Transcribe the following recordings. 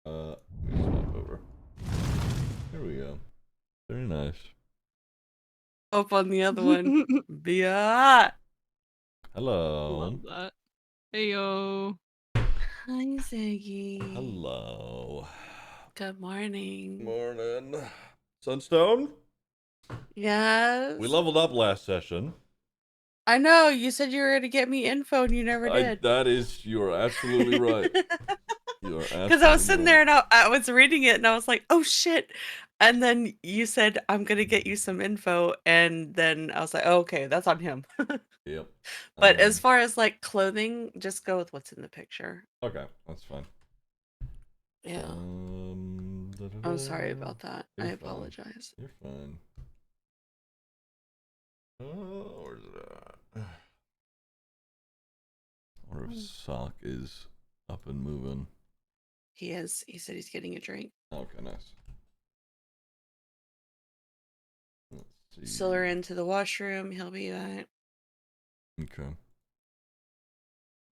Let me swap over. There we go. Very nice. Up on the other one. Bia. Hello. Love that. Heyo. Hi, Ziggy. Hello. Good morning. Morning. Sunstone? Yes. We leveled up last session. I know. You said you were going to get me info and you never did. You are absolutely right. You are absolutely Because I was sitting there right. and I was reading it and I was like, oh shit. And then you said, I'm going to get you some info. And then I was like, oh, okay, that's on him. Yep. But as far as like clothing, just go with what's in the picture. Okay, that's fine. Yeah. I'm sorry about that. I apologize. You're fine. Where's it at? I wonder if Sock is up and moving. He is. He said he's getting a drink. Okay, nice. Let's see. Siller into the washroom. He'll be back. Okay.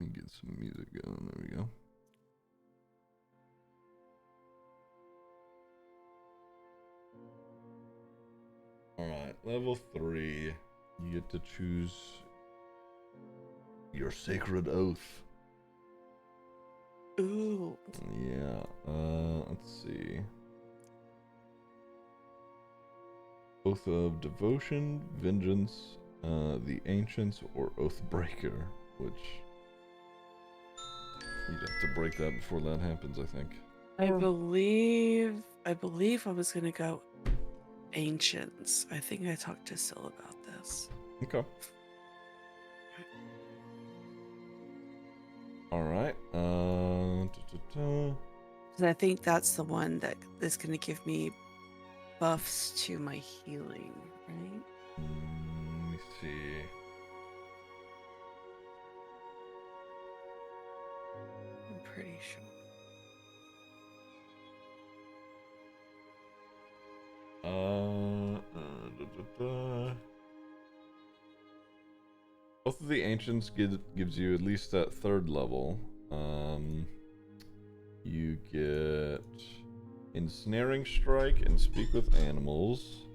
Let me get some music going. There we go. Alright, level 3. You get to choose your sacred oath. Ooh. Yeah, let's see. Oath of devotion, vengeance, the ancients, or oath breaker, which you'd have to break that before that happens, I think. I believe I was gonna go ancients. I think I talked to Sil about this. Okay. Alright, Because I think that's the one that is gonna give me buffs to my healing, right? let me see. I'm pretty sure. Both of the ancients gives you at least that 3rd level. You get ensnaring strike and speak with animals.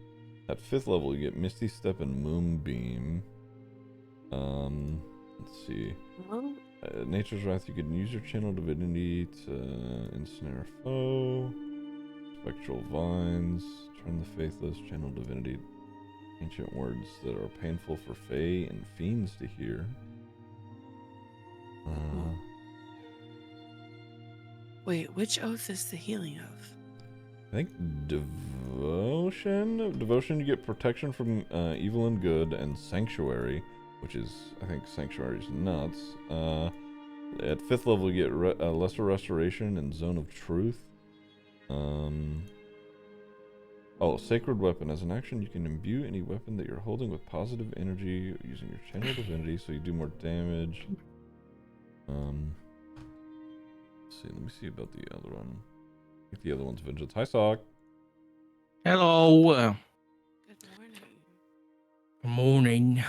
At 5th level, you get misty step and moonbeam. Let's see. Well, Nature's wrath. You can use your channel divinity to ensnare a foe. Spectral vines. Turn the faithless. Channel divinity. Ancient words that are painful for fae and fiends to hear. wait, which oath is the healing oath? I think devotion. Devotion, you get protection from evil and good, and sanctuary, which is, I think, sanctuary's nuts. At 5th level, you get lesser restoration and zone of truth. Oh, sacred weapon. As an action, you can imbue any weapon that you're holding with positive energy using your channel divinity, so you do more damage. Let's see. Let me see about the other one. I think the other one's vengeance. Hi, Sock. Hello. Good morning.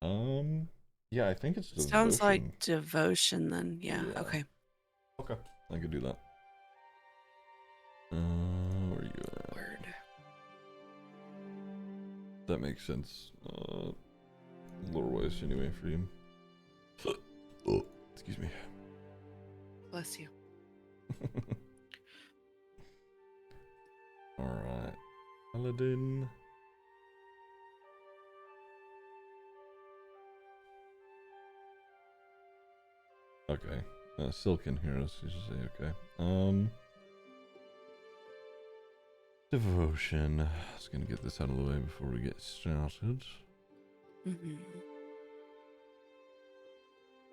Good morning. Yeah, I think it's devotion. Sounds like devotion then. Yeah. Okay. Okay, I could do that. Where are you at? Word. That makes sense. Lore wise anyway for you. Oh, excuse me. Bless you. Alright. Paladin. Okay. Sil can hear us. You should say okay. Devotion. Just gonna get this out of the way before we get started.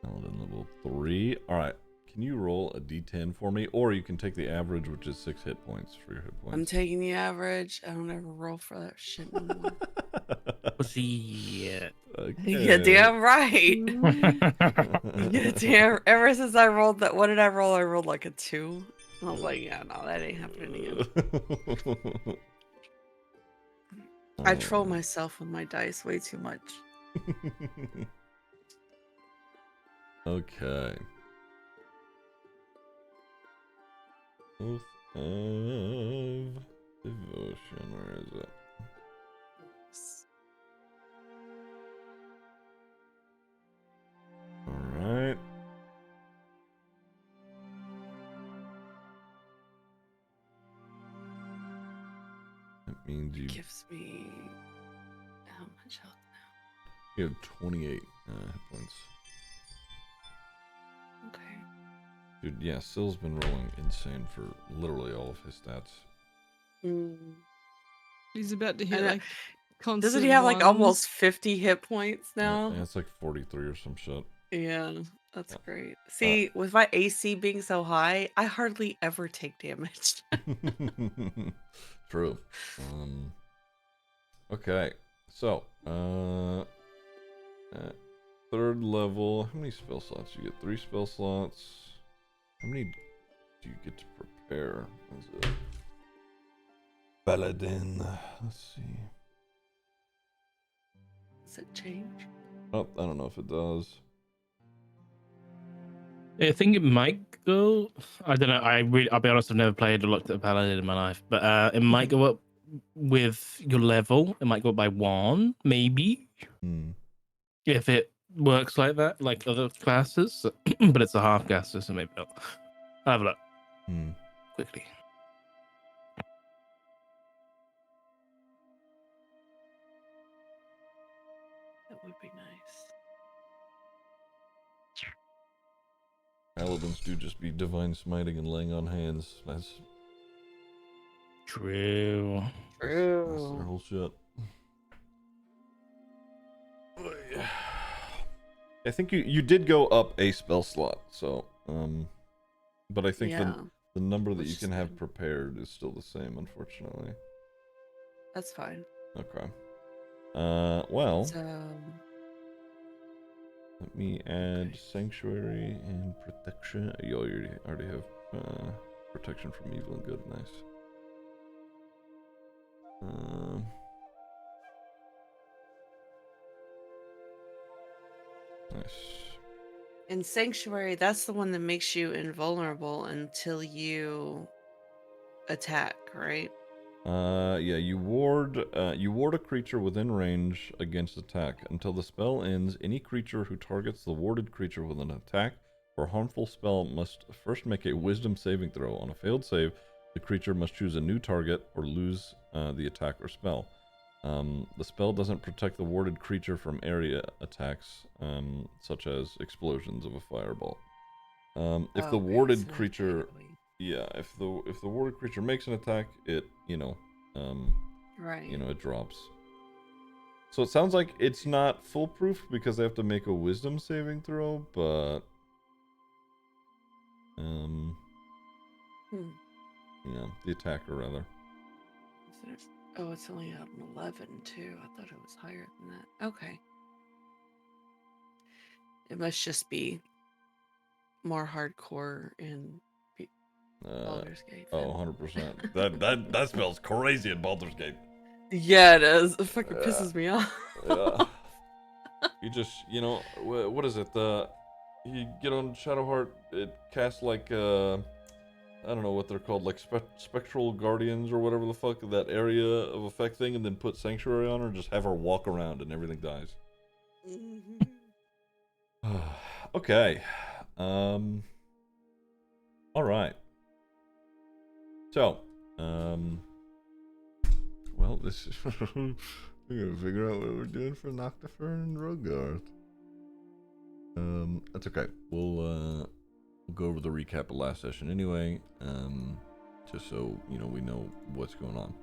Paladin level 3. Alright. Can you roll a d10 for me? Or you can take the average, which is 6 hit points for your hit points. I'm taking the average. I don't ever roll for that shit anymore. Pussy. Okay. Yeah, damn right. Yeah, damn. Ever since I rolled that, what did I roll? I rolled like a 2. I was like, yeah, no, that ain't happening again. I troll myself with my dice way too much. Okay. Oath of Devotion. Where is it? Alright. That means you Gives me how much health you have 28 hit points. now? Okay. Dude, yeah, Sill's been rolling insane for literally all of his stats. He's about to hit And, like constant doesn't he have like ones. almost 50 hit points now? Yeah, it's like 43 or some shit. Yeah, that's great. Uh, See, with my AC being so high, I hardly ever take damage. True. Okay, so at third level, how many spell slots? You get 3 spell slots. How many do you get to prepare as a paladin? Let's see. Does it change? Oh, I don't know if it does. I think it might go. I don't know. I'll be honest. I've never played or looked at a paladin in my life, but it might go up with your level. It might go up by 1, maybe, if it works like that, like other classes. But it's a half caster, so maybe not. I'll have a look quickly. That would be nice. Paladins do just be divine smiting and laying on hands. That's True. That's their whole shit. I think you did go up a spell slot, so but I think the number that you can have prepared is still the same, unfortunately. That's fine. Okay. Well, So, let me add sanctuary and protection. You already have protection from evil and good. Nice. Nice. in Sanctuary, that's the one that makes you invulnerable until you attack, right? Yeah, you ward a creature within range against attack. Until the spell ends, any creature who targets the warded creature with an attack or harmful spell must first make a wisdom saving throw. On a failed save, the creature must choose a new target or lose the attack or spell. The spell doesn't protect the warded creature from area attacks, such as explosions of a fireball. If the warded creature... Yeah, if the warded creature makes an attack, it right. It drops. So it sounds like it's not foolproof because they have to make a wisdom saving throw, but yeah, the attacker rather. Oh, it's only an 11 too. I thought it was higher than that. Okay. It must just be more hardcore in Baldur's Gate. Oh, 100%. That spell's crazy in Baldur's Gate. Yeah, it is. It fucking pisses me off. Yeah. You just, what is it? You get on Shadowheart, it casts like, I don't know what they're called, like spectral guardians or whatever the fuck, that area of effect thing, and then put Sanctuary on her and just have her walk around and everything dies. Okay. Alright. So, well, this is... We're gonna figure out what we're doing for Noctifer and Rogarth. That's okay. We'll go over the recap of last session anyway, just so, we know what's going on.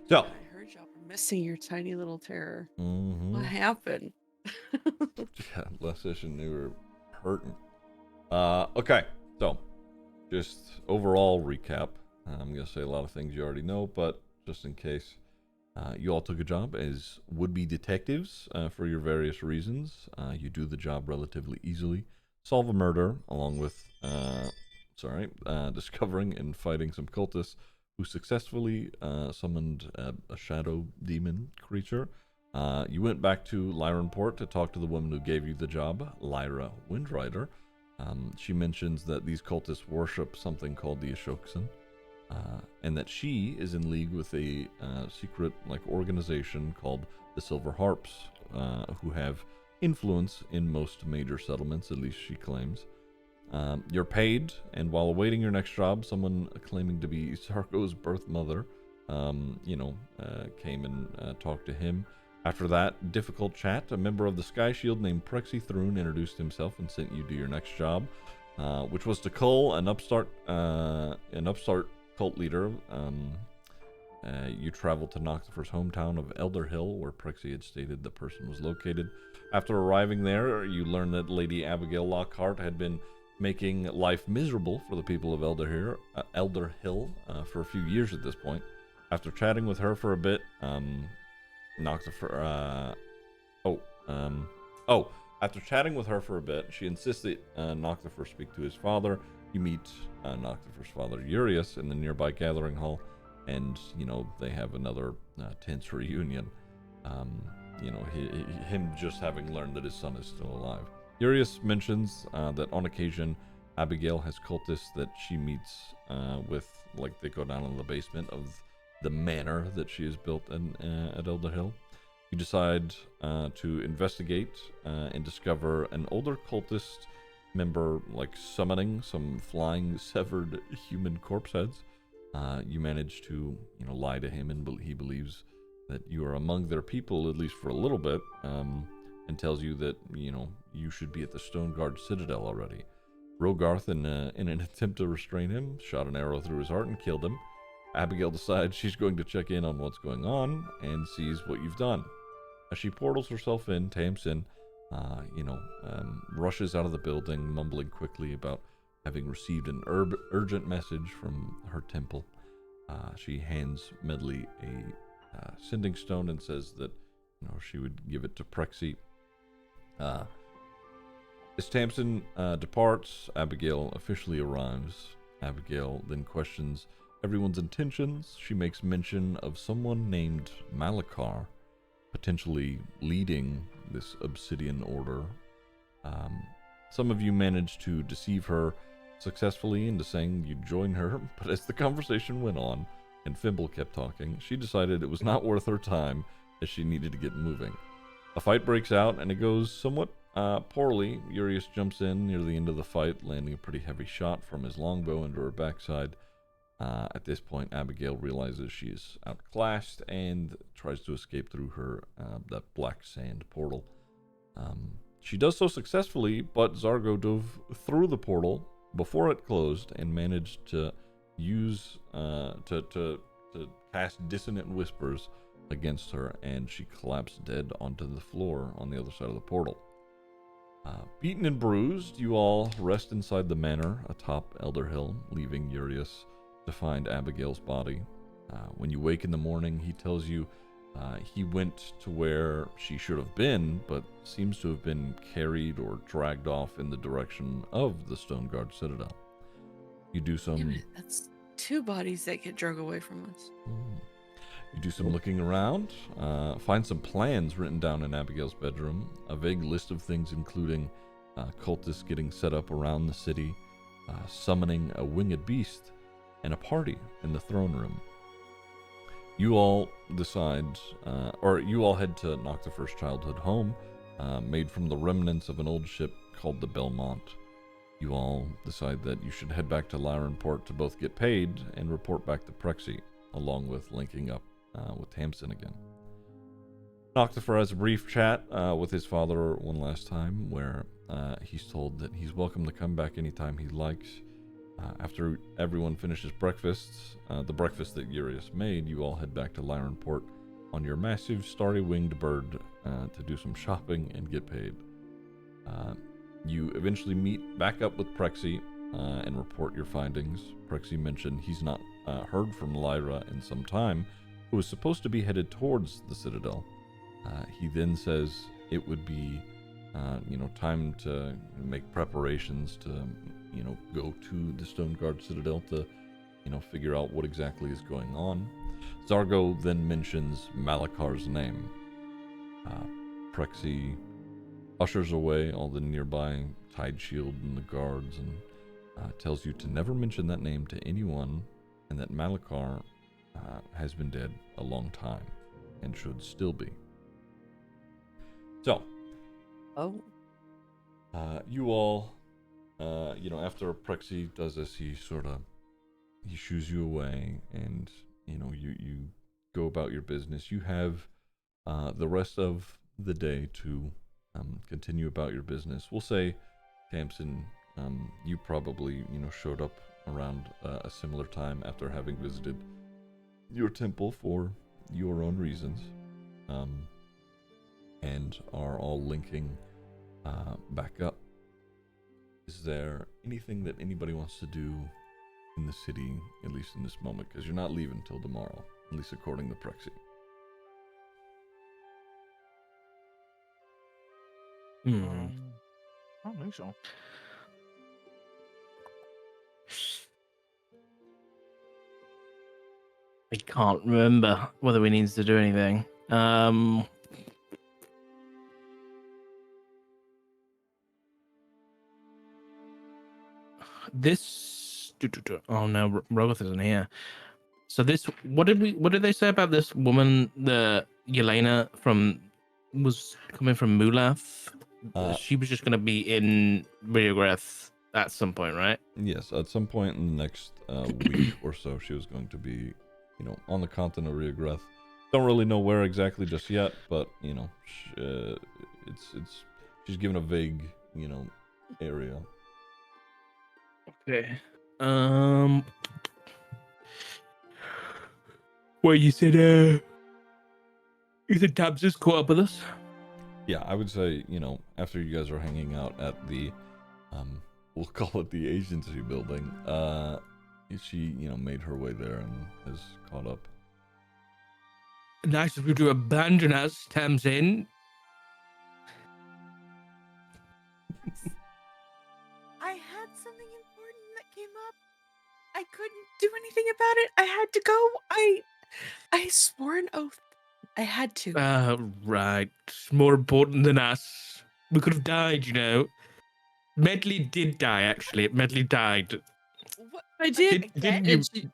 So... I heard y'all were missing your tiny little terror. Mm-hmm. What happened? Yeah, last session they were hurting. Okay, so just overall recap. I'm gonna say a lot of things you already know, but just in case, you all took a job as would-be detectives for your various reasons. You do the job relatively easily, solve a murder, along with discovering and fighting some cultists who successfully summoned a shadow demon creature. You went back to Lyranport to talk to the woman who gave you the job, Lyra Windrider. She mentions that these cultists worship something called the Ashoksan. and that she is in league with a secret organization called the Silver Harps, who have influence in most major settlements, at least she claims. You're paid, and while awaiting your next job, someone claiming to be Sarko's birth mother, came and talked to him. After that difficult chat, a member of the Sky Shield named Prexy Thrune introduced himself and sent you to your next job, which was to cull an upstart cult leader. You traveled to Noctifer's hometown of Elder Hill, where Prexy had stated the person was located. After arriving there, you learned that Lady Abigail Lockhart had been making life miserable for the people of Elder Hill for a few years at this point. After chatting with her for a bit, after chatting with her for a bit, she insists that Noctifer speak to his father. You meet Noctifer's father, Urius, in the nearby gathering hall, and, they have another tense reunion. Him just having learned that his son is still alive. Urius mentions that on occasion, Abigail has cultists that she meets with, they go down in the basement of the manor that she has built at Elder Hill. You decide to investigate and discover an older cultist member, summoning some flying severed human corpse heads. You manage to, lie to him, and he believes that you are among their people, at least for a little bit, and tells you that, you should be at the Stoneguard Citadel already. Rogarth, in an attempt to restrain him, shot an arrow through his heart and killed him. Abigail decides she's going to check in on what's going on and sees what you've done. As she portals herself in, Tamsin, rushes out of the building, mumbling quickly about having received an urgent message from her temple. She hands Medley a sending stone and says that, she would give it to Prexy. As Tamsin departs, Abigail officially arrives. Abigail then questions everyone's intentions. She makes mention of someone named Malachar, potentially leading this Obsidian Order. Some of you managed to deceive her successfully into saying you'd join her, but as the conversation went on and Fimble kept talking, she decided it was not worth her time, as she needed to get moving. A fight breaks out, and it goes somewhat poorly. Urius jumps in near the end of the fight, landing a pretty heavy shot from his longbow into her backside. At this point, Abigail realizes she is outclassed and tries to escape through that black sand portal. She does so successfully, but Zargo dove through the portal before it closed and managed to use to cast dissonant whispers against her, and she collapsed dead onto the floor on the other side of the portal. Beaten and bruised, you all rest inside the manor atop Elder Hill, leaving Urius to find Abigail's body. When you wake in the morning, he tells you he went to where she should have been, but seems to have been carried or dragged off in the direction of the Stoneguard Citadel. You do some... Damn it, that's 2 bodies that get drug away from us. You do some looking around, find some plans written down in Abigail's bedroom, a vague list of things including cultists getting set up around the city, summoning a winged beast, and a party in the throne room. You all decide, you all head to Noctifer's childhood home, made from the remnants of an old ship called the Belmont. You all decide that you should head back to Lyronport to both get paid and report back to Prexy, along with linking up with Tamsin again. Noctifer has a brief chat with his father one last time, where he's told that he's welcome to come back anytime he likes. After everyone finishes breakfast, the breakfast that Urius made, you all head back to Lyronport on your massive starry-winged bird to do some shopping and get paid. You eventually meet back up with Prexy and report your findings. Prexy mentioned he's not heard from Lyra in some time, who was supposed to be headed towards the Citadel. He then says it would be, time to make preparations to, go to the Stoneguard Citadel to, figure out what exactly is going on. Zargo then mentions Malachar's name. Prexy ushers away all the nearby Tide Shield and the guards and tells you to never mention that name to anyone and that Malachar has been dead a long time and should still be. So, you all, after Prexy does this, he shoos you away, and you go about your business. You have the rest of the day to continue about your business. We'll say, Tamsin, you probably showed up around a similar time after having visited your temple for your own reasons, and are all linking back up. Is there anything that anybody wants to do in the city, at least in this moment? Because you're not leaving till tomorrow, at least according to Prexy. I don't think so. I can't remember whether we need to do anything. This. Oh no, Rogoth isn't here. So this. What did they say about this woman? The Yelena was coming from Mulath. She was just gonna be in Riogreth at some point, right? Yes, at some point in the next week or so, she was going to be, on the continent of Riogreth. Don't really know where exactly just yet, but she's given a vague, area. Okay. Well, you said Tabs just caught up with us. Yeah, I would say, after you guys are hanging out at the, we'll call it the agency building, she, made her way there and has caught up. Nice of you to abandon us, Tamsin. I had something important that came up. I couldn't do anything about it. I had to go. I swore an oath. I had to. Right. More important than us. We could have died, Medley did die, actually. Medley died. What? I did. Didn't you? And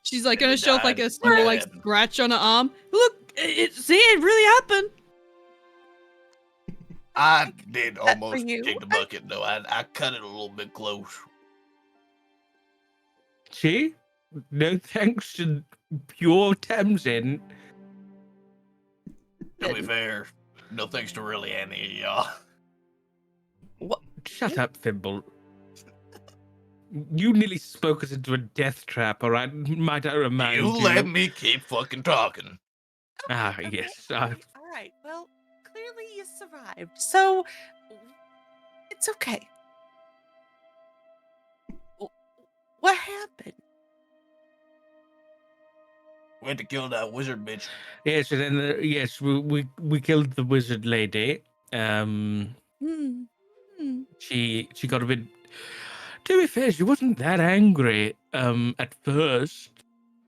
she's like gonna show up like a small like scratch on her arm. Look, it really happened. I did almost you. take the bucket though. I cut it a little bit close. See? No thanks to pure Tamsin. To be fair, no thanks to really any of y'all. What? Shut up, Thimble. You nearly spoke us into a death trap, all right? Might I remind you? You let me keep fucking talking. Ah, Okay. yes. All right. Well, clearly you survived, so it's okay. What happened? We had to kill that wizard bitch. Yes, and then yes, we killed the wizard lady. She got a bit. To be fair, she wasn't that angry. At first.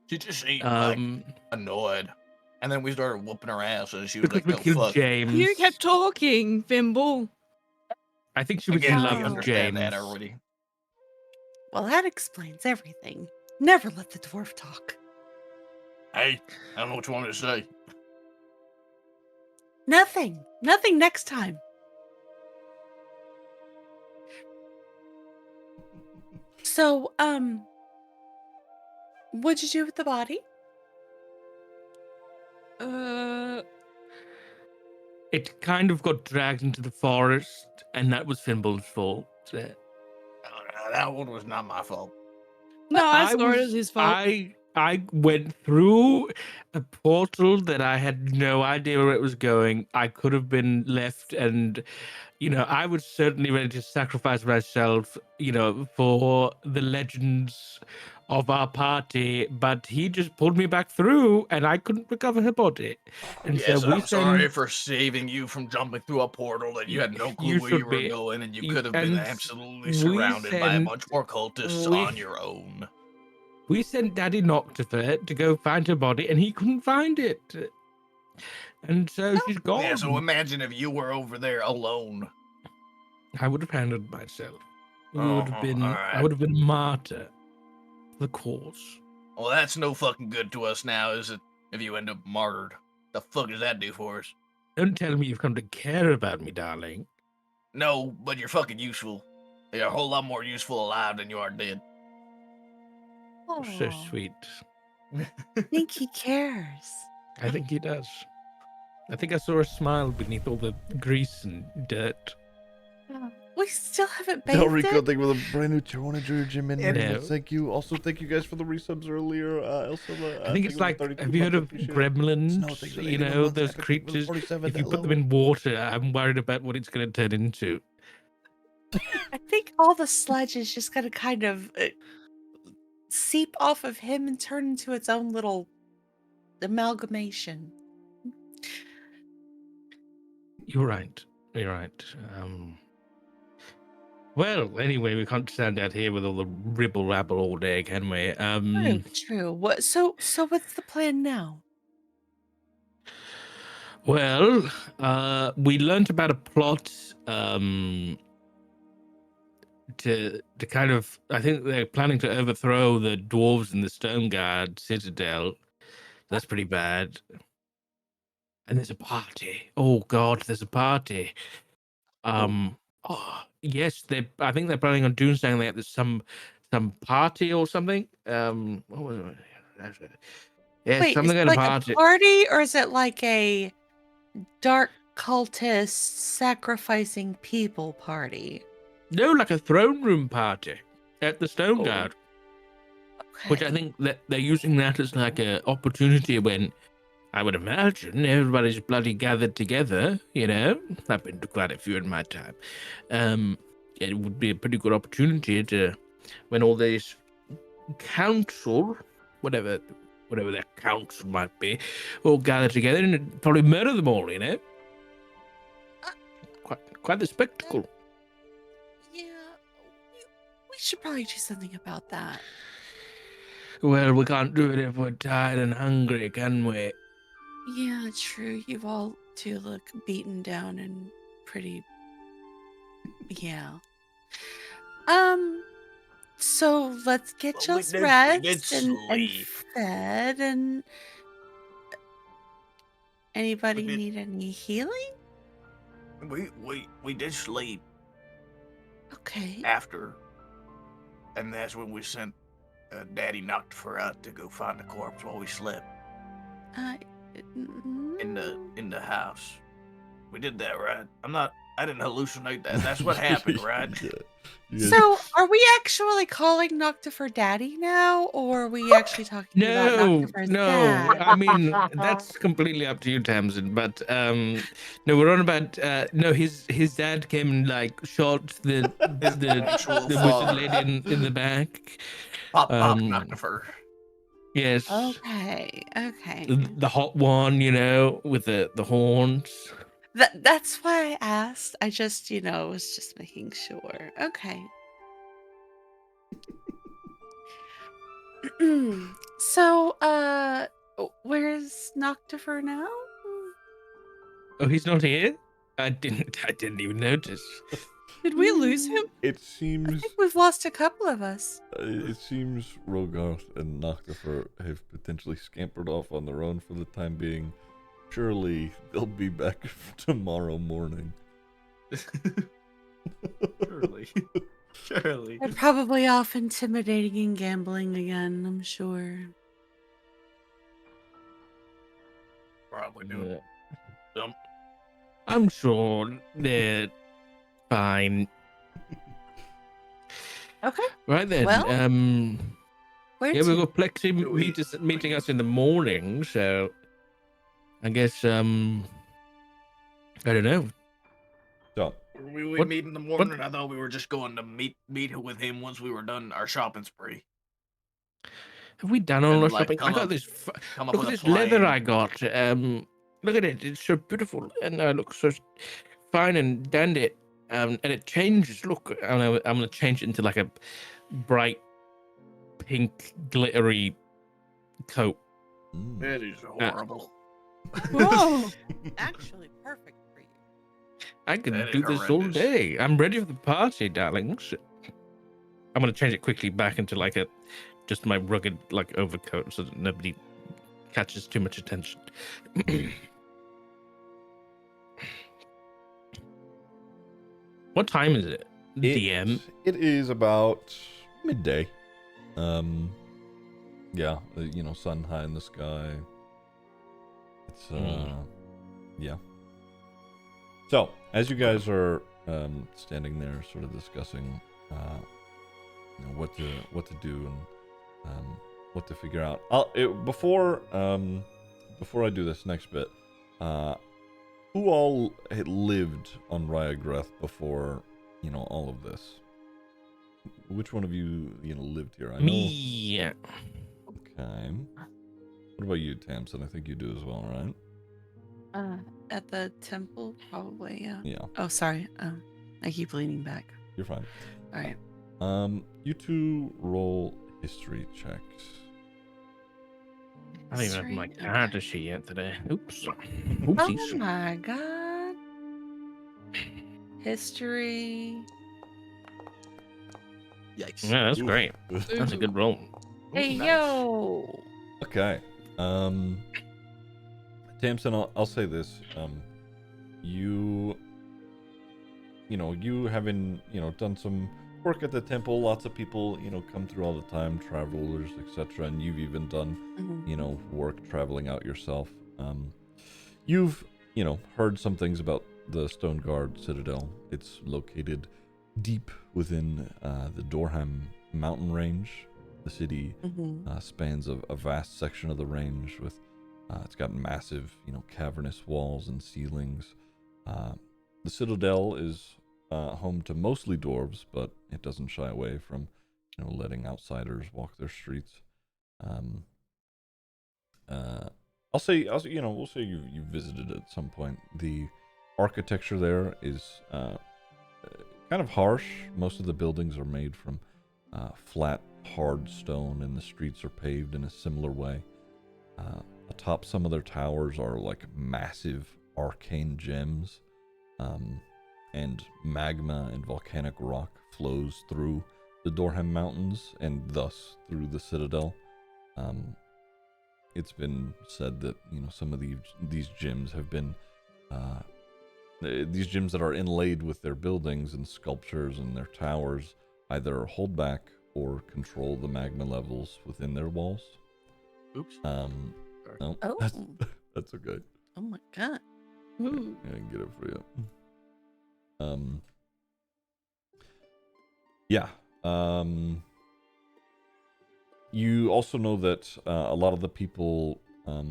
She just seemed like annoyed. And then we started whooping her ass and she was Because like, we killed fuck. James. You kept talking, Thimble. I think she was Again, in we love with understand James. that already. Well, that explains everything. Never let the dwarf talk. Hey, I don't know what you want me to say. Nothing. Nothing next time. So, what'd you do with the body? It kind of got dragged into the forest, and that was Fimble's fault. That one was not my fault. No, I saw it as his fault. I went through a portal that I had no idea where it was going. I could have been left, and I was certainly ready to sacrifice myself, for the legends of our party. But he just pulled me back through, and I couldn't recover her body. And Yes, so I'm sorry for saving you from jumping through a portal that you had no clue where you were going, and you could have been absolutely surrounded by a bunch more cultists on your own. We sent Daddy Noctifer to go find her body, and he couldn't find it. And so she's gone. Yeah, so imagine if you were over there alone. I would have handled myself. I would have been a martyr. the cause. Well, that's no fucking good to us now, is it? If you end up martyred. The fuck does that do for us? Don't tell me you've come to care about me, darling. No, but you're fucking useful. You're a whole lot more useful alive than you are dead. So Aw, sweet. I think he cares. I think he does. I think I saw a smile beneath all the grease and dirt. We still haven't Del bathed Rico, it. thank you for the brand new tier 1 and your gym in Yeah. there. Thank you. Also, thank you guys for the resubs earlier. Elsa, I think it's like, have you heard of gremlins? You know, those creatures. If you put them in water, I'm worried about what it's going to turn into. I think all the sludge is just gonna kind of seep off of him and turn into its own little amalgamation. You're right. You're right. Well, anyway, we can't stand out here with all the ribble rabble all day, can we? True. What? So what's the plan now? Well, we learnt about a plot to kind of, I think they're planning to overthrow the dwarves in the Stone Guard Citadel. That's pretty bad. And there's a party. Oh God, there's a party. Oh, yes, I think they're planning on doing something like there's some party or something. What was it? Yeah, Wait, is something it at like a party. a party or is it like a dark cultist sacrificing people party? No, like a throne room party at the Stone Guard. Okay. Which I think that they're using that as like an opportunity when I would imagine everybody's bloody gathered together, you know. I've been to quite a few in my time. It would be a pretty good opportunity to, when all these council, whatever their council might be, all gather together and probably murder them all, you know. Quite the spectacle. Yeah, we should probably do something about that. Well, we can't do it if we're tired and hungry, can we? Yeah, true. You all do look beaten down and pretty. Yeah. So let's get Well, y'all's we rest did and sleep. fed and. Anybody We did- need any healing? We did sleep Okay. after, and that's when we sent Daddy knocked for out to go find the corpse while we slept in the house. We did that, right? I didn't hallucinate that. That's what happened, right? Yeah. So, are we actually calling Noctifer Daddy now, or are we actually talking about Noctifer's No. dad? I mean, that's completely up to you, Tamsin. But no, we're on about no. His dad came and like shot the wizard lady in the back. Pop Noctifer. Yes. Okay. The hot one, you know, with the horns. That's why I asked. I just, was just making sure. Okay. So, where's Noctifer now? Oh, he's not here. I didn't even notice. Did we lose him? It I seems think we've lost a couple of us. Rogarth and Noctifer have potentially scampered off on their own for the time being. Surely they'll be back tomorrow morning. Surely. They're probably off intimidating and gambling again, I'm sure. Probably do. I'm sure they're fine. Okay. Right then. Well, Where Yeah, to? we've got Plexi meeting us in the morning, so I guess I don't know. So, We meet in the morning. I thought we were just going to meet with him once we were done our shopping spree. Have we done all And, our like, shopping? I got this. Come up Look at with this a leather plan. I got. Look at it. It's so beautiful, and I look so fine and dandy. And it changes. Look, I'm gonna change it into like a bright pink glittery coat. It is horrible. Whoa. Actually, perfect for you. I can That do is this all horrendous. day. I'm ready for the party, darlings. I'm gonna change it quickly back into like a just my rugged like overcoat so that nobody catches too much attention. What time is it? DM? It is about midday. Yeah, sun high in the sky. It's yeah. So as you guys are standing there, sort of discussing, what to do and what to figure out. Before I do this next bit, who all had lived on Ryagreth before, all of this? Which one of you, lived here? I know. Me. Okay. What about you, Tamsin? I think you do as well, right? At the temple, probably, yeah. Yeah. Oh, sorry. I keep leaning back. You're fine. All right. You two roll history checks. I don't even have my History? character sheet yet today. Oops. Oh Oopsies. my god. History. Yikes. Yeah, that's Ooh. great. That's a good roll. Hey, nice. yo. Okay. Tamsin, I'll say this. You having, done some work at the temple, lots of people, come through all the time, travelers, etc. And you've even done, work traveling out yourself. You've, heard some things about the Stone Guard Citadel. It's located deep within the Dorham mountain range. The city spans a vast section of the range with it's got massive, cavernous walls and ceilings. The Citadel is home to mostly dwarves, but it doesn't shy away from, letting outsiders walk their streets. We'll say you visited at some point. The architecture there is kind of harsh. Most of the buildings are made from flat, hard stone, and the streets are paved in a similar way. Atop some of their towers are like massive arcane gems, and magma and volcanic rock flows through the Dorham Mountains and thus through the Citadel. It's been said that some of these gems have been these gems that are inlaid with their buildings and sculptures and their towers either hold back or control the magma levels within their walls. Oops. No, Oh. that's okay. Oh my god. Ooh. I can get it for you. Yeah. You also know that a lot of the people, a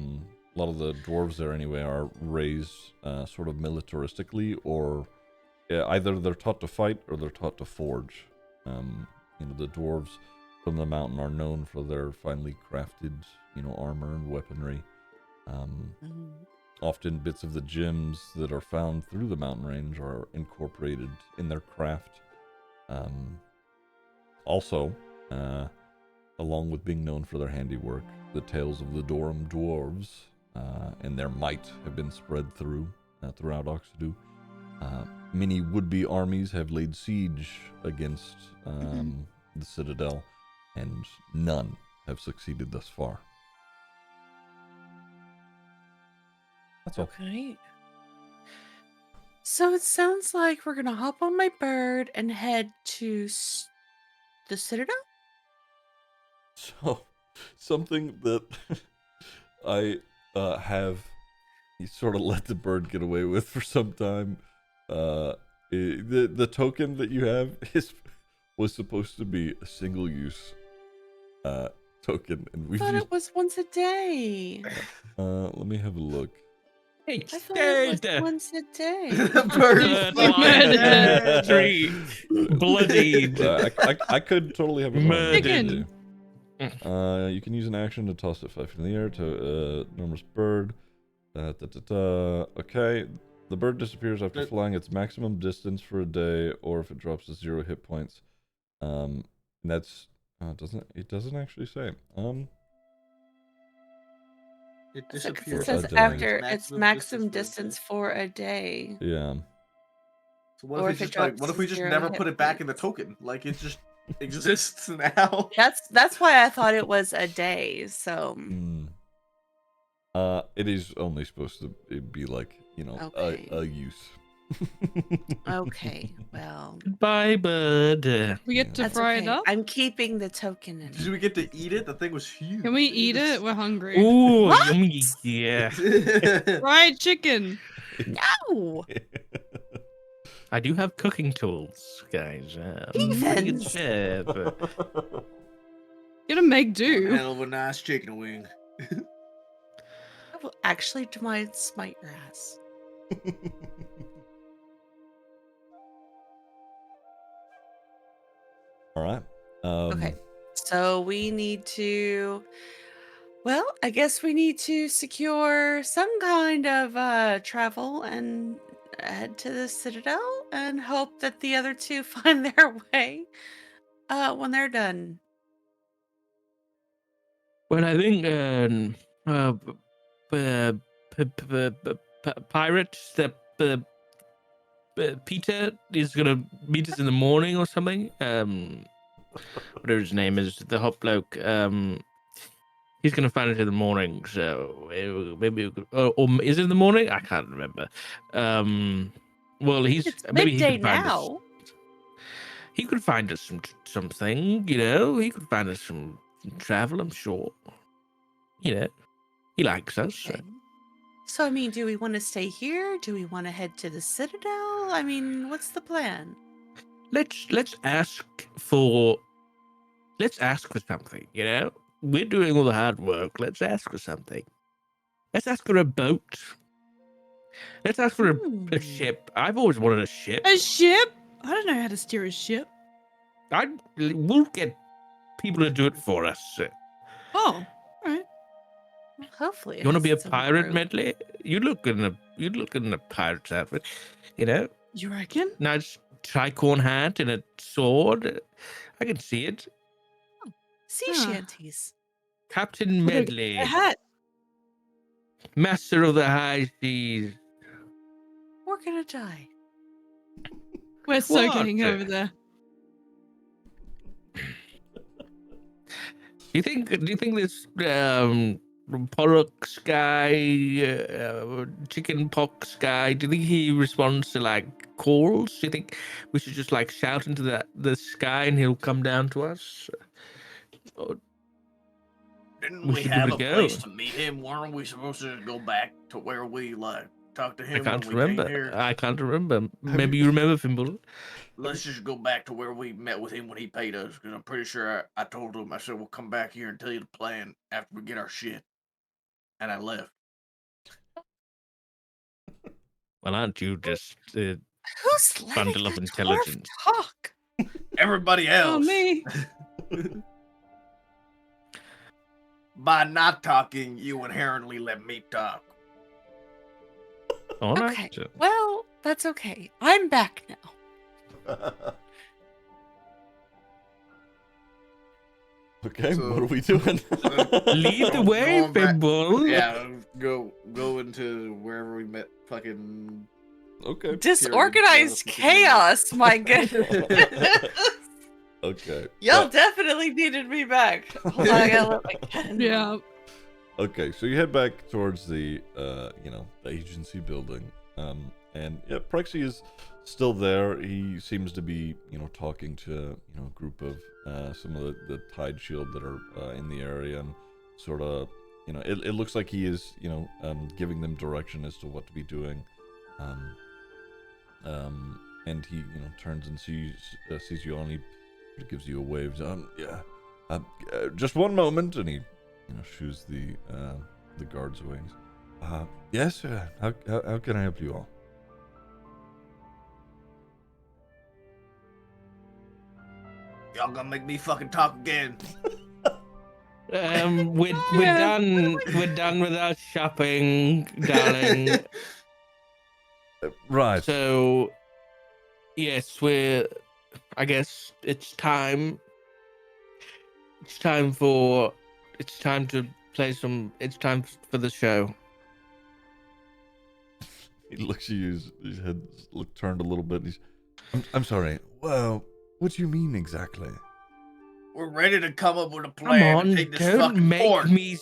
lot of the dwarves there anyway, are raised sort of militaristically, or either they're taught to fight or they're taught to forge. The dwarves from the mountain are known for their finely crafted, armor and weaponry. Often bits of the gems that are found through the mountain range are incorporated in their craft. Also, along with being known for their handiwork, the tales of the Durham dwarves and their might have been spread throughout Oxedu. Many would-be armies have laid siege against the Citadel, and none have succeeded thus far. That's all. Okay. So it sounds like we're gonna hop on my bird and head to the Citadel? So, something that I have sort of let the bird get away with for some time. The token that you have was supposed to be a single-use token, and I we thought it was once a day. let me have a look. Hey, I thought it was once a day. Tree bloodied. I could totally have a moment. Chicken. You can use an action to toss it 5 feet in the air to enormous bird. Okay, the bird disappears after flying its maximum distance for a day, or if it drops to 0 hit points. And that's it doesn't actually say. It It disappears. says a day. after its maximum distance for a day. Yeah. So what Or if if it's it just like, drops what if we just 0 never hit put it back in the points. token? Like it's just exists now. That's why I thought it was a day. So It is only supposed to be like, you know, Okay. a use. okay, well, Goodbye, bird. We get to that's fry okay. it up. I'm keeping the token in. Did we get to eat it? The thing was huge. Can we eat it? We're hungry. Ooh, What? yummy. Yeah. Fried chicken. No, I do have cooking tools, guys. Heathens. Pretty good chef. Gonna make do. Hell of a nice chicken wing. I will actually smite your ass. All right. Okay, so we need to. Well, I guess we need to secure some kind of travel and head to the Citadel and hope that the other two find their way when they're done. Well, I think pirates that Peter is gonna meet us in the morning or something. Whatever his name is, the hot bloke. He's gonna find us in the morning, so maybe we could, or is it in the morning? I can't remember. Well, It's maybe he midday could find us. now. He could find us something, you know. He could find us some travel, I'm sure. You know, he likes us. Okay. So, I mean, do we want to stay here? Do we want to head to the Citadel? I mean, what's the plan? Let's ask for something. You know, we're doing all the hard work. Let's ask for something. Let's ask for a boat. Let's ask for a ship. I've always wanted a ship. A ship? I don't know how to steer a ship. We'll get people to do it for us. Oh, all right. Well, hopefully, You want to be a has some pirate, room. Medley? You look in a pirate's outfit. You know, You reckon? nice tricorn hat and a sword. I can see it. Sea Huh. shanties. Captain What a- Medley, A hat. master of the high seas. We're gonna die. We're so What? getting over there. Do you think this pox guy, chicken pox guy? Do you think he responds to like calls? Do you think we should just like shout into the sky and he'll come down to us? Or Didn't We we should have give a it a go. place to meet him? Weren't we supposed to go back to where we like talked to I him can't when we came remember. here? I can't remember. Maybe you remember, Fimble. Let's just go back to where we met with him when he paid us, because I'm pretty sure I told him, I said, we'll come back here and tell you the plan after we get our shit. And I left. Well, aren't you just Who's bundle letting of the intelligence? dwarf talk? Everybody Oh, else. me. By not talking, you inherently let me talk. All right. Okay. Well, that's okay. I'm back now. Okay, So- what are we doing? Lead the way, Going back- Fimble. Yeah, go into wherever we met. Fucking. Okay. Disorganized chaos, my goodness. Okay. Y'all yeah. definitely needed me back. Hold on, I gotta let my cat Yeah. Okay, so you head back towards the the agency building. And yeah, Prexy is still there. He seems to be, talking to, a group of some of the Tide Shield that are in the area, and sort of, it looks like he is, giving them direction as to what to be doing. And he, turns and sees you all, and he gives you a wave. Just one moment, and he, shoos the guards away. Yes, sir. How can I help you all? Y'all gonna make me fucking talk again. We're Yeah. done. We're done with our shopping, darling. Right. So, yes, I guess it's time. It's time to play some. It's time for the show. He looks at you. His head turned a little bit. I'm sorry. Well, what do you mean exactly? We're ready to come up with a Come plan on, to take this don't fucking make port. me.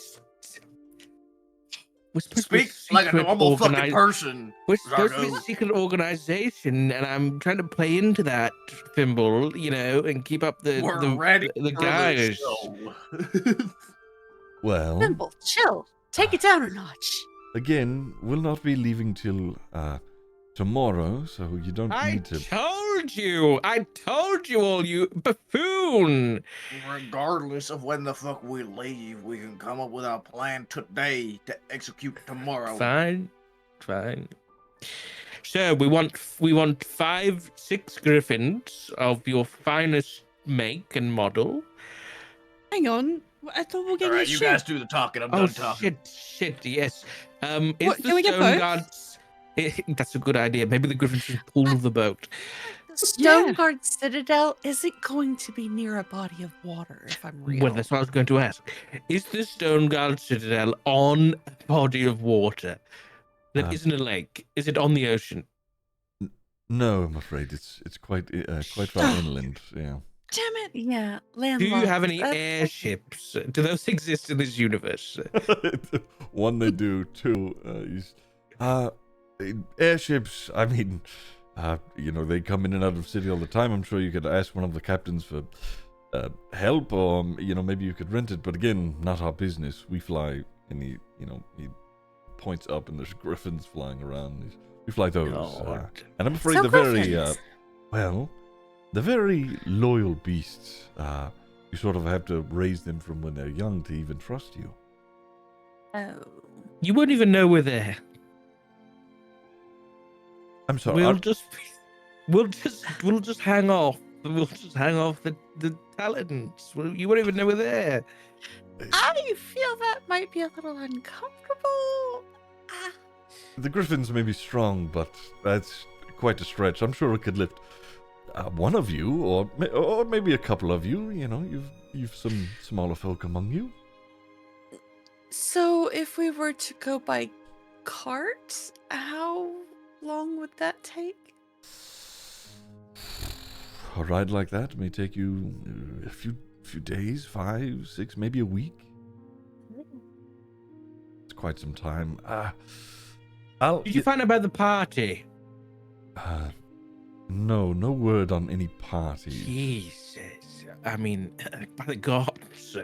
We're supposed to be Speak like a normal fucking person. We're supposed to be a Zardo. secret organization, and I'm trying to play into that, Thimble, and keep up We're ready the for guys. the show. Well, Simple, chill. Take it down a notch. again, we'll not be leaving till tomorrow, so you don't need to. I told you all, you buffoon. Regardless of when the fuck we leave, we can come up with our plan today to execute tomorrow. Fine. So we want 5-6 griffins of your finest make and model. Hang on. I thought we were getting All right, a you ship. guys do the talking. I'm done talking. Shit, yes. What, Is can the we get stone both? guards... That's a good idea. Maybe the griffins should pull the boat. The Stone Yeah. Guard Citadel isn't going to be near a body of water, if I'm real. Well, that's what I was going to ask. Is the stone guard citadel on a body of water that isn't a lake? Is it on the ocean? No, I'm afraid it's quite far inland. Yeah. Damn it. Yeah, landlocked. Do you have any That's- airships? Do those exist in this universe? One, they do. Two, airships. I mean, they come in and out of the city all the time. I'm sure you could ask one of the captains for help, or maybe you could rent it. But again, not our business. We fly, and he points up, and there's griffins flying around. We fly those, and I'm afraid So they're very griffins. they're very loyal beasts. You sort of have to raise them from when they're young to even trust you. Oh. You won't even know we're there. I'm sorry. We'll just hang off. We'll just hang off the talents. You won't even know we're there. I feel that might be a little uncomfortable. The griffins may be strong, but that's quite a stretch. I'm sure it could lift one of you, or maybe a couple of you. You've some smaller folk among you. So if we were to go by cart, how long would that take? A ride like that may take you a few days, 5, 6, maybe a week. It's quite some time. Did you find out about the party? No word on any party. Jesus. I mean, by the gods.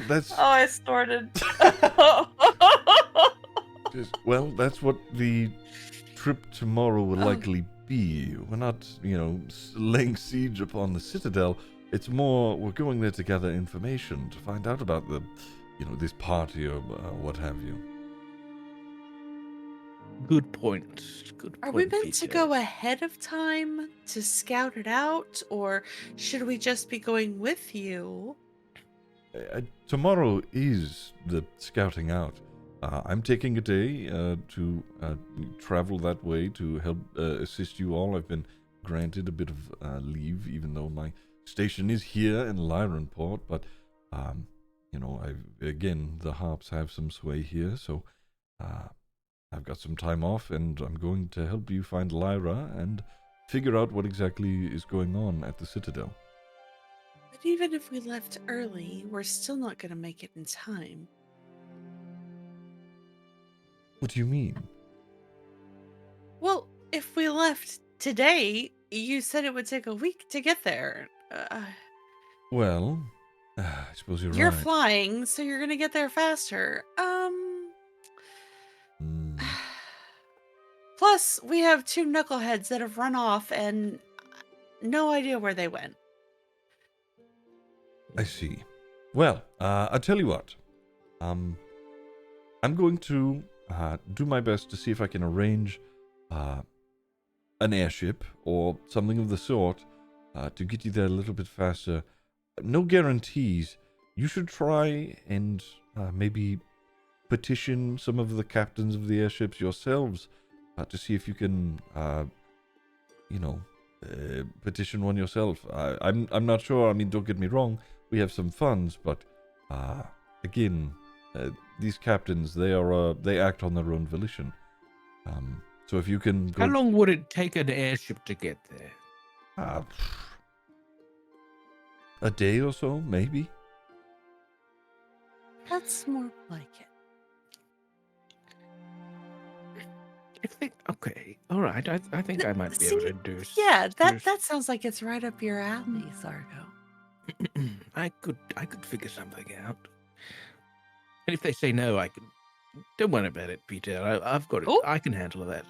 That's Oh, I snorted. that's what the trip tomorrow will likely be. We're not, laying siege upon the citadel. It's more we're going there to gather information to find out about this party or what have you. Good point. Are we meant to go ahead of time to scout it out, or should we just be going with you? Tomorrow is the scouting out. I'm taking a day to travel that way to help assist you all. I've been granted a bit of leave, even though my station is here in Lyronport. But, the harps have some sway here, so I've got some time off, and I'm going to help you find Lyra and figure out what exactly is going on at the Citadel. But even if we left early, we're still not going to make it in time. What do you mean? Well, if we left today, you said it would take a week to get there. Well, I suppose you're You're right. flying, so you're going to get there faster. Plus, we have 2 knuckleheads that have run off and no idea where they went. I see. Well, I'll tell you what. I'm going to do my best to see if I can arrange an airship or something of the sort to get you there a little bit faster. No guarantees. You should try and maybe petition some of the captains of the airships yourselves to see if you can, petition one yourself. I'm not sure. I mean, don't get me wrong. We have some funds, but these captains, they act on their own volition. So if you can go... How long would it take an airship to get there? A day or so, maybe. That's more like it. Okay, all right. I think I might be able to do. Yeah, that sounds like it's right up your alley, Thargo. I could figure something out. And if they say no, I can. Don't worry about it, Peter. I've got it. Oh. I can handle that.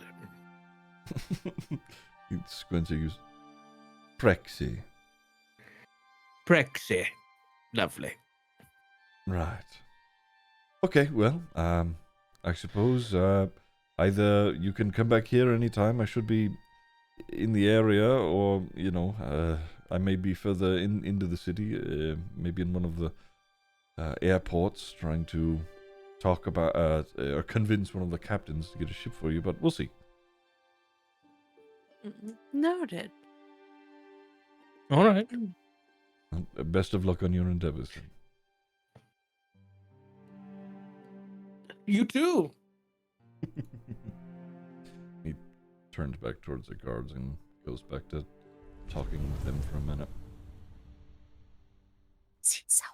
He squints and goes, Prexy. Prexy. Lovely. Right. Okay, well, I suppose either you can come back here anytime. I should be in the area, or, I may be further into the city, maybe in one of the airports, trying to talk about, or convince one of the captains to get a ship for you, but we'll see. Noted. All right. Best of luck on your endeavors. You too. He turns back towards the guards and goes back to talking with them for a minute. So.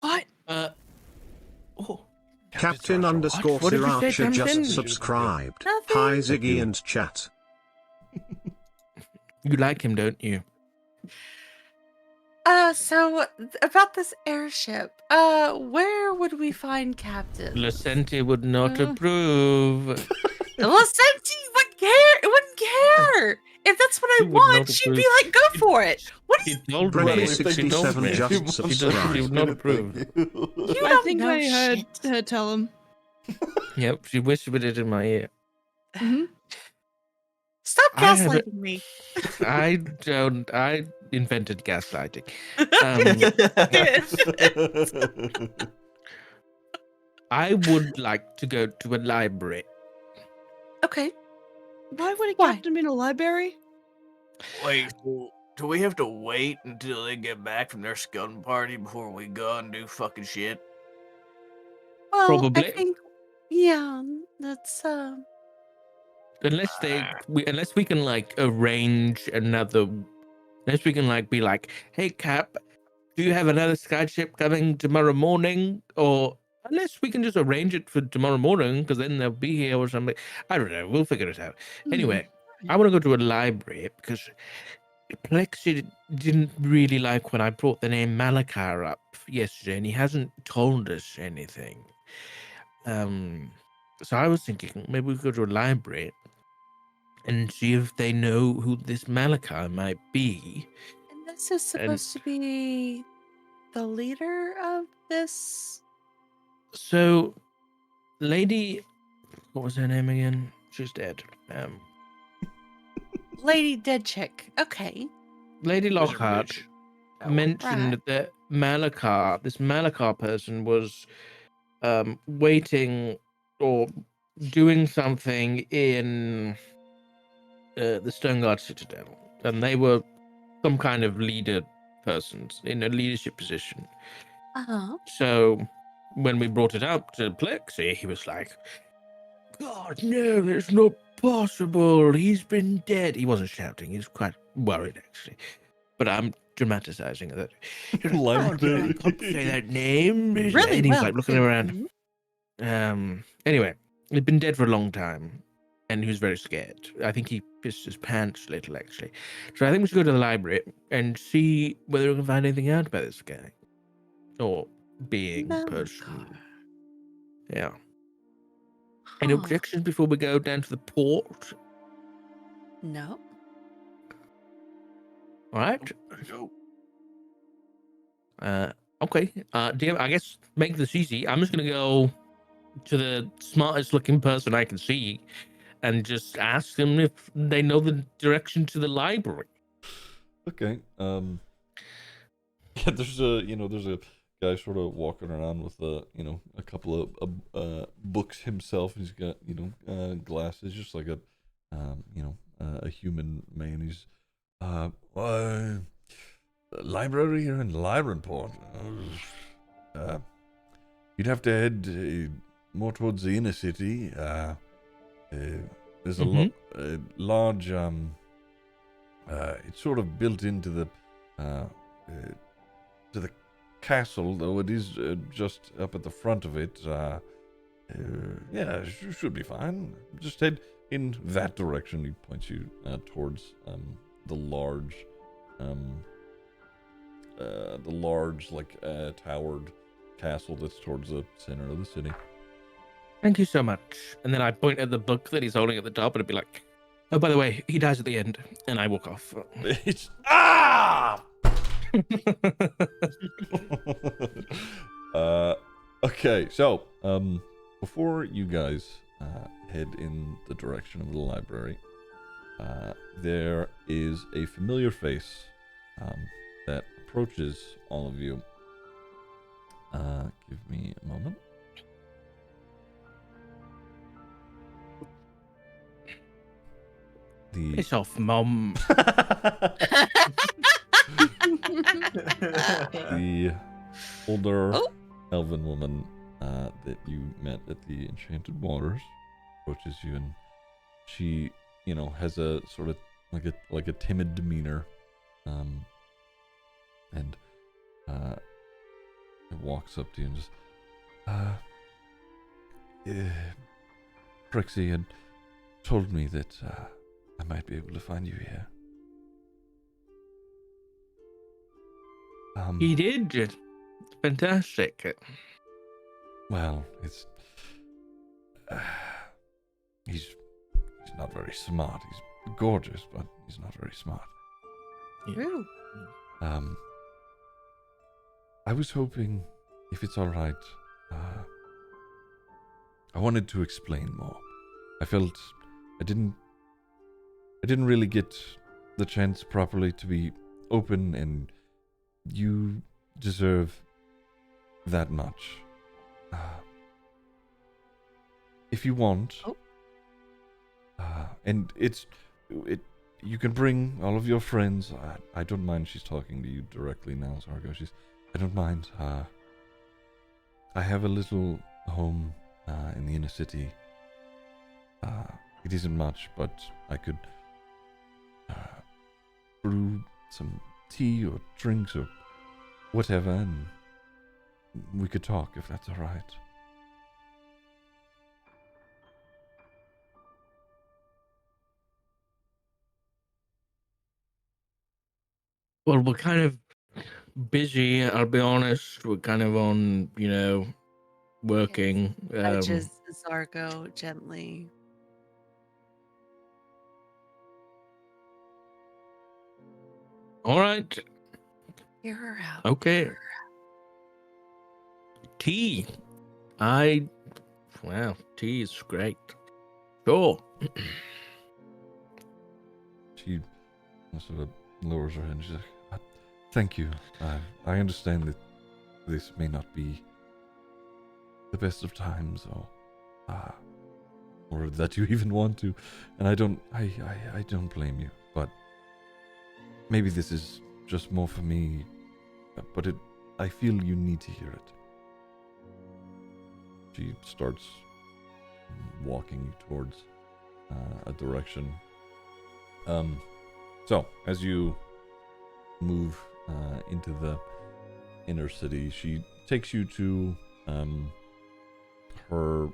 What? Oh. Captain What did you say, _Sriracha Captain? just subscribed. Nothing. Hi Ziggy and chat. You like him, don't you? So about this airship, where would we find Captain? Lucenti would not approve. Lucenti would care. It wouldn't care. If that's what I She would want, not she'd be approve. like, "Go for it." What do She you? told Brendan me. She told 67 me. just She does- subscribed. she would not approve. You I don't think know I heard shit. her tell him. Yep, she whispered it in my ear. Mhm. Stop I have gaslighting me. I invented gaslighting. I would like to go to a library. Okay. Why would a Why? captain be in a library? Wait, so do we have to wait until they get back from their scum party before we go and do fucking shit? Well, Probably. I think. Yeah, that's Unless we can like arrange another. Unless we can like be like, hey Cap, do you have another skyship coming tomorrow morning? Or unless we can just arrange it for tomorrow morning, because then they'll be here or something. I don't know. We'll figure it out. Anyway, I want to go to a library because Plexi didn't really like when I brought the name Malachar up yesterday, and he hasn't told us anything. So I was thinking maybe we could go to a library and see if they know who this Malachar might be. And this is supposed to be the leader of this. So, Lady, what was her name again? She's dead. Lady Dead Chick. Okay. Lady Wizard Lockhart bitch. mentioned right. that this Malachar person was waiting or doing something in the Stoneguard Citadel, and they were some kind of leader persons in a leadership position. Uh-huh. So when we brought it up to Plexi, he was like, God, no, it's not possible. He's been dead. He wasn't shouting. He was quite worried, actually. But I'm dramatizing that. He was like, God, no, I can't say that name. Really And he's well. like looking around. Mhm. Anyway, he'd been dead for a long time, and he was very scared. I think he pissed his pants a little, actually. So I think we should go to the library and see whether we can find anything out about this guy. Or being person. Malachar. Yeah. Any Huh. objections before we go down to the port? No. All right. Let's go. Okay. DM, I guess make this easy. I'm just gonna go to the smartest looking person I can see and just ask them if they know the direction to the library. Okay. Yeah, there's a guy sort of walking around with a couple of books himself. He's got glasses, just like a human man. He's library here in Lyronport. You'd have to head more towards the inner city. There's a large it's sort of built into the to the castle, though it is just up at the front of it. Yeah, should be fine. Just head in that direction. He points you towards the large towered castle that's towards the center of the city. Thank you so much. And then I point at the book that he's holding at the top, and it'd be like, "Oh, by the way, he dies at the end." And I walk off. It's okay, so before you guys head in the direction of the library, there is a familiar face that approaches all of you. Give me a moment. Piss off, Mom. The older elven woman that you met at the Enchanted Waters approaches you, and she, has a sort of like a timid demeanor, and walks up to you and just, Prixie had told me that I might be able to find you here. He did. It's fantastic. Well, it's he's not very smart. He's gorgeous, but he's not very smart. True. I was hoping, if it's all right, I wanted to explain more. I felt I didn't really get the chance properly to be open, and you deserve that much. If you want, and you can bring all of your friends. I don't mind. She's talking to you directly now, Zargo. I don't mind. I have a little home in the inner city. It isn't much, but I could brew some tea or drinks or whatever, and we could talk if that's all right. Well, we're kind of busy, I'll be honest. We're kind of on, working. Touches Zargo gently. All right. Hear her out. Okay. Tea. Wow, tea is great. Sure. She sort of lowers her head and she's like, thank you. I understand that this may not be the best of times, or that you even want to, and I don't blame you, but maybe this is just more for me, but I feel you need to hear it. She starts walking towards a direction. So as you move into the inner city, she takes you to her,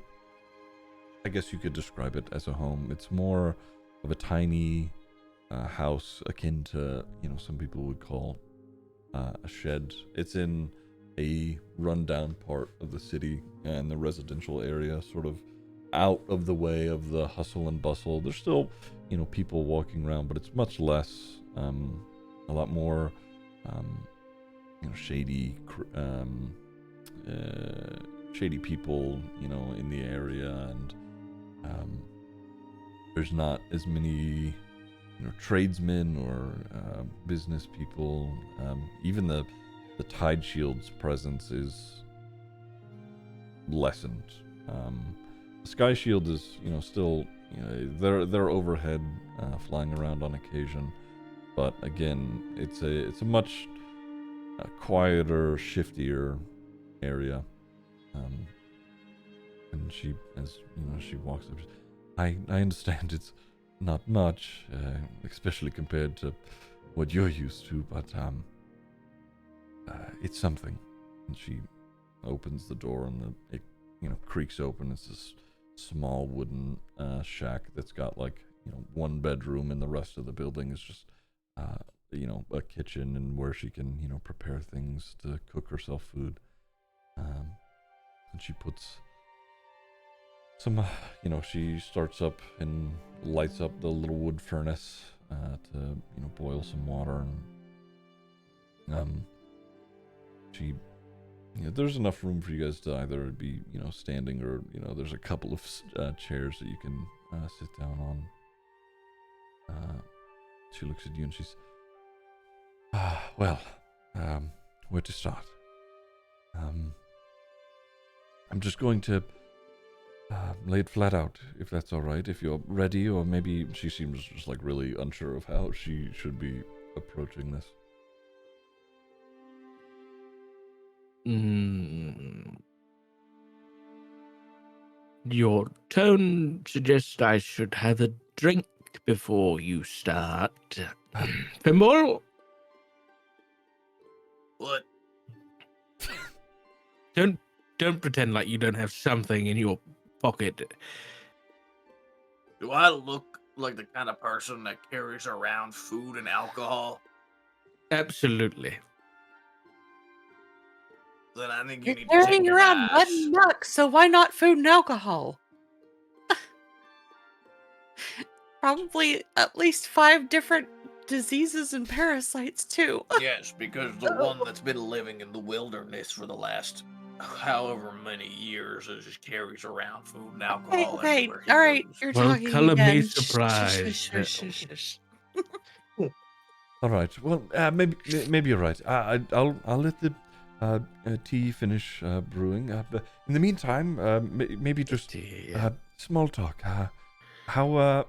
I guess you could describe it as a home. It's more of a tiny house akin to, some people would call a shed. It's in a rundown part of the city and the residential area, sort of out of the way of the hustle and bustle. There's still, people walking around, but it's much less, a lot more, shady people, in the area, and there's not as many, tradesmen or business people. Even the Tide Shield's presence is lessened. The Sky Shield is, still, they're overhead, flying around on occasion, but again, it's a much quieter, shiftier area. And she, as she walks up, I understand it's not much, especially compared to what you're used to, but it's something. And she opens the door, and it creaks open. It's this small wooden shack that's got like one bedroom, and the rest of the building is just a kitchen and where she can prepare things to cook herself food. And she puts some she starts up and lights up the little wood furnace to boil some water, and she there's enough room for you guys to either be standing, or there's a couple of chairs that you can sit down on. She looks at you and she's well, where to start? I'm just going to lay it flat out, if that's all right, if you're ready. Or maybe she seems just like really unsure of how she should be approaching this. Your tone suggests I should have a drink before you start. Thimble? What? Don't pretend like you don't have something in your pocket. Do I look like the kind of person that carries around food and alcohol? Absolutely. Then I think you You're need to check carrying your around mud eyes. and muck, so why not food and alcohol? Probably at least 5 different diseases and parasites too. Yes, because the one that's been living in the wilderness for the last however many years just carries around food and alcohol Okay, everywhere he all right, goes. you're Well, talking color me again. surprised. Shush. All right. Well, maybe you're right. I'll let the tea finish brewing. But in the meantime, maybe just small talk. How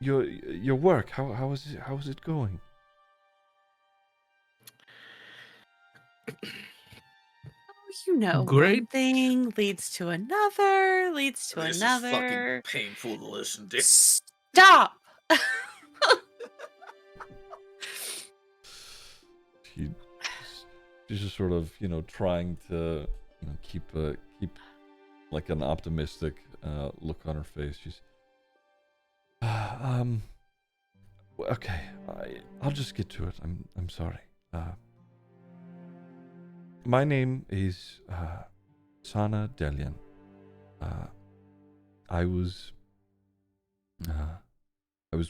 your work? How is it going? One Great. thing leads to another, This is fucking painful to listen to. Stop! She's just sort of trying to keep like an optimistic look on her face. She's okay. I'll just get to it. I'm sorry. My name is Sana Delian. I was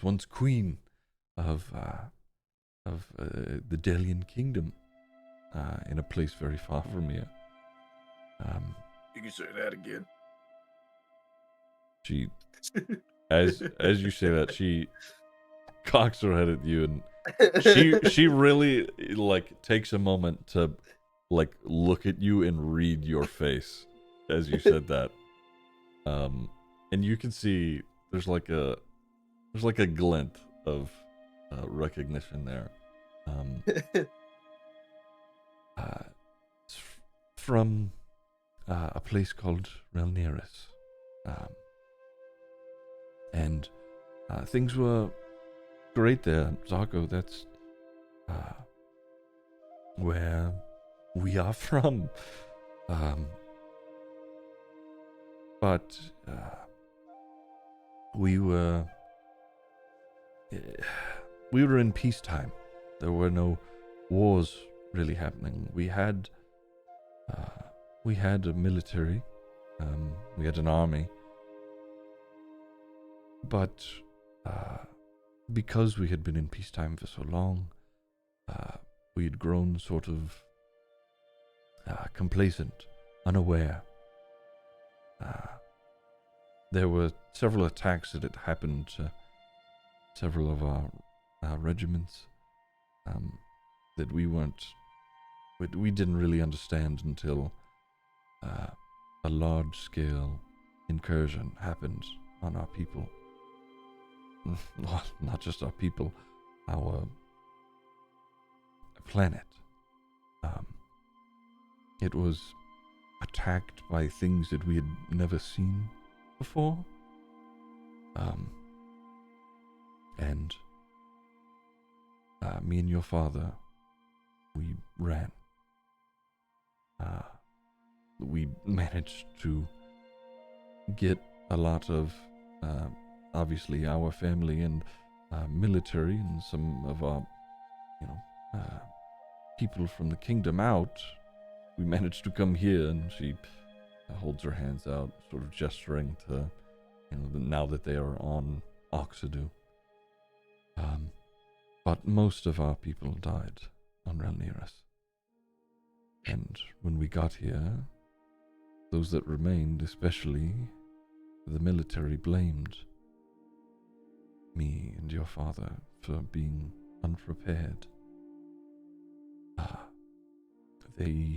once queen of the Delian kingdom, in a place very far from here. You can say that again. She, as you say that, she cocks her head at you, and she really like takes a moment to like look at you and read your face as you said that. And you can see there's like a glint of recognition there. It's from a place called Relneris. And things were great there. Zargo, that's where we are from. But we were in peacetime. There were no wars really happening. We had a military, we had an army, but because we had been in peacetime for so long, we had grown sort of complacent, unaware. There were several attacks that had happened to several of our regiments that we didn't really understand until a large-scale incursion happened on our people. Well, not just our people, our planet. It was attacked by things that we had never seen before. And me and your father, we ran. We managed to get a lot of, obviously, our family and military and some of our, people from the kingdom out. We managed to come here, and she holds her hands out, sort of gesturing to, now that they are on Oxedu. But most of our people died on Ralneras. And when we got here, those that remained, especially the military, blamed me and your father for being unprepared. I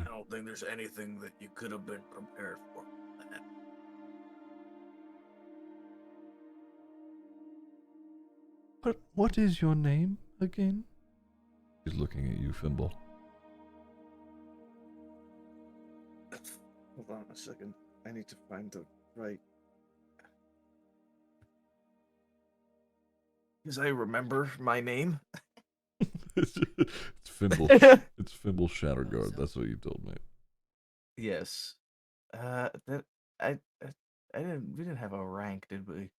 don't think there's anything that you could have been prepared for. What is your name again? He's looking at you, Fimble. Hold on a second. I need to find the right. Because I remember my name. It's Fimble. It's Fimble Shatterguard. That's what you told me. Yes. That I didn't. We didn't have a rank, did we?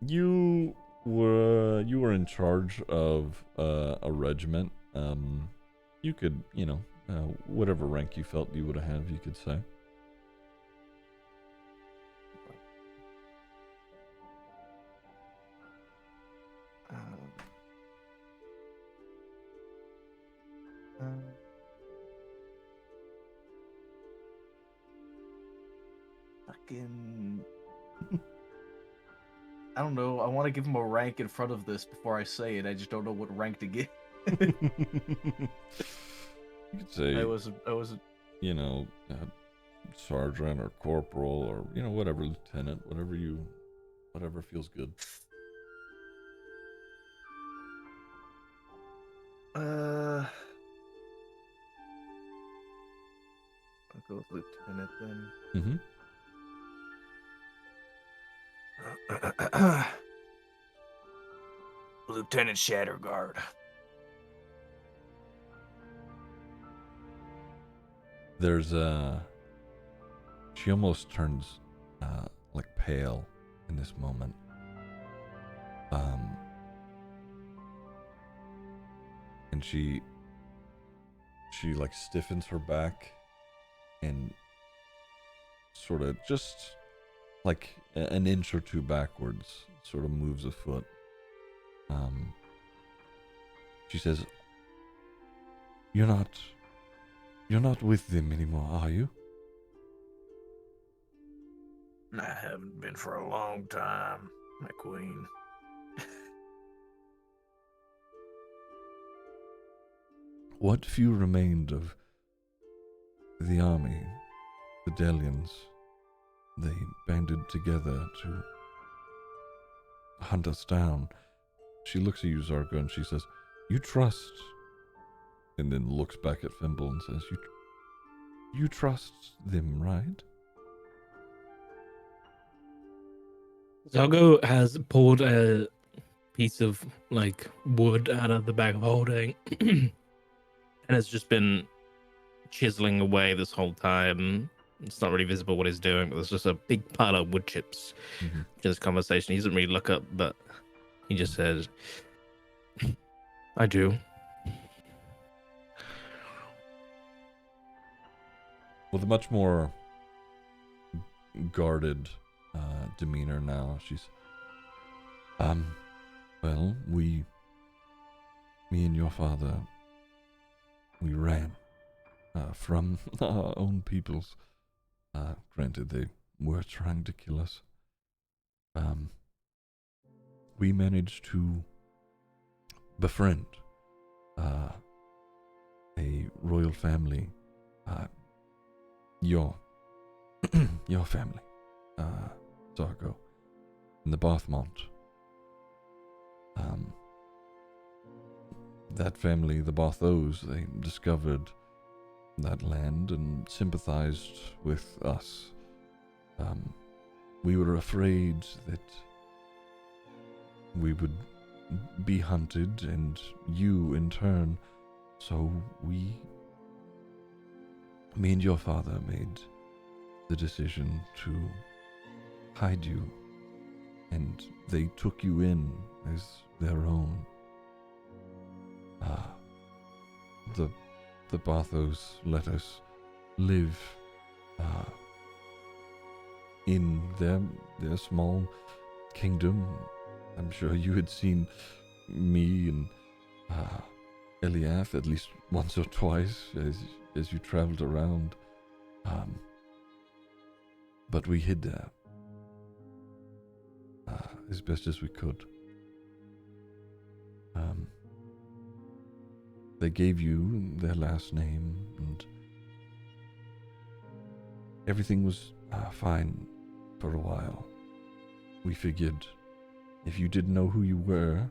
You were in charge of a regiment. You could, whatever rank you felt you would have, you could say. Fucking. I don't know. I want to give him a rank in front of this before I say it. I just don't know what rank to give. You could say I was. Sergeant or corporal or whatever, lieutenant, whatever feels good. I'll go with lieutenant then. Lieutenant Shatterguard. There's she almost turns like pale in this moment. And she like stiffens her back and sort of just like an inch or two backwards, sort of moves a foot. She says, You're not with them anymore, are you? I haven't been for a long time, my queen. What few remained of the army, the Delians, they banded together to hunt us down. She looks at you, Zarka, and she says, You trust, and then looks back at Fimble and says, You trust them, right? Zargo has pulled a piece of wood out of the bag of holding and has just been chiseling away this whole time. It's not really visible what he's doing, but there's just a big pile of wood chips in this conversation. He doesn't really look up, but he just says, I do. With a much more guarded demeanor now, she's, well, me and your father, we ran from our own peoples. Granted, they were trying to kill us. We managed to befriend a royal family, your family, Zargo, in the Bathmont. That family, the Bathos, they discovered that land and sympathized with us. We were afraid that we would be hunted, and you in turn. So me and your father made the decision to hide you, and they took you in as their own. The Bathos let us live in their small kingdom. I'm sure you had seen me and Eliath at least once or twice as you traveled around. But we hid there as best as we could. They gave you their last name, and everything was fine for a while. We figured if you didn't know who you were,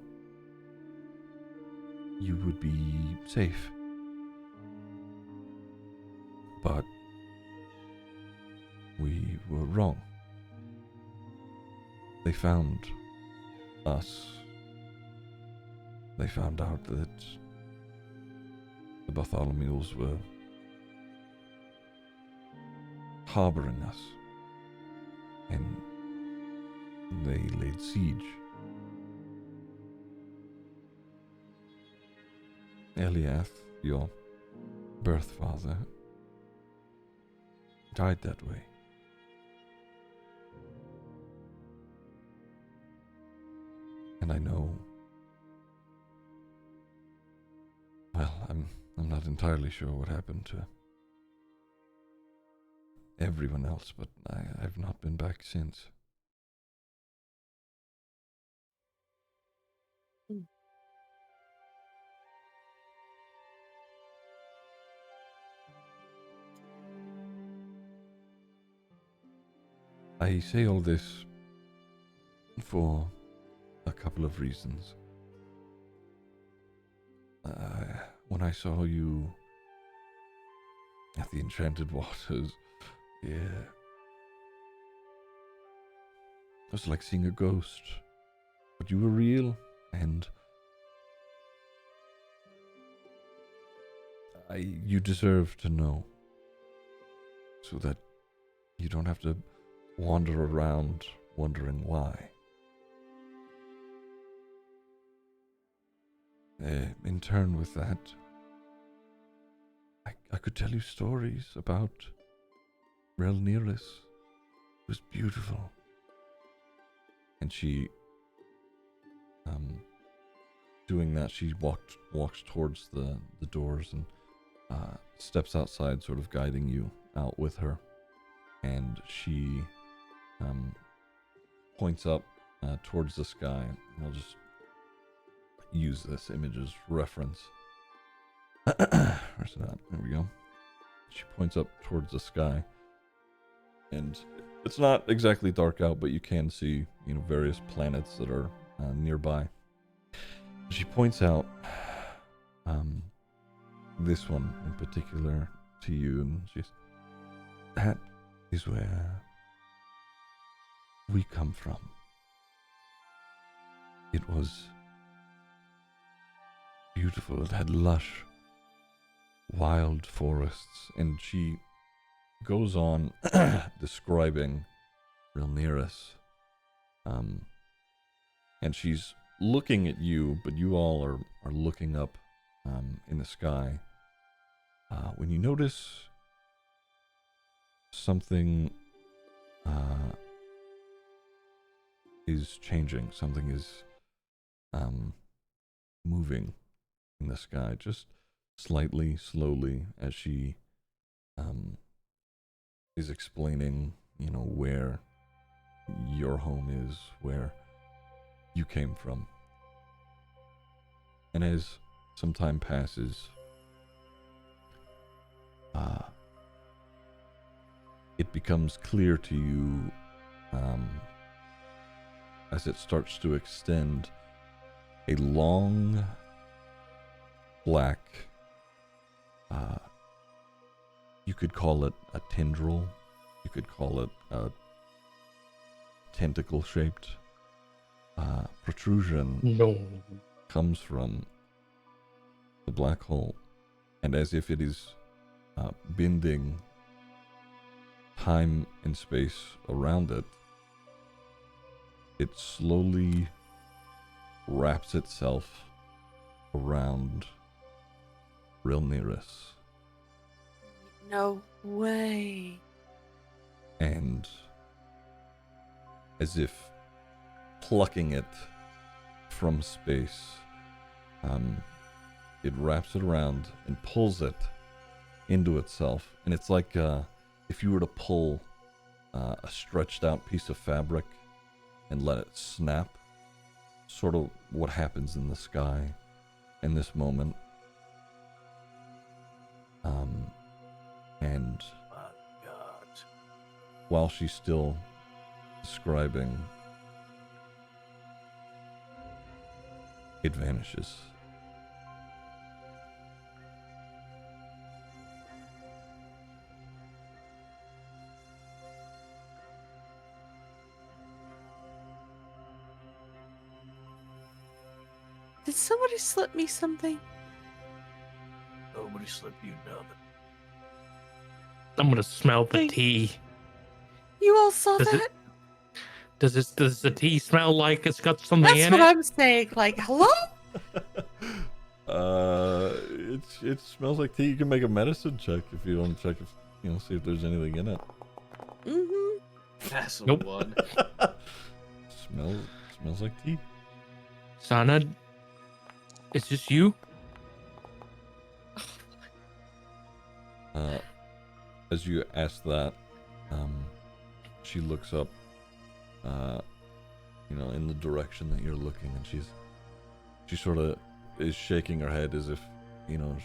you would be safe. But we were wrong. They found us. They found out that the Bartholomews were harboring us, and they laid siege. Eliath, your birth father, died that way. And I know, well, I'm not entirely sure what happened to everyone else, but I've not been back since. I say all this for a couple of reasons. When I saw you at the Enchanted Waters, yeah, it was like seeing a ghost, but you were real, and you deserve to know, so that you don't have to wander around wondering why. In turn with that, I could tell you stories about Relneris. It was beautiful. And she, doing that, she walks towards the doors and steps outside, sort of guiding you out with her. And she points up towards the sky. And I'll just use this image as reference. Where's that? There we go. She points up towards the sky, and it's not exactly dark out, but you can see, various planets that are nearby. She points out this one in particular to you, and she's, that is where we come from. It was beautiful. It had lush, wild forests, and she goes on describing Relneris. And she's looking at you, but you all are looking up in the sky. When you notice something is changing, something is moving in the sky, just slightly, slowly, as she is explaining, where your home is, where you came from. And as some time passes, it becomes clear to you, as it starts to extend, a long black You could call it a tendril. You could call it a tentacle-shaped protrusion No. comes from the black hole, and as if it is bending time and space around it, it slowly wraps itself around Rilniris. No way. And as if plucking it from space, it wraps it around and pulls it into itself. And it's like if you were to pull a stretched out piece of fabric and let it snap, sort of what happens in the sky in this moment. And My God. while she's still describing, it vanishes. Did somebody slip me something? Nobody slip you nothing. I'm gonna smell the Wait. tea. You all saw Does that? Does the tea smell like it's got something That's in what it? I'm saying. Like, hello? It smells like tea. You can make a medicine check if you want to check if see if there's anything in it. Mm-hmm. That's the Nope. one. Smells like tea. Sana, is this you? As you ask that, she looks up, in the direction that you're looking, and she sort of is shaking her head as if,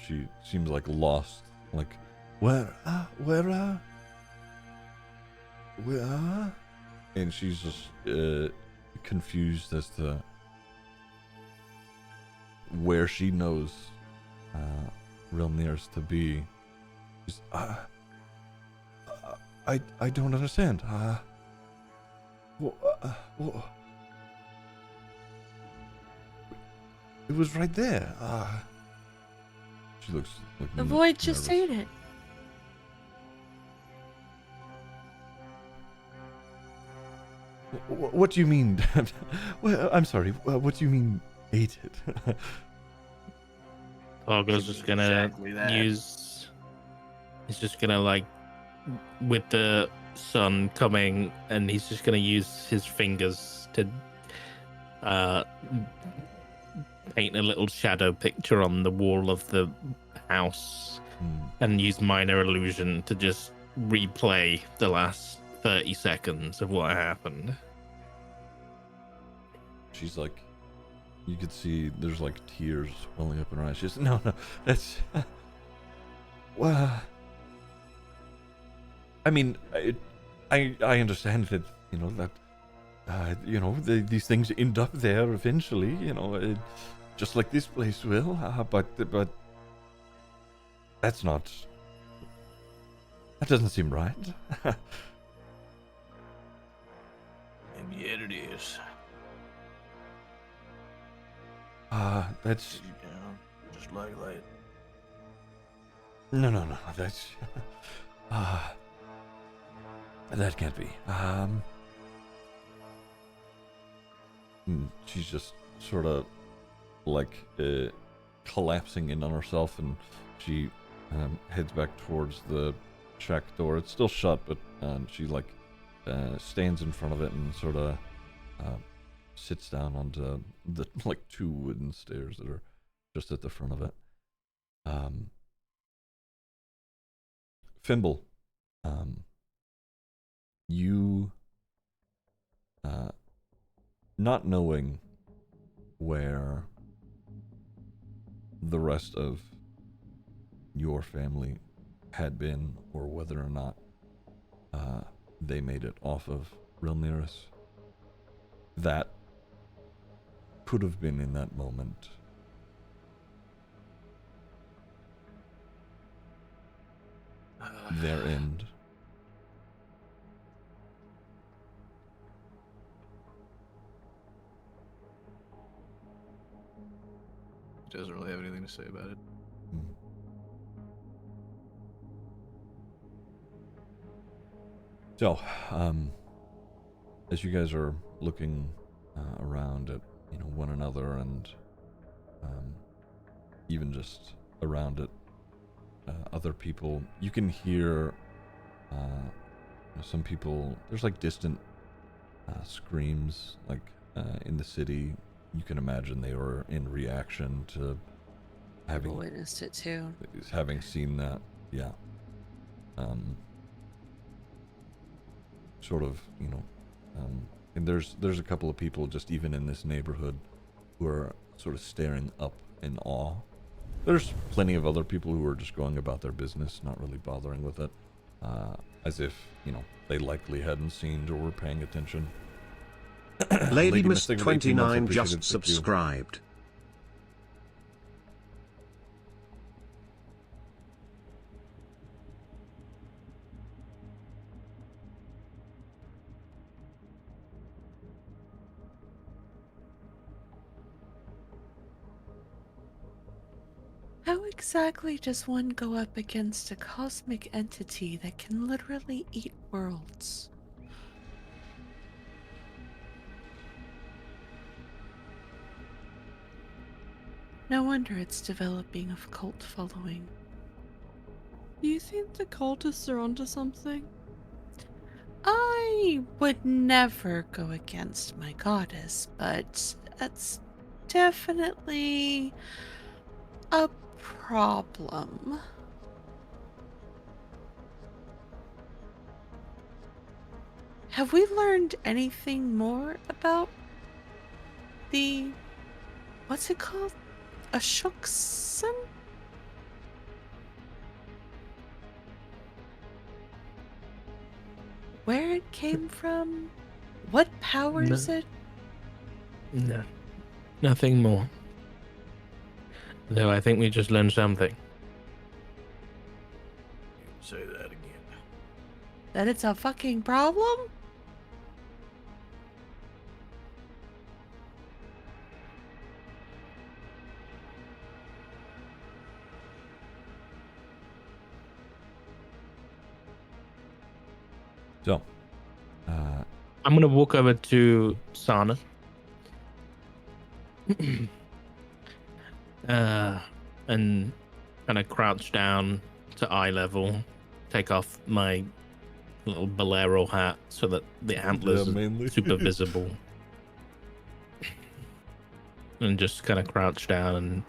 she seems like lost, like, where, and she's just confused as to where she knows real nearest to be. She's, I don't understand. It was right there. She looks like The void just nervous. ate it. What do you mean? Well, I'm sorry. What do you mean ate it? Argo's just gonna Exactly that. use. He's just gonna with the sun coming, and he's just gonna use his fingers to paint a little shadow picture on the wall of the house, and use minor illusion to just replay the last 30 seconds of what happened. She's like, you could see there's like tears welling up in her eyes. She's no, that's well. I mean, I understand that these things end up there eventually. Just like this place will. But that's not. That doesn't seem right. And yet it is. That's Sit you down, just like that. no. That's that can't be. She's just sort of like collapsing in on herself, and she heads back towards the shack door. It's still shut, but she stands in front of it and sort of sits down onto the two wooden stairs that are just at the front of it. Fimble, you not knowing where the rest of your family had been, or whether or not they made it off of Rilniris, that could have been in that moment. their end. He doesn't really have anything to say about it. So, as you guys are looking around at one another and even just around at other people, you can hear some people. There's like distant screams, like in the city. You can imagine they were in reaction to having witnessed it too. Having seen that, yeah. Sort of, and there's a couple of people just even in this neighborhood who are sort of staring up in awe. There's plenty of other people who are just going about their business, not really bothering with it, as if, they likely hadn't seen or were paying attention. Lady Miss Mystic with 18 months, 29 appreciated. just Thank you. subscribed. How exactly does one go up against a cosmic entity that can literally eat worlds? No wonder it's developing a cult following. Do you think the cultists are onto something? I would never go against my goddess, but that's definitely a problem. Have we learned anything more about the... what's it called? A Shuksan? Where it came from? What powers it? No, nothing more. Though I think we just learned something. Say that again. That it's a fucking problem? So, I'm gonna walk over to Sana. And kind of crouch down to eye level, take off my little bolero hat so that the antlers mainly. are super visible, and just kind of crouch down and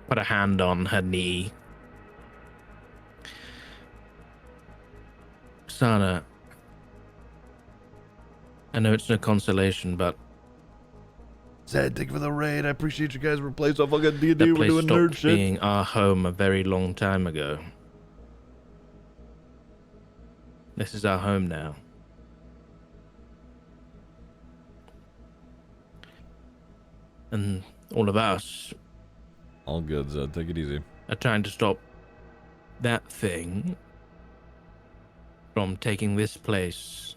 put a hand on her knee. Sana, I know it's no consolation, but Zed, thank you for the raid. I appreciate you guys for playing so fucking D&D. that We're place doing nerd stopped shit. being our home a very long time ago. This is our home now. And all of us All good, Zed. Take it easy. are trying to stop that thing from taking this place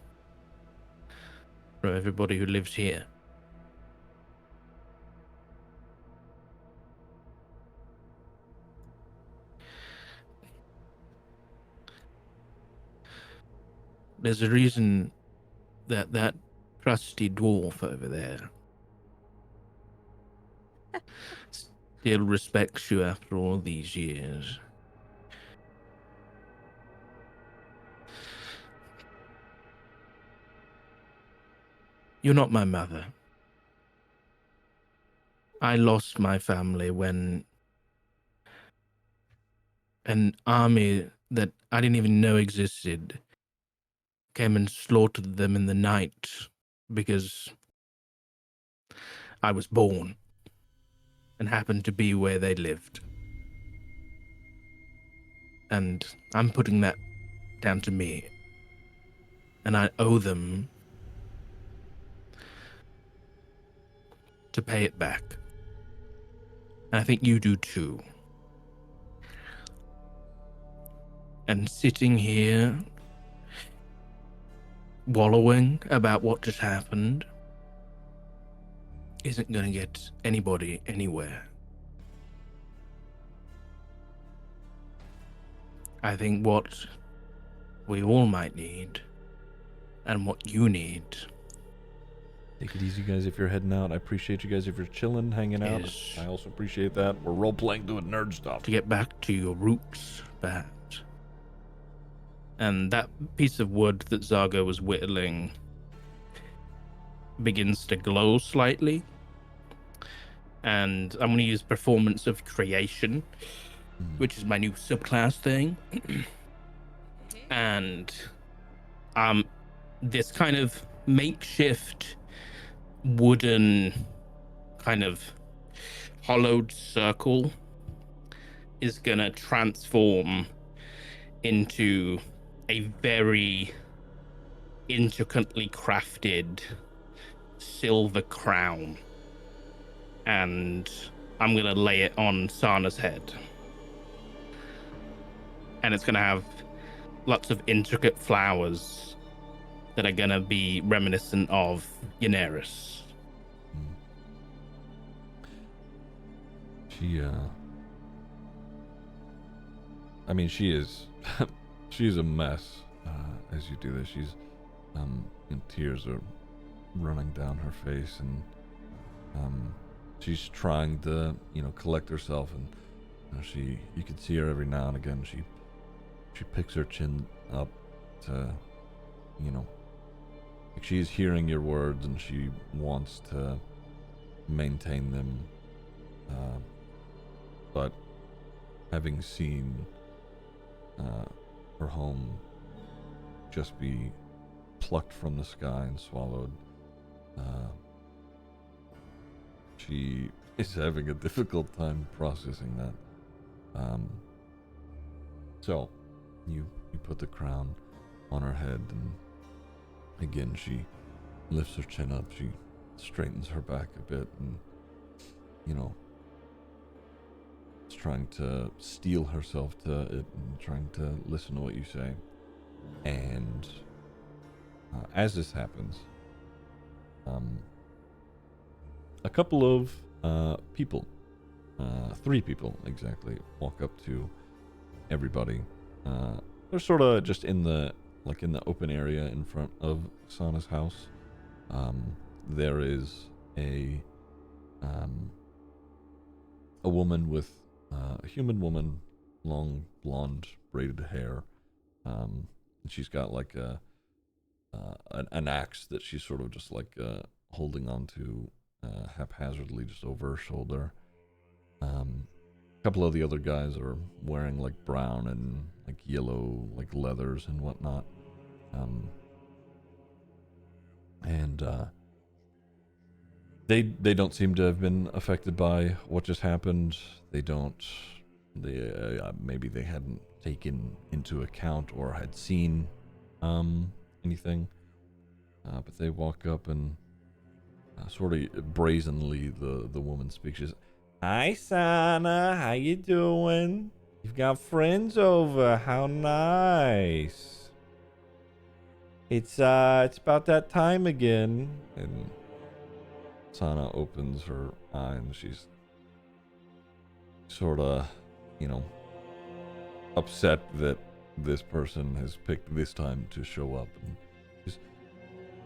from everybody who lives here. There's a reason that trusty dwarf over there still respects you after all these years. You're not my mother. I lost my family when an army that I didn't even know existed came and slaughtered them in the night because I was born and happened to be where they lived. And I'm putting that down to me. And I owe them to pay it back. And I think you do too. And sitting here wallowing about what just happened isn't going to get anybody anywhere. I think what we all might need, and what you need, Take it easy, guys, if you're heading out. I appreciate you guys if you're chilling, hanging out. is I also appreciate that. We're role-playing, doing nerd stuff. to get back to your roots, Bat. And that piece of wood that Zargo was whittling begins to glow slightly. And I'm going to use Performance of Creation, which is my new subclass thing. And this kind of makeshift wooden kind of hollowed circle is going to transform into a very intricately crafted silver crown. And I'm going to lay it on Sana's head. And it's going to have lots of intricate flowers that are going to be reminiscent of Daenerys. I mean, she is she's a mess as you do this. She's and tears are running down her face, and she's trying to collect herself, and you can see her every now and again. She picks her chin up to like she's hearing your words and she wants to maintain them, but having seen her home just be plucked from the sky and swallowed, she is having a difficult time processing that. So you put the crown on her head, and again she lifts her chin up, she straightens her back a bit, and is trying to steel herself to it and trying to listen to what you say. And as this happens, a couple of people, 3 people exactly, walk up to everybody. They're sort of just in the open area in front of Sana's house. There is a woman with a human woman, long blonde braided hair. And she's got like an axe that she's sort of just like holding onto haphazardly just over her shoulder. A couple of the other guys are wearing like brown and like yellow like leathers and whatnot. And they don't seem to have been affected by what just happened. Maybe they hadn't taken into account or had seen anything. But they walk up and sort of brazenly the woman speaks. She's, "Hi, Sana, how you doing? You've got friends over. How nice. It's about that time again." And Sana opens her eye and she's sort of, upset that this person has picked this time to show up. And she's,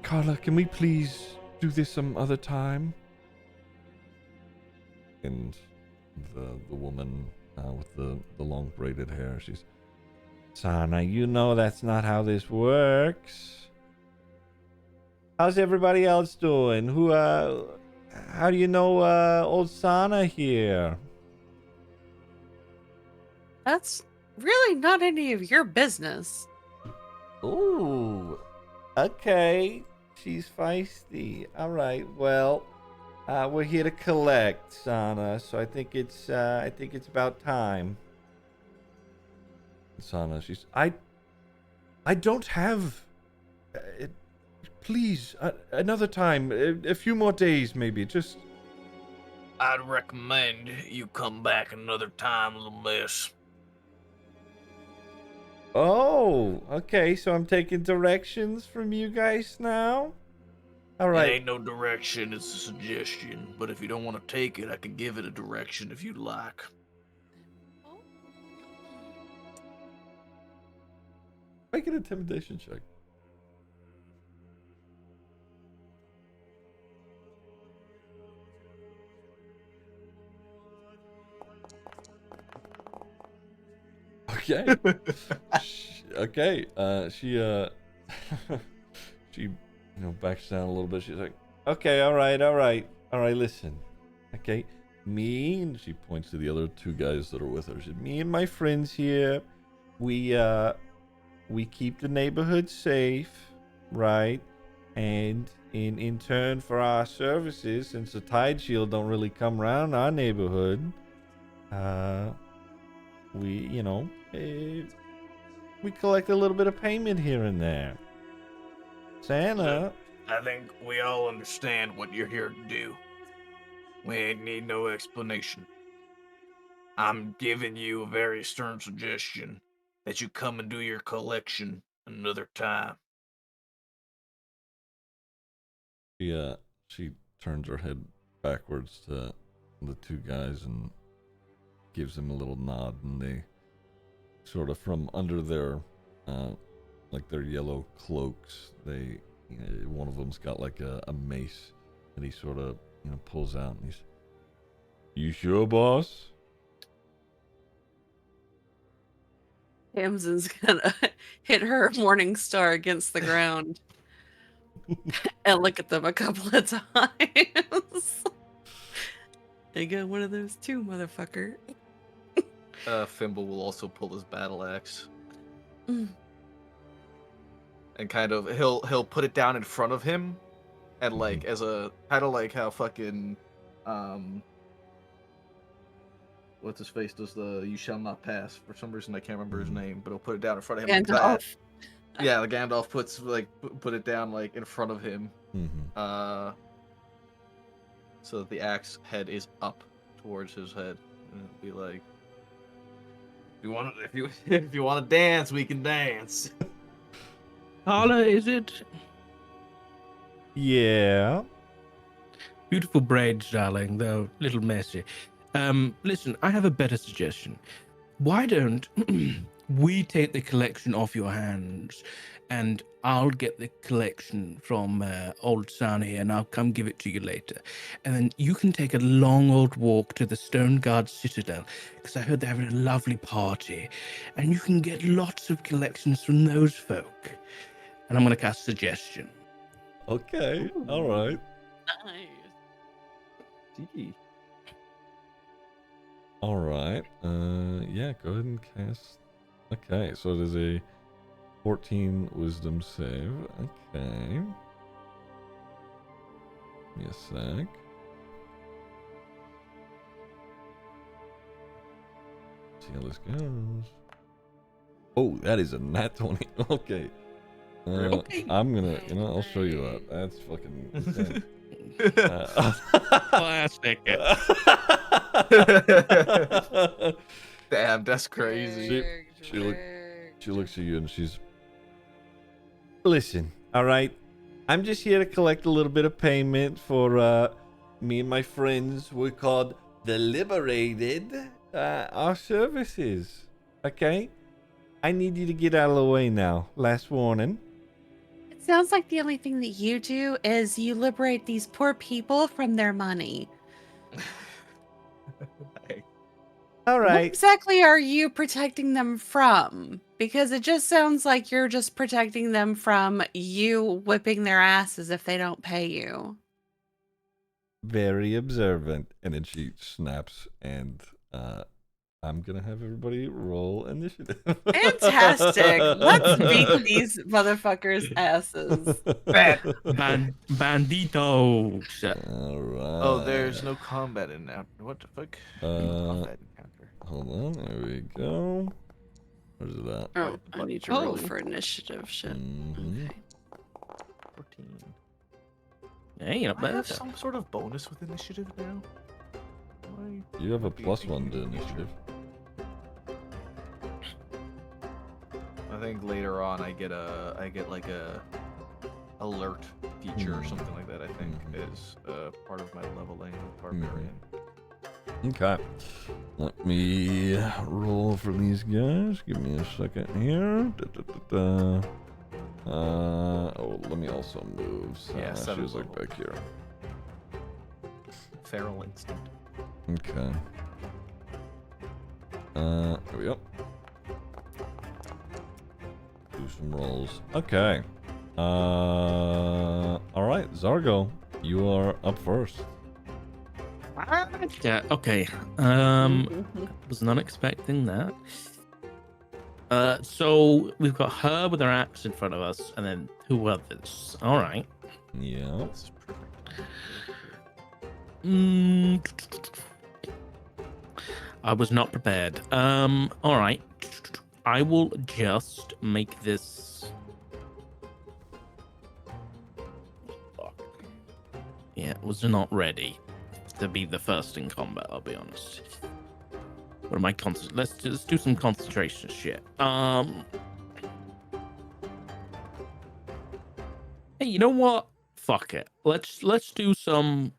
"Carla, can we please do this some other time?" And the woman with the long braided hair, she's, "Sana, that's not how this works. How's everybody else doing? How do you know old Sana here?" That's really not any of your business. Ooh, okay. She's feisty. All right. Well, we're here to collect, Sana. So I think it's about time. Sana, she's, I don't have. Please, another time, a few more days, maybe. Just. I'd recommend you come back another time, little miss. Oh, okay. So I'm taking directions from you guys now. All It right. ain't no direction, it's a suggestion. But if you don't want to take it, I can give it a direction if you'd like. Make an intimidation check. Okay. Okay. She she backs down a little bit. She's like, okay, all right. Listen, okay. Me, and she points to the other two guys that are with her. She said, me and my friends here, we keep the neighborhood safe, right? And in turn for our services, since the Tide Shield don't really come around our neighborhood, we we collect a little bit of payment here and there. Santa. I think we all understand what you're here to do. We ain't need no explanation. I'm giving you a very stern suggestion that you come and do your collection another time. She turns her head backwards to the two guys and gives them a little nod, and they sort of from under their like their yellow cloaks, they one of them's got like a mace that he sort of pulls out, and he's, you sure, boss? Tamsin's gonna hit her morning star against the ground and look at them a couple of times. I got one of those too, motherfucker. Fimble will also pull his battle axe. Mm. And kind of he'll put it down in front of him, and like as a kind of like how fucking what's his face does the "You shall not pass." For some reason I can't remember his name, but he'll put it down in front of him. Gandalf. Yeah, the Gandalf puts put it down like in front of him, so that the axe head is up towards his head, and it'll be like, if you want to dance, we can dance. Carla, is it? Yeah. Beautiful braids, darling, though a little messy. Listen, I have a better suggestion. Why don't we take the collection off your hands, and I'll get the collection from old Sani, and I'll come give it to you later. And then you can take a long old walk to the Stone Guard Citadel, because I heard they're having a lovely party, and you can get lots of collections from those folk. And I'm going to cast suggestion. Okay. All right. Nice. Ziggy. All right. Yeah. Go ahead and cast. Okay. So it is a 14 Wisdom save. Okay. Give me a sec. See how this goes. Oh, that is a nat 20. Okay. Okay. I'm gonna, I'll show you that. That's fucking insane. Classic. Damn, that's crazy. She looks at you and she's, listen, all right, I'm just here to collect a little bit of payment for me and my friends. We're called the Liberated. Our services. Okay, I need you to get out of the way now. Last warning. It sounds like the only thing that you do is you liberate these poor people from their money. All What right. exactly are you protecting them from? Because it just sounds like you're just protecting them from you whipping their asses if they don't pay you. Very observant. And then she snaps, and I'm gonna have everybody roll initiative. Fantastic. Let's beat these motherfuckers' asses. Banditos. All right. Oh, there's no combat in that. What the fuck? Combat encounter. Hold on, there we go. Where's it at? Oh, I need to roll Oh. for initiative shit. Mhm. Okay. 14. Hey, not Do I bad. have some sort of bonus with initiative now? You have a +1 to initiative. think later on I get like a alert feature or something like that. I think is part of my leveling with barbarian. Okay. Let me roll for these guys. Give me a second here. Oh, let me also move. Yeah, She was like back here. Feral instinct. Okay. Here we go. Do some rolls. Okay. All right, Zargo, you are up first. Yeah. Okay. Was not expecting that. So we've got her with her axe in front of us, and then 2 others. All right. Yeah. I was not prepared. All right. I will just make this. Yeah, was not ready to be the first in combat. I'll be honest. What am I Let's just do some concentration shit. Hey, you know what? Fuck it. Let's do something.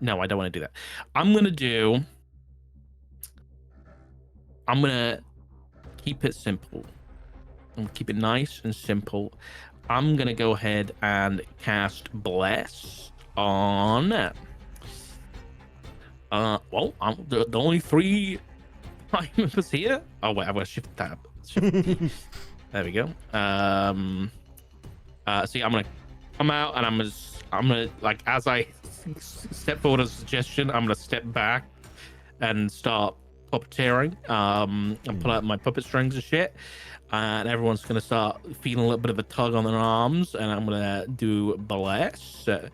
No, I don't want to do that. I'm gonna keep it simple. I'm gonna keep it nice and simple. I'm gonna go ahead and cast Bless on. Well, I'm the only 3 prime members here. Oh wait, I'm gonna shift tab. There we go. See, I'm gonna come out and I'm gonna like as I step forward as a suggestion, I'm gonna step back and start puppeteering. And pull out my puppet strings and shit. And everyone's gonna start feeling a little bit of a tug on their arms, and I'm gonna do Bless. Okay.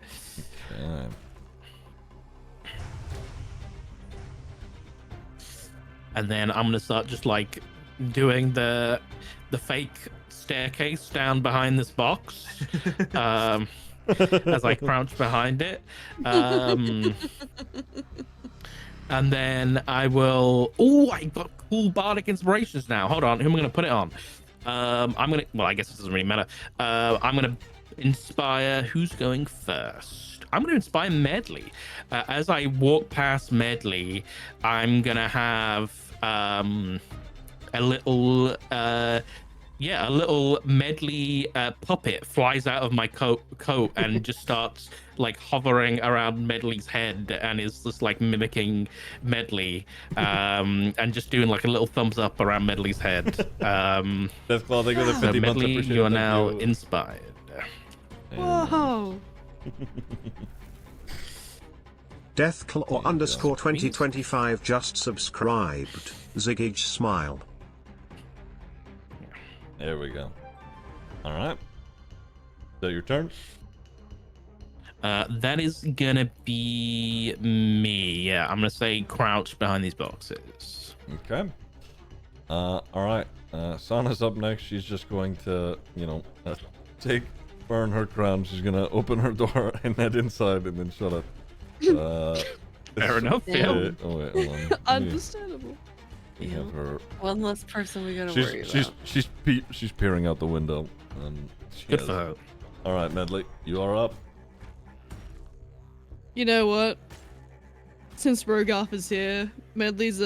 And then I'm gonna start just like doing the fake staircase down behind this box, as I crouch behind it. And then I will. Oh, I got cool bardic inspirations now. Hold on, who am I gonna put it on? I'm gonna. Well, I guess it doesn't really matter. I'm gonna inspire. Who's going first? I'm gonna inspire Medley. As I walk past Medley, I'm gonna have a little Medley puppet flies out of my coat and just starts like hovering around Medley's head and is just like mimicking Medley, and just doing like a little thumbs up around Medley's head. That's Claw. Thank you for the 50 So months. Medley, Appreciate you are it. now Thank you. inspired. Whoa. Deathclaw _ 2025 just subscribed. Ziggy smile. There we go. All right. Is that your turn? That is gonna be me. Yeah, I'm gonna say crouch behind these boxes. Okay. All right. Sana's up next. She's just going to, burn her crown. She's gonna open her door and head inside and then shut up. Fair enough. Yeah. Oh wait, hold on. Understandable. We have her. One less person we gotta worry about. She's peering out the window. Good for her. All right, Medley, you are up. You know what? Since Rogarth is here, Medley's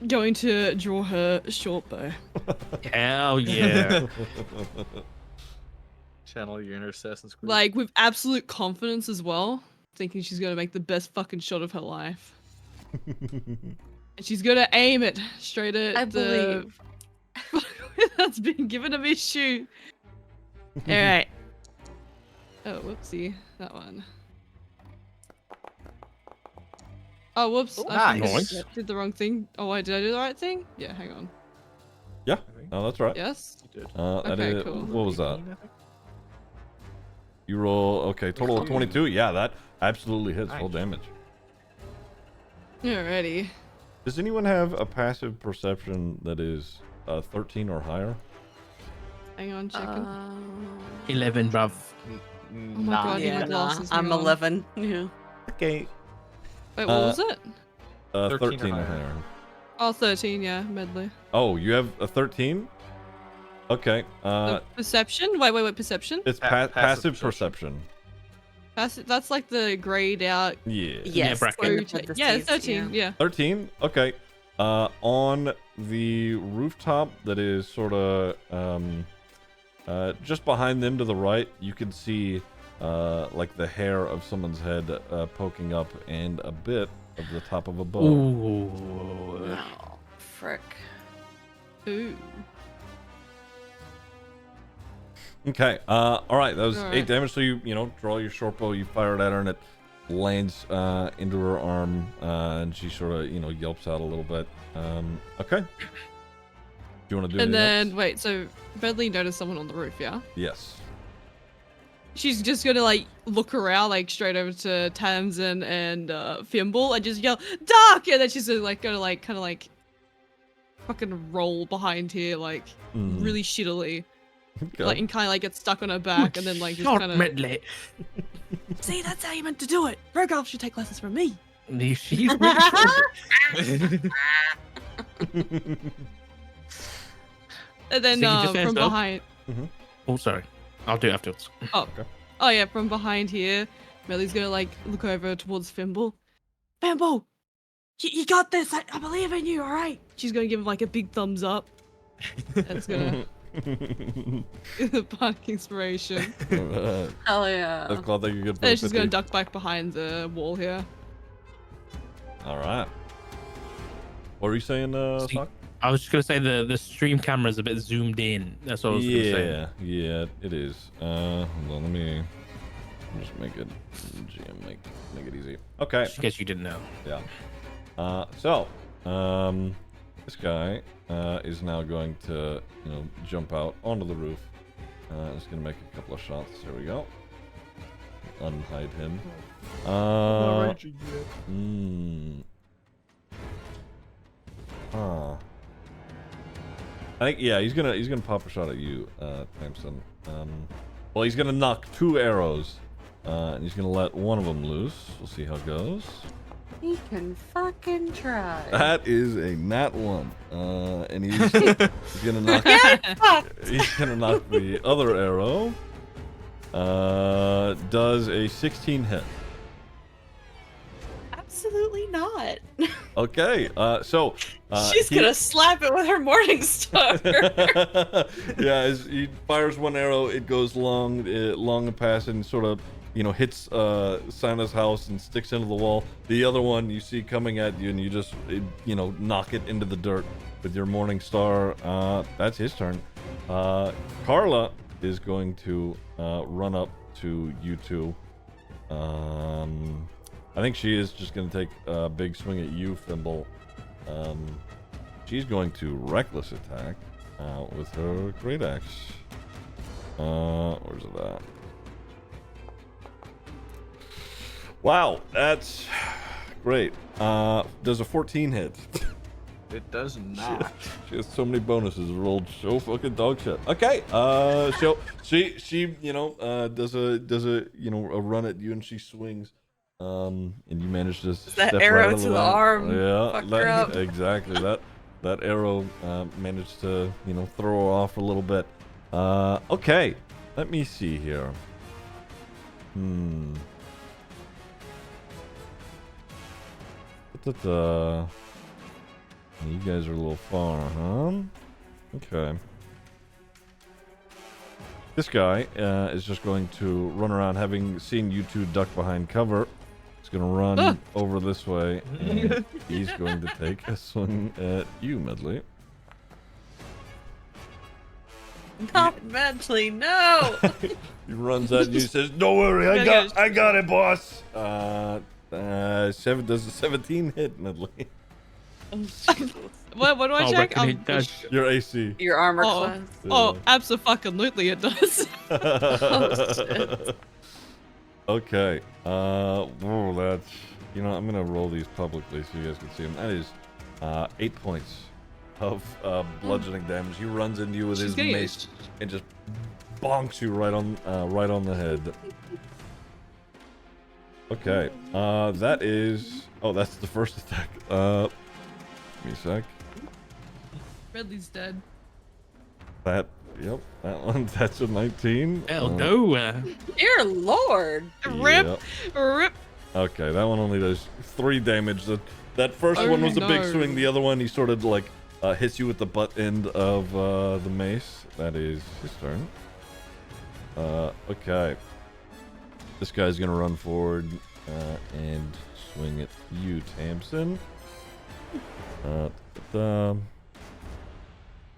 going to draw her short bow. Hell yeah. Channel your inner Assassin's Creed. Like with absolute confidence as well, thinking she's gonna make the best fucking shot of her life. And she's gonna aim it straight at I the that's been given a shoot. Alright. Oh, whoopsie. That one. Oh, whoops. I Nice. did the wrong thing. Oh, wait, did I do the right thing? Yeah, hang on. Yeah. No, that's right. Yes? You did. That Okay, is- cool. What was that? You roll. Okay, total of 22. Yeah, that absolutely hits full Nice. damage. Alrighty. Does anyone have a passive perception that is 13 or higher? Hang on, checking. 11, bruv. Oh my god, I need Yeah, my glasses. I'm hang on. 11. Yeah. Okay. Wait, what was it? 13 or or higher. higher. Oh, 13, yeah, medley. Oh, you have a 13? Okay. Perception? Wait, perception? It's passive passive perception. perception. That's like the grayed out. Yeah. Yes, bracket. in the Yeah, parentheses, 13, yeah. 13? Okay. On the rooftop that is sort of just behind them to the right, you can see like the hair of someone's head poking up and a bit of the top of a bow. Ooh. Oh, frick. Ooh. Okay. All right. That was All 8 right. damage. So you draw your short bow, you fire it at her, and it lands into her arm, and she sort of yelps out a little bit. Okay. Do you want to do And anything then, else? wait, so Medley noticed someone on the roof, yeah? Yes. She's just gonna like look around like straight over to Tamsin and Fimble and just yell "Duck!" And then she's gonna like kind of like fucking roll behind here like Mhm. really shittily, Okay. like and kind of like get stuck on her back and then like just Short kind of. medley. See, that's how you meant to do it. Rogolf should take lessons from me. She's really short. And then Ziggy just from says, behind. Oh, sorry. I'll do it afterwards. Oh yeah, from behind here, Melly's gonna like look over towards Fimble. Fimble, you got this. I believe in you. All right. She's gonna give him like a big thumbs up. That's gonna bark inspiration. Alright. Hell yeah. That's glad that you're good for And the she's gonna 50. duck back behind the wall here. All right. What were you saying, See, Sock? I was just gonna say the stream camera's a bit zoomed in. That's what I was gonna say. Yeah, it is. Hold on, let me just make it GM, make it easy. Okay. Just in case you didn't know. Yeah. This guy is now going to, jump out onto the roof. He's gonna make a couple of shots. There we go. Unhide him. I think he's gonna pop a shot at you, Tamsin. Well, he's gonna knock 2 arrows, and he's gonna let one of them loose. We'll see how it goes. He can fucking try. That is a nat 1, and he's gonna knock. He's gonna knock the other arrow. Does a 16 hit? Absolutely not. Okay. So She's gonna slap it with her morning star. yeah, as he fires one arrow, it goes long and past and sort of, hits Sana's house and sticks into the wall. The other one you see coming at you, and you just, knock it into the dirt with your morning star. That's his turn. Carla is going to run up to you two. I think she is just going to take a big swing at you, Fimble. She's going to reckless attack with her great axe. Where's it at? Wow, that's great. Does a 14 hit? It does not. She has so many bonuses. Rolled so fucking dog shit. Okay. So she does a run at you, and she swings. And you manage to That step arrow right on to the the line. arm Yeah, fucked her up. exactly. That arrow managed to throw her off a little bit. Okay. Let me see here. You guys are a little far, huh? Okay. This guy is just going to run around, having seen you two duck behind cover. He's going to run over this way, and he's going to take a swing at you, Medley. Not Medley, no. He runs at you, says, "Don't worry, I got it, boss." 7 does a 17 hit, Medley. What do I check? reckon it does. Your AC. Your armor Oh. class. Oh, absolutely it does. Okay. Whoa, that's. I'm gonna roll these publicly so you guys can see them. That is 8 points of bludgeoning damage. He runs into you with She's his getting mace and just bonks you right on the head. Okay. That is. Oh, that's the first attack. Give me a sec. Redley's dead. That. Yep. That one. That's a 19. Hell no. Dear Lord. Rip. Yep. Rip. Okay, that one only does 3 damage. That first Oh, one was a big no. swing. The other one, he sort of like hits you with the butt end of the mace. That is his turn. Okay. This guy's gonna run forward and swing at you, Tamsin.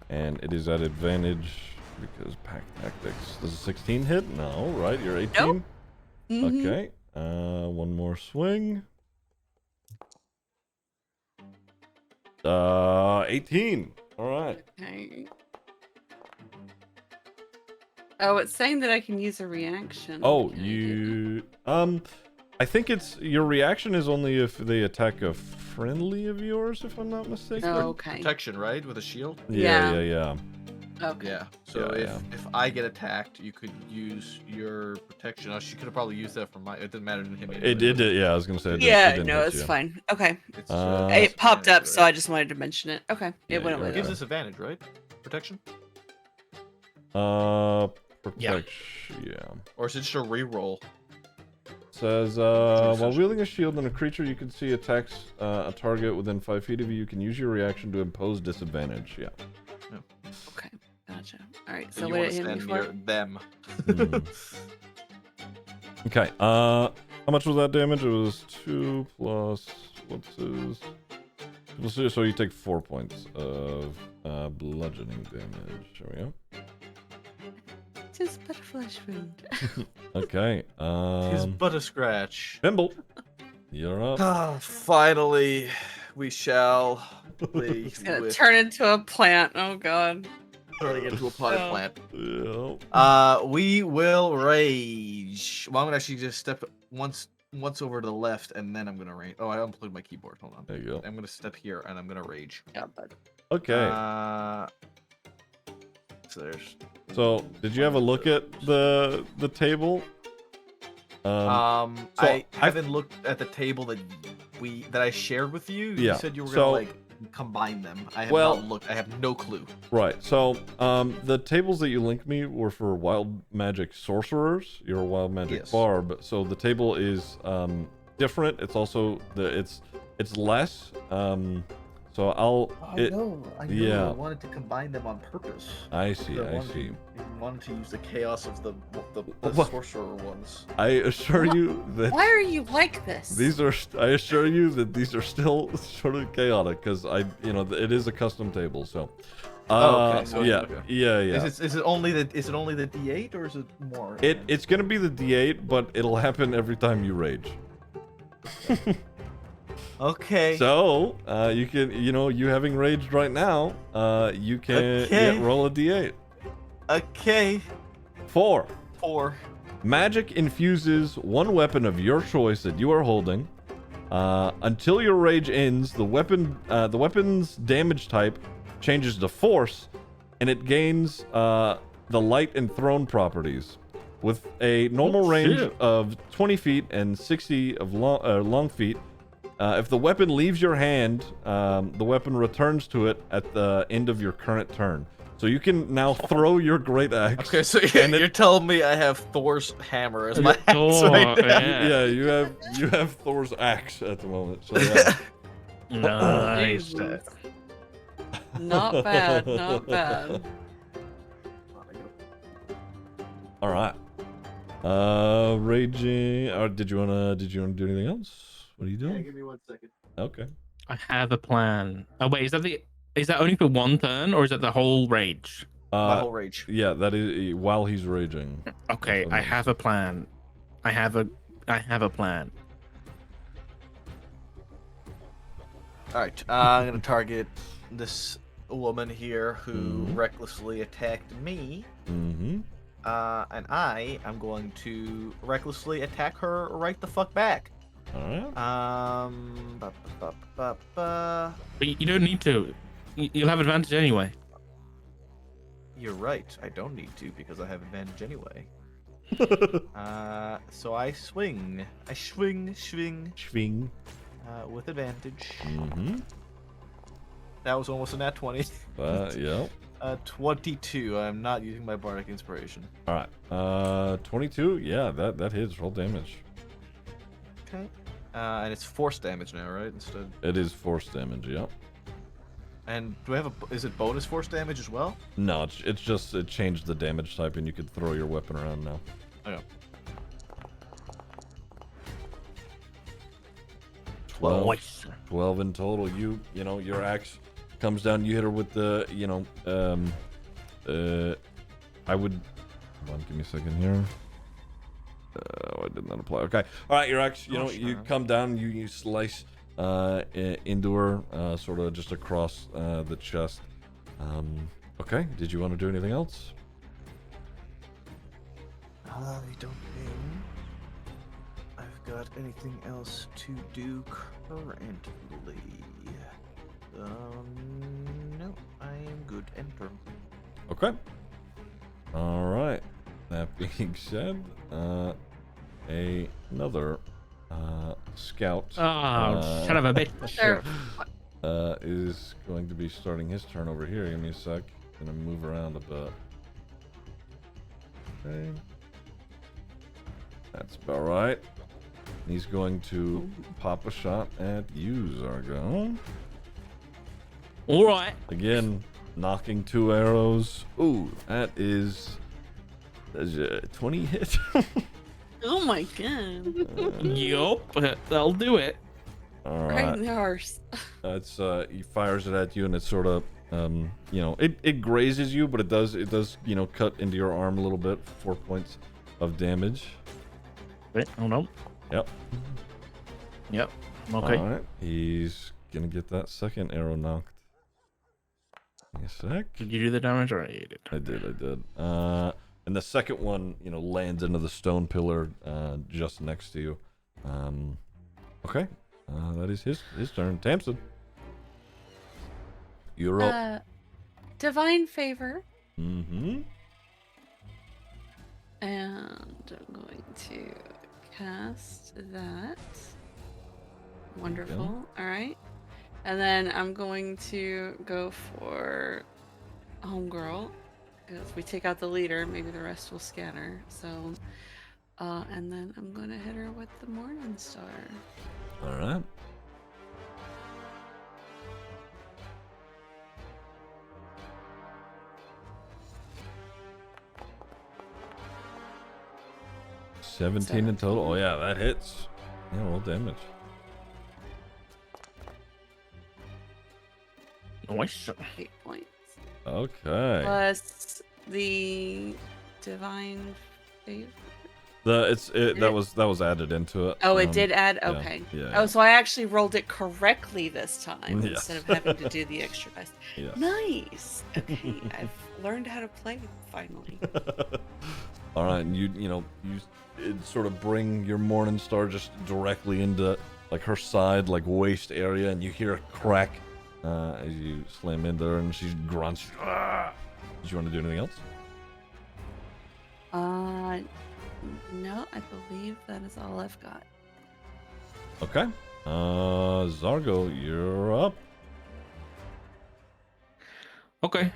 And it is at advantage because pack tactics. Does a 16 hit? No, right? You're 18? Nope. Mhm. Okay. One more swing. 18. All right. Okay. Oh, it's saying that I can use a reaction. Oh, Can I do you I think it's your reaction is only if they attack a friendly of yours, if I'm not mistaken. that? Okay. Protection, right? With a shield? Yeah. Okay. Yeah. So Yeah, if I get attacked, you could use your protection. Oh, she could have probably used that for my. It didn't matter to him. It did. Yeah, I was gonna say. It Yeah, didn't no, hit it's you. fine. Okay. It's, It popped up, disadvantage, so I right? just wanted to mention it. Okay. Yeah, It went you're away. It gives though. us advantage, right? Protection? Protection. Yeah. Or is it just a reroll? Says while wielding a shield on a creature you can see attacks a target within 5 feet of you, you can use your reaction to impose disadvantage. Yeah. Okay. Gotcha. All right. So So you what want did to it hit me stand for? near them. Okay. How much was that damage? It was 2 plus what's his? So you take 4 points of bludgeoning damage. There we go. Just but a flesh wound. Okay. His butt a scratch. Bimble, you're up. Ah, finally, we shall play It's gonna with turn into a plant. Oh god. turning into a potted Oh. plant. Yeah. We will rage. Well, I'm gonna actually just step once over to the left, and then I'm gonna rage. Oh, I unplugged my keyboard. Hold on. There you go. I'm gonna step here, and I'm gonna rage. Yeah, bud. Okay. So there's. So did you have a look at the table? I I've- haven't looked at the table that I shared with you. Yeah, You said you were so- gonna like combine them. I have Well- not looked. I have no clue. Right. So, the tables that you linked me were for wild magic sorcerers. You're a wild magic Yes. barb. So the table is different. It's also it's less. So I know. yeah. I wanted to combine them on purpose. I see. I I wanted see. I wanted to use the chaos of the What? sorcerer ones. I assure you that Why are you like this? these are. I assure you that these are still sort of chaotic because it is a custom table. So. Okay, so yeah, okay. yeah. Is it only the D8 or is it more? It's gonna be the D8, but it'll happen every time you rage. Okay. So, you can, you having raged right now, you can roll a D8. Okay. 4. 4. Magic infuses one weapon of your choice that you are holding. Until your rage ends, the weapon's damage type changes to force, and it gains the light and thrown properties. With a normal range of 20 feet and 60 of long feet, if the weapon leaves your hand, the weapon returns to it at the end of your current turn. So you can now throw your great axe. Okay, so you're telling me I have Thor's hammer as my axe Thor, right now? yeah. Yeah, you have Thor's axe at the moment. So yeah. Nice. Jesus. Not bad. Not bad. All right. Raging. Or did you wanna do anything else? What are you doing? give me 1 second. Okay. I have a plan. Oh wait, is that only for one turn or is that the whole rage? My whole rage. Yeah, that is while he's raging. Okay, I have a plan. I have a plan. All right, I'm gonna target this woman here who Mhm. recklessly attacked me, Mm-hmm. and I am going to recklessly attack her right the fuck back. All right. Ba. But you don't need to. You'll have advantage anyway. You're right. I don't need to because I have advantage anyway. So I swing. I swing. Schwing. With advantage. Mm-hmm. That was almost a nat 20. Yep. 22. I'm not using my bardic inspiration. All right. 22. Yeah, that hits. Roll damage. Okay. And it's force damage now, right? Instead. It is force damage. Yep. And do I have is it bonus force damage as well? No, it's just it changed the damage type, and you could throw your weapon around now. Okay. 12 in total. You know, your axe comes down. You hit her with the, I would. Hold on, give me a second here. I did not apply. Okay. All right, your axe. You come down. You slice into her, sort of just across the chest. Okay. Did you want to do anything else? I don't think I've got anything else to do currently. No, I am good. Enter. Okay. All right. That being said, another scout. Oh, son of a bitch. There- Is going to be starting his turn over here. Give me a sec. Gonna move around a bit. Okay. That's about right. He's going to pop a shot at you, Zargo. All right. Again, knocking 2 arrows. Ooh, that's a 20 hit. Oh my god. Yup, that'll do it. All Right right. in the arse. It's he fires it at you, and it sort of it grazes you, but it does cut into your arm a little bit. 4 points of damage. Wait, hold on. Yep. Yep. Okay. All right. He's gonna get that second arrow knocked. Give me a sec. Did you do the damage or you did? I did. And the second one, lands into the stone pillar just next to you. Okay. That is his turn. Tamsin. You're up. Divine favor. Mm-hmm. And I'm going to cast that. Wonderful. All right. And then I'm going to go for Homegirl. If we take out the leader, maybe the rest will scatter. So, and then I'm going to hit her with the Morning Star. All right. $17 in total. Oh yeah, that hits. Yeah, roll damage. Nice. 8 points. Okay. Plus the Divine favor. That was added into it. Oh, it did add? yeah, Okay. yeah. Oh, so I actually rolled it correctly this time Yes. instead of having to do the extra dice. Yes. Nice. Okay, I've learned how to play finally. All right, and you sort of bring your Morning Star just directly into like her side, like waist area, and you hear a crack as you slam into her, and she grunts. Ah! Did you want to do anything else? No, I believe that is all I've got. Okay. Zargo, you're up. Okay.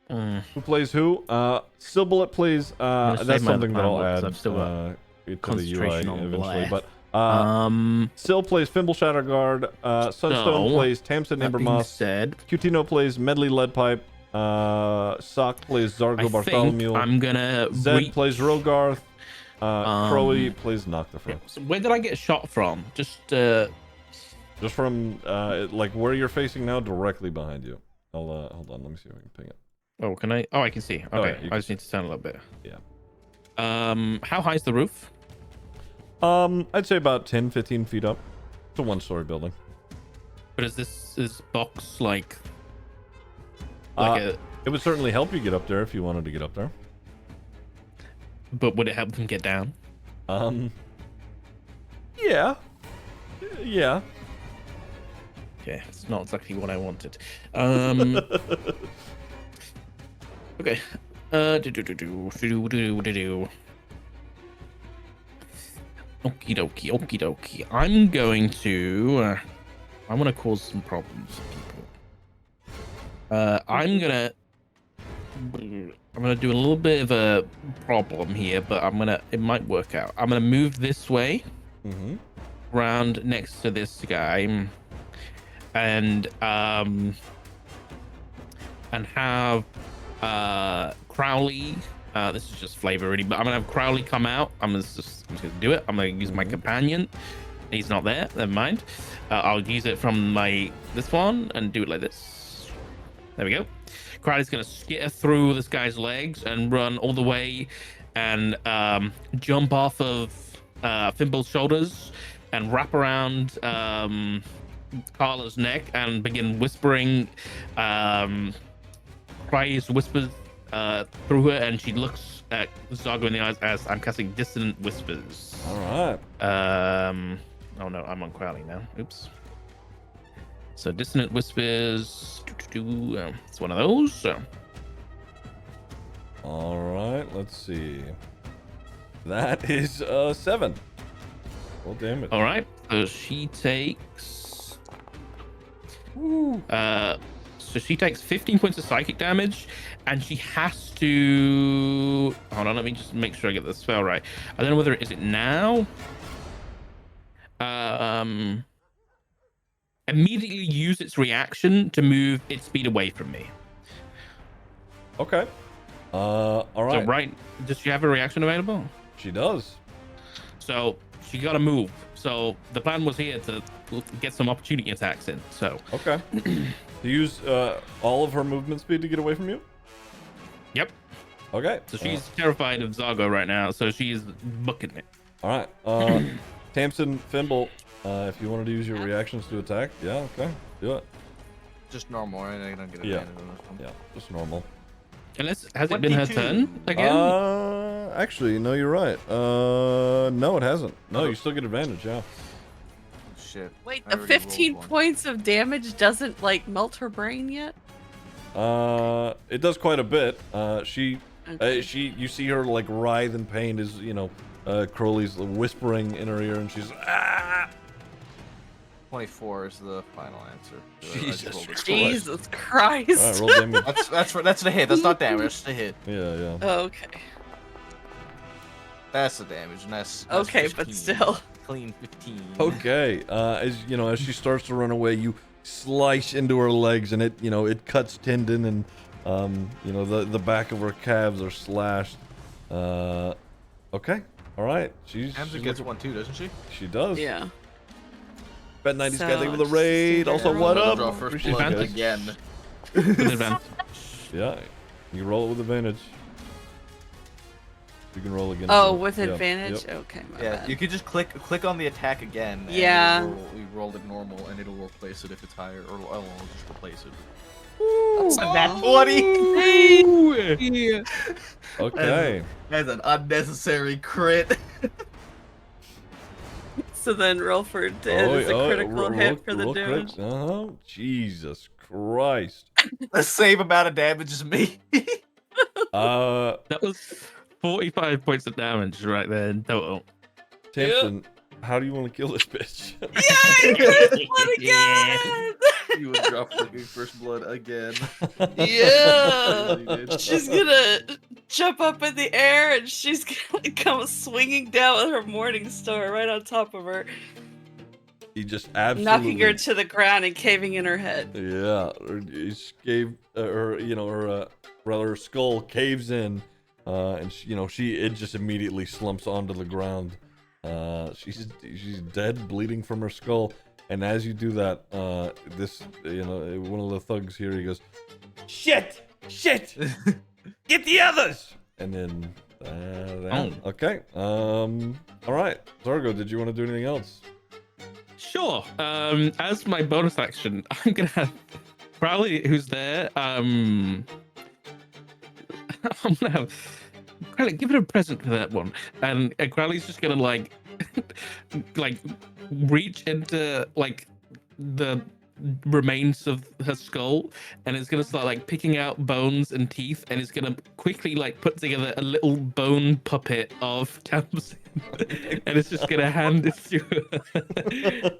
Who plays who? Silbullet plays. gonna save That's my something that plan I'll because add I've still got to the UI concentration on eventually. Blast. But Sil plays Fimble Shatterguard. Sunstone So, plays Tamsin that being Ambermoss. said, Cutino plays Medley Leadpipe. Sock plays Zargo I think Bartholomew. I'm gonna Zed plays Rogarth. Crowley plays yeah, Noctifer. so where did I get shot from? Just Just from like where you're facing now, directly behind you. I'll hold on. Let me see if I can ping it. oh, can I? Oh, I can see. Okay, Oh, yeah, you I just need to stand a little bit. Yeah. How high is the roof? I'd say about 10-15 feet up. It's a 1-story building. But is this box like a? It would certainly help you get up there if you wanted to get up there. But would it help them get down? Yeah. Yeah. Okay, it's not exactly what I wanted. Okay. Okie dokie, okie dokie. I'm going to. I want to cause some problems for people. I'm gonna do a little bit of a problem here, but it might work out. I'm gonna move this way, around next to this guy, and have Crowley. This is just flavor, really, but I'm gonna have Crowley come out. I'm just gonna do it. I'm gonna use my companion. He's not there. Never mind. I'll use it from this one and do it like this. There we go. Crowley's gonna skitter through this guy's legs and run all the way, and jump off of Fimble's shoulders and wrap around Carla's neck and begin whispering. Cries whispers through her, and she looks at Zago in the eyes as I'm casting Dissonant Whispers. All right. Oh no, I'm on Crowley now. Oops. So Dissonant Whispers. It's one of those. So. All right. Let's see. That is 7. Well, damn it. All right. So she takes. So she takes 15 points of psychic damage, and she has to. Hold on, let me just make sure I get the spell right. I don't know whether is it now. Immediately use its reaction to move its speed away from me. Okay. All right. So right, does she have a reaction available? She does. So she got to move. So the plan was here to get some opportunity attacks in. So Okay. To use all of her movement speed to get away from you? Yep. Okay. So she's terrified of Zago right now. So she's booking it. All right. Tamsin, Fimble, if you wanted to use your reactions to attack, yeah, okay, do it. Just normal, right? I don't get Yeah. advantage on this one. Yeah, just normal. Unless has it been her 22. turn again? Actually, no, you're right. No, it hasn't. No, you still get advantage. Yeah. Shit. Wait, I the already rolled 15 one. points of damage doesn't like melt her brain yet? It does quite a bit. Okay. You see her like writhe in pain as Crowley's whispering in her ear, and she's 24 is the final answer. Jesus rolled a Christ. 20. Jesus Christ. all right, roll damage. That's the hit. That's not damage. That's the hit. Yeah. Okay. That's the damage, and that's Okay, but 15. still. Clean 15. Okay. As she starts to run away, you slice into her legs, and it cuts tendon, and the back of her calves are slashed. Okay. All right. Tamsin gets one too, doesn't she? She does. Yeah. Bet 90 So, guy, thank you for the just raid. stay Also, there. what I'll up? draw first Appreciate blood it, guys. again. With advantage. Yeah, you roll it with advantage. You can roll again. Oh, too. with Yeah, advantage? yep. Okay, my Yeah, bad. you could just click on the attack again. And Yeah. we rolled it normal, and it'll replace it if it's higher, or I'll just replace it. Aw. That's 20. Yeah. Okay. That's an unnecessary crit. So then roll for it as a critical hit for the damage. Jesus Christ. The same amount of damage as me. That was 45 points of damage right there in total. Tamsin, how do you want to kill this bitch? Yay! First blood again! You would drop fucking first blood again. Yeah! Really did. She's gonna jump up in the air and she's gonna come swinging down with her morning star right on top of her, He just absolutely knocking her to the ground and caving in her head. Yeah, he gave her skull caves in, and it just immediately slumps onto the ground. She's dead, bleeding from her skull. And as you do that, one of the thugs here, he goes, "Shit! Get the others!" And then, okay. All right, Zargo, did you want to do anything else? Sure. As my bonus action, I'm gonna have Crowley, who's there. I'm gonna have Crowley, give it a present for that one, and Crowley's just gonna like reach into like the remains of her skull, and it's gonna start like picking out bones and teeth, and it's gonna quickly like put together a little bone puppet of Tamsin, and it's just gonna hand it to her.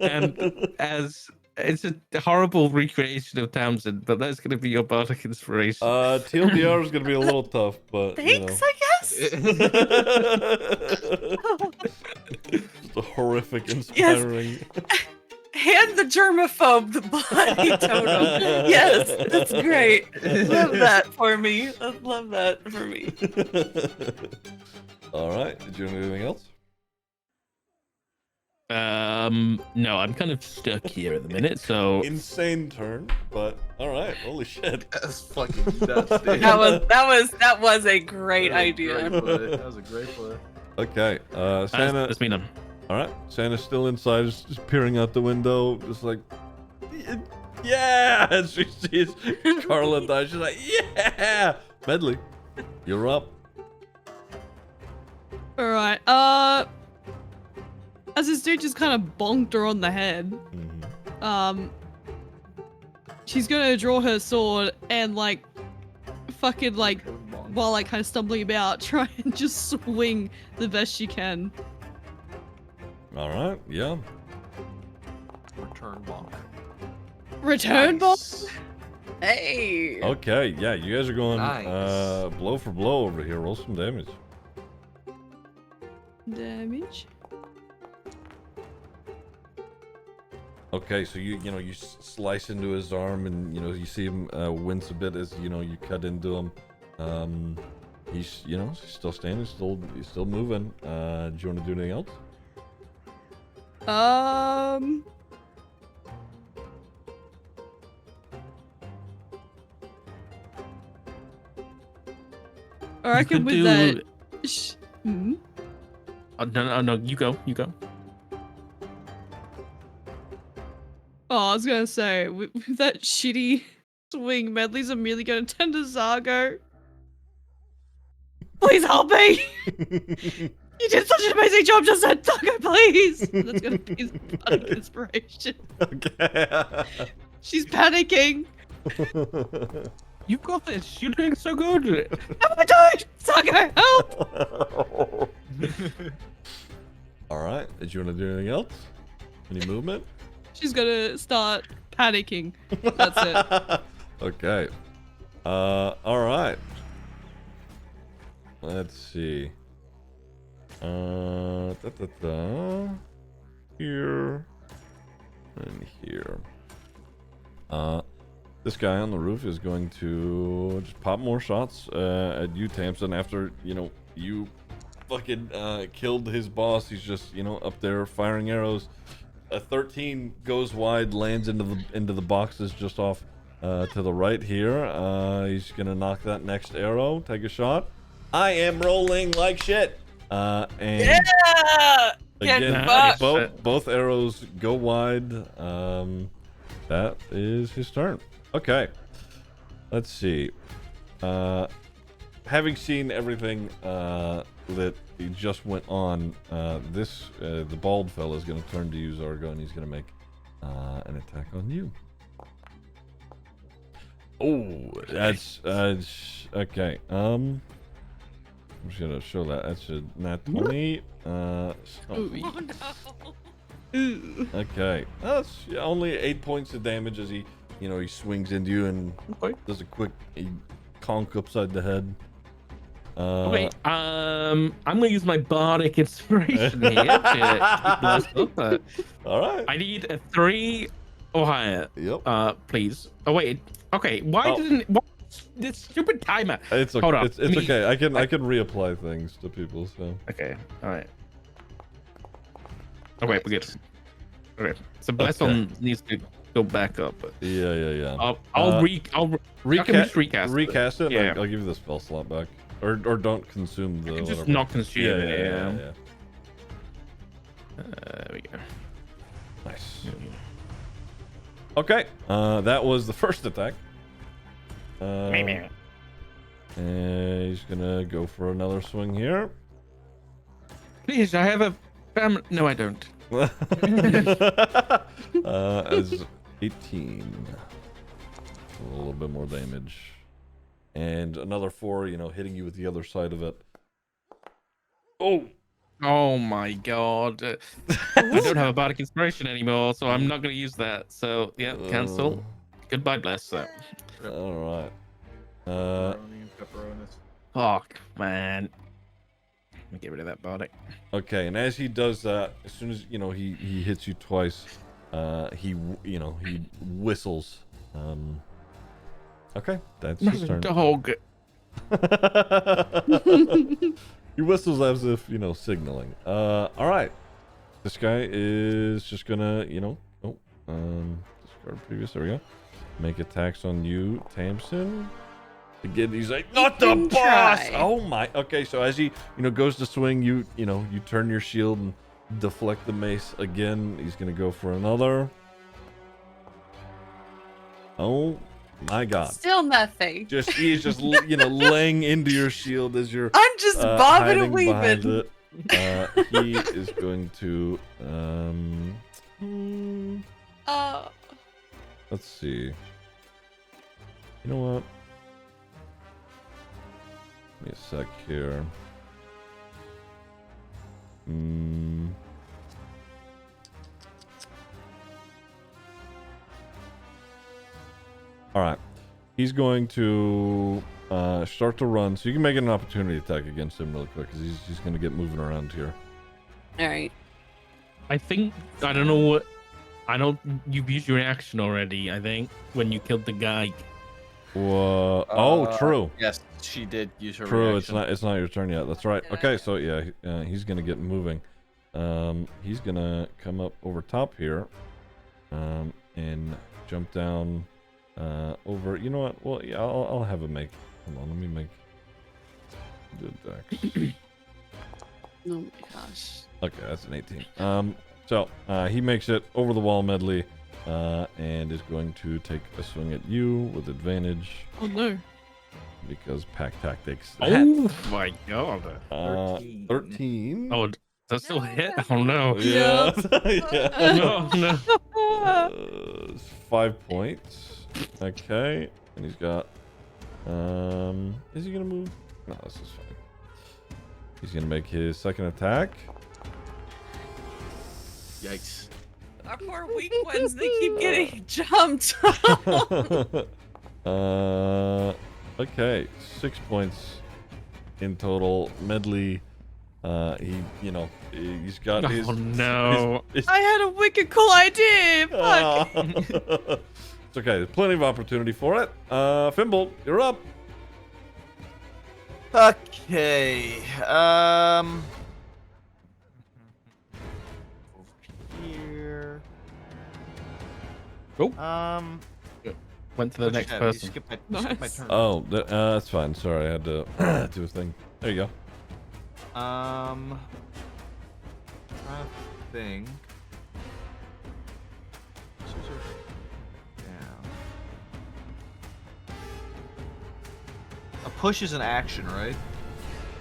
And as it's a horrible recreation of Tamsin, but that's gonna be your bardic inspiration. TLDR is gonna be a little tough, but Thanks, I guess. just a horrific, inspiring. Hand the germaphobe the bloody totem. Yes, that's great. Love that for me. I love that for me. All right. Did you do anything else? No, I'm kind of stuck here at the minute, so Insane turn, but all right. Holy shit. That's fucking nuts, dude. That was a great That was a idea. great play. That was a great play. Okay. Santa. that's me done. All right. Santa's still inside, just peering out the window, just like, yeah. As she sees Carla die, she's like, yeah. Medley, you're up. All right. As this dude just kind of bonked her on the head, she's gonna draw her sword and like, fucking like, while like kind of stumbling about, try and just swing the best she can. All right. Yeah. Return bonk. Return Nice. Hey. Okay. Yeah. You guys are going Nice. blow for blow over here. Roll some damage. damage. Okay, so you slice into his arm, and you see him wince a bit as you cut into him. He's he's still standing, he's still moving. Do you want to do anything else? I reckon with that. Hmm? No, you go. Oh, I was gonna say, with that shitty swing, Medley's immediately gonna turn to Zargo. Please help me! You did such an amazing job just then, Zargo, please! That's gonna be his bardic inspiration. Okay. She's panicking. You got this. You're doing so good. How am I doing? Zargo, help! All right. Did you want to do anything else? Any movement? She's gonna start panicking. That's it. Okay. All right. Let's see. Here and here. This guy on the roof is going to just pop more shots at you, Tamsin. After you fucking killed his boss, he's just up there firing arrows. A 13 goes wide, lands into the boxes just off to the right here. He's gonna knock that next arrow. Take a shot. I am rolling like shit. And Yeah. Get again, fucked. both arrows go wide. That is his turn. Okay. Let's see. Having seen everything that he just went on, the bald fella is going to turn to you, Zargo, and he's going to make an attack on you. Oh, that's okay. I'm just gonna show that. That's a nat 20. Ooh. Oh no. Ooh. Okay, that's only 8 points of damage as he swings into you and does a quick conk upside the head. Okay, I'm gonna use my bardic inspiration here to bless up. All right. I need a 3 or higher. Yep. Please. Oh wait. Okay. Why this stupid timer? It's okay. Hold on. It's okay. I can reapply things to people. So. Okay. All right. Oh wait, we're good. Okay. So bless on needs to go back up. Yeah. I'll recast. Recast it. Yeah. I'll give you the spell slot back, or don't consume the. Just whatever. not consume it. Yeah. There we go. Nice. Okay. That was the first attack. And he's gonna go for another swing here. Please, I have a family. No, I don't. As 18. A little bit more damage. And another 4, hitting you with the other side of it. Oh! Oh my god. I don't have a bardic inspiration anymore, so I'm not going to use that. So, yeah, cancel. Goodbye, bless. So. Alright. Pepperoni and pepperonis. Fuck, man. Let me get rid of that bardic. Okay, and as he does that, as soon as, he hits you twice, he whistles. Okay, that's his turn. Dog. He whistles as if, signaling. Alright. This guy is just gonna, discard previous, there we go. Make attacks on you, Tamsin. Again, he's like, not the boss! Try. Oh my, okay, so as he, goes to swing, you turn your shield and deflect the mace again. He's gonna go for another. Oh my god. Still nothing. He's just, laying into your shield as you're I'm just bobbing hiding and behind weaving. it. He is going to, let's see. You know what? Give me a sec here. All right. He's going to start to run, so you can make it an opportunity attack against him really quick, because he's going to get moving around here. All right. I think, I don't know what, you've used your reaction already, I think, when you killed the guy. True. Yes, she did use her True, reaction. it's not your turn yet. That's right. Okay, so yeah, he's gonna get moving. He's gonna come up over top here, and jump down, over. You know what? Well, yeah, I'll have him make. Hold on, let me make the dex. Oh my gosh. Okay, that's an 18. So he makes it over the wall medley, and is going to take a swing at you with advantage. Oh no. Because pack tactics. Oh my god. 13. Oh, that's still hit? Oh no. Yeah. Yeah. No. 5 points. Okay. And he's got. Is he gonna move? No, this is fine. He's gonna make his second attack. Yikes. Our poor weak ones, they keep getting jumped. Okay, 6 points in total. Medley, he's got his. Oh no. I had a wicked cool idea. Fuck. It's okay. There's plenty of opportunity for it. Fimble, you're up. Okay. Over here. Oh. Went to the what'd you next have? person. You skipped my Nice. turn. Oh, that's fine. Sorry, I had to do a thing. There you go. Trying to think. Yeah. A push is an action, right?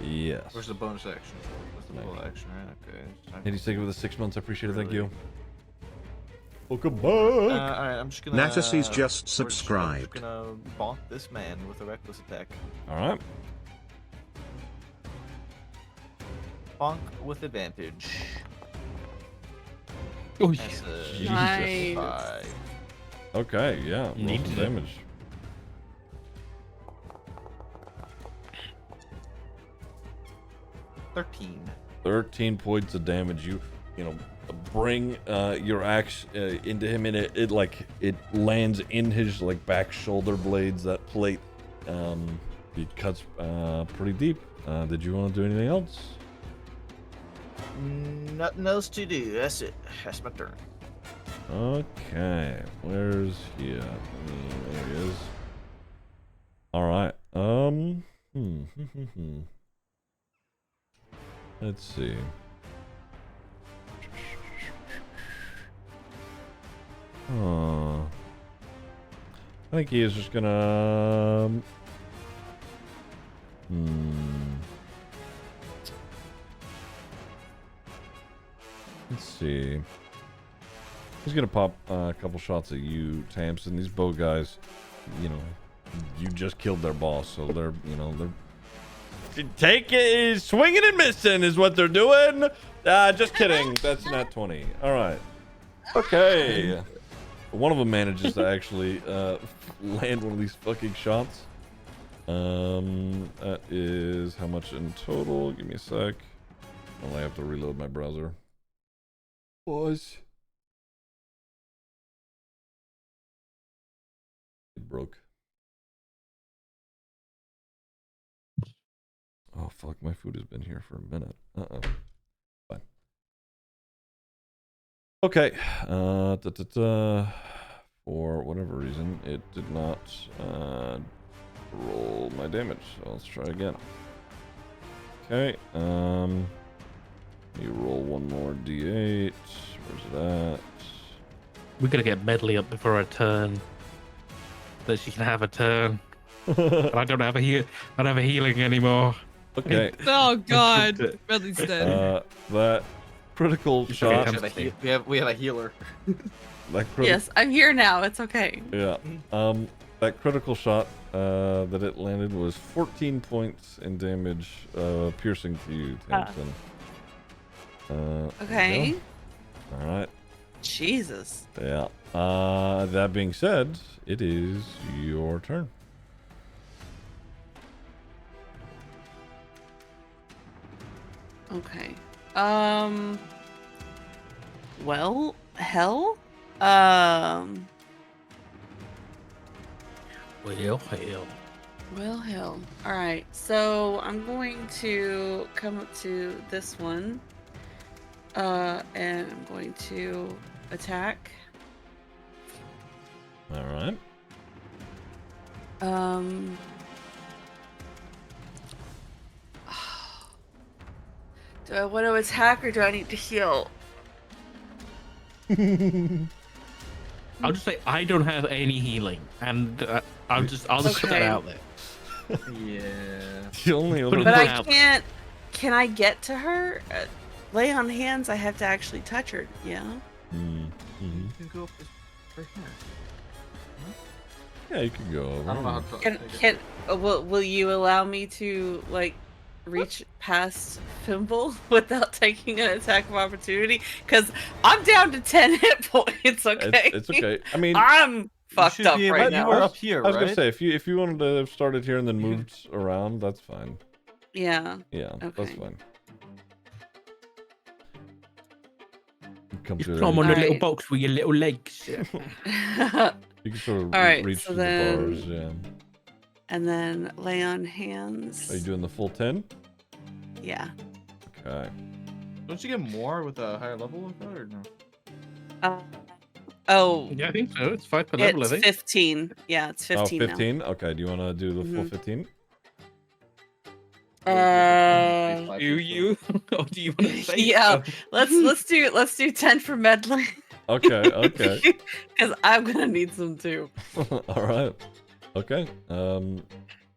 Yes. Where's the bonus action? What's the full action, right? Okay. Hey, you take it with the 6 months. I appreciate it. Thank you. Welcome back. Alright, I'm just gonna. Natassy's just we're I'm just subscribed. gonna bonk this man with a reckless attack. All right. Bonk with advantage. Oh, That's a Jesus. Nice. 5. Okay. Yeah. Roll Needed some it. damage. $13. 13 points of damage. You bring your axe into him, and it lands in his back shoulder blades. That plate, it cuts pretty deep. Did you want to do anything else? Nothing else to do. That's it. That's my turn. Okay, where's he at? There he is. All right. Let's see. I think he is just gonna. Let's see. He's gonna pop a couple shots at you, Tamsin. These bow guys, you know, you just killed their boss, so they're, you know, they're swinging and missing is what they're doing. Just kidding. That's not 20. All right. Okay. One of them manages to actually land one of these fucking shots. That is how much in total? Give me a sec. Well, I have to reload my browser. Pause. It broke. Oh fuck, my food has been here for a minute. Fine. Okay. For whatever reason, it did not roll my damage. So let's try again. Okay. You roll one more d8. Where's it at? We gotta get Medley up before her turn, so she can have a turn. I don't have a healing anymore. Okay. Oh God, Medley's dead. That critical shot. We have a healer. Yes, I'm here now. It's okay. Yeah. That critical shot that it landed was 14 points in damage, piercing to you, Tamsin. Okay. All right. Jesus. Yeah. That being said, it is your turn. Okay. Well, hell. Well, hell. All right. So I'm going to come up to this one, and I'm going to attack. All right. Do I want to attack or do I need to heal? I'll just say I don't have any healing, and I'll just put that Okay. out there. Yeah. The only other But I out. can't. Can I get to her? Lay on hands. I have to actually touch her. Yeah. Mhm. You can go up right here. Yeah, you can go over. I don't know how to. Will you allow me to like reach past Fimble without taking an attack of opportunity? Because I'm down to 10 hit points. Okay. It's okay. I mean, I'm fucked up right You now. were up here, I was right? gonna say if you wanted to have started here and then moved around, that's fine. Yeah. Yeah, that's Okay. fine. Come You to climb on the little Alright. box with your little legs. You can sort of Alright, reach so to the then- bars. Yeah. And then lay on hands. Are you doing the full 10? Yeah. Okay. Don't you get more with a higher level of that, or no? Oh, Yeah, I think so. It's 5 per level, I it's think. 15. Yeah, it's 15 Oh, 15? Okay, do you want to do the full Mhm. 15? now. Do you? Or do you want to say Yeah, so? let's do 10 for medley. Okay, okay. Because I'm gonna need some too. All right. Okay.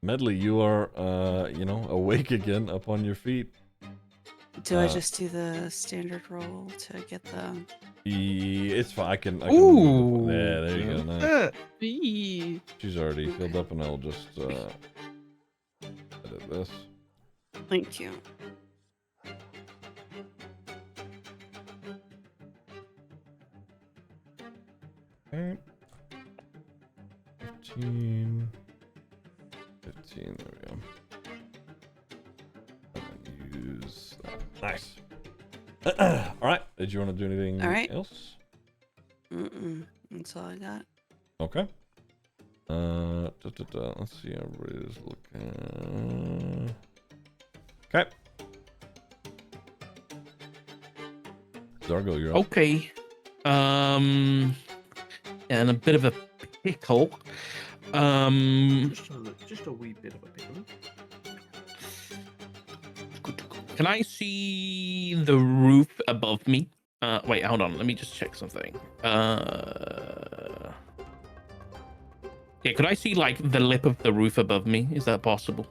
Medley, you are, awake again, up on your feet. Do I just do the standard roll to get the? It's fine. I can. Ooh. Yeah, there you go. Nice. Eee. She's already filled up, and I'll just edit this. Thank you. Okay. 15. 15. There we go. And then use that. Nice. All right. Did you want to do anything All right. else? That's all I got. Okay. Let's see how everybody's looking. Okay. Zargo, you're up. Okay. And a bit of a pickle. Just a wee bit of a pickle. Can I see the roof above me? Wait, hold on. Let me just check something. Yeah, could I see like the lip of the roof above me? Is that possible?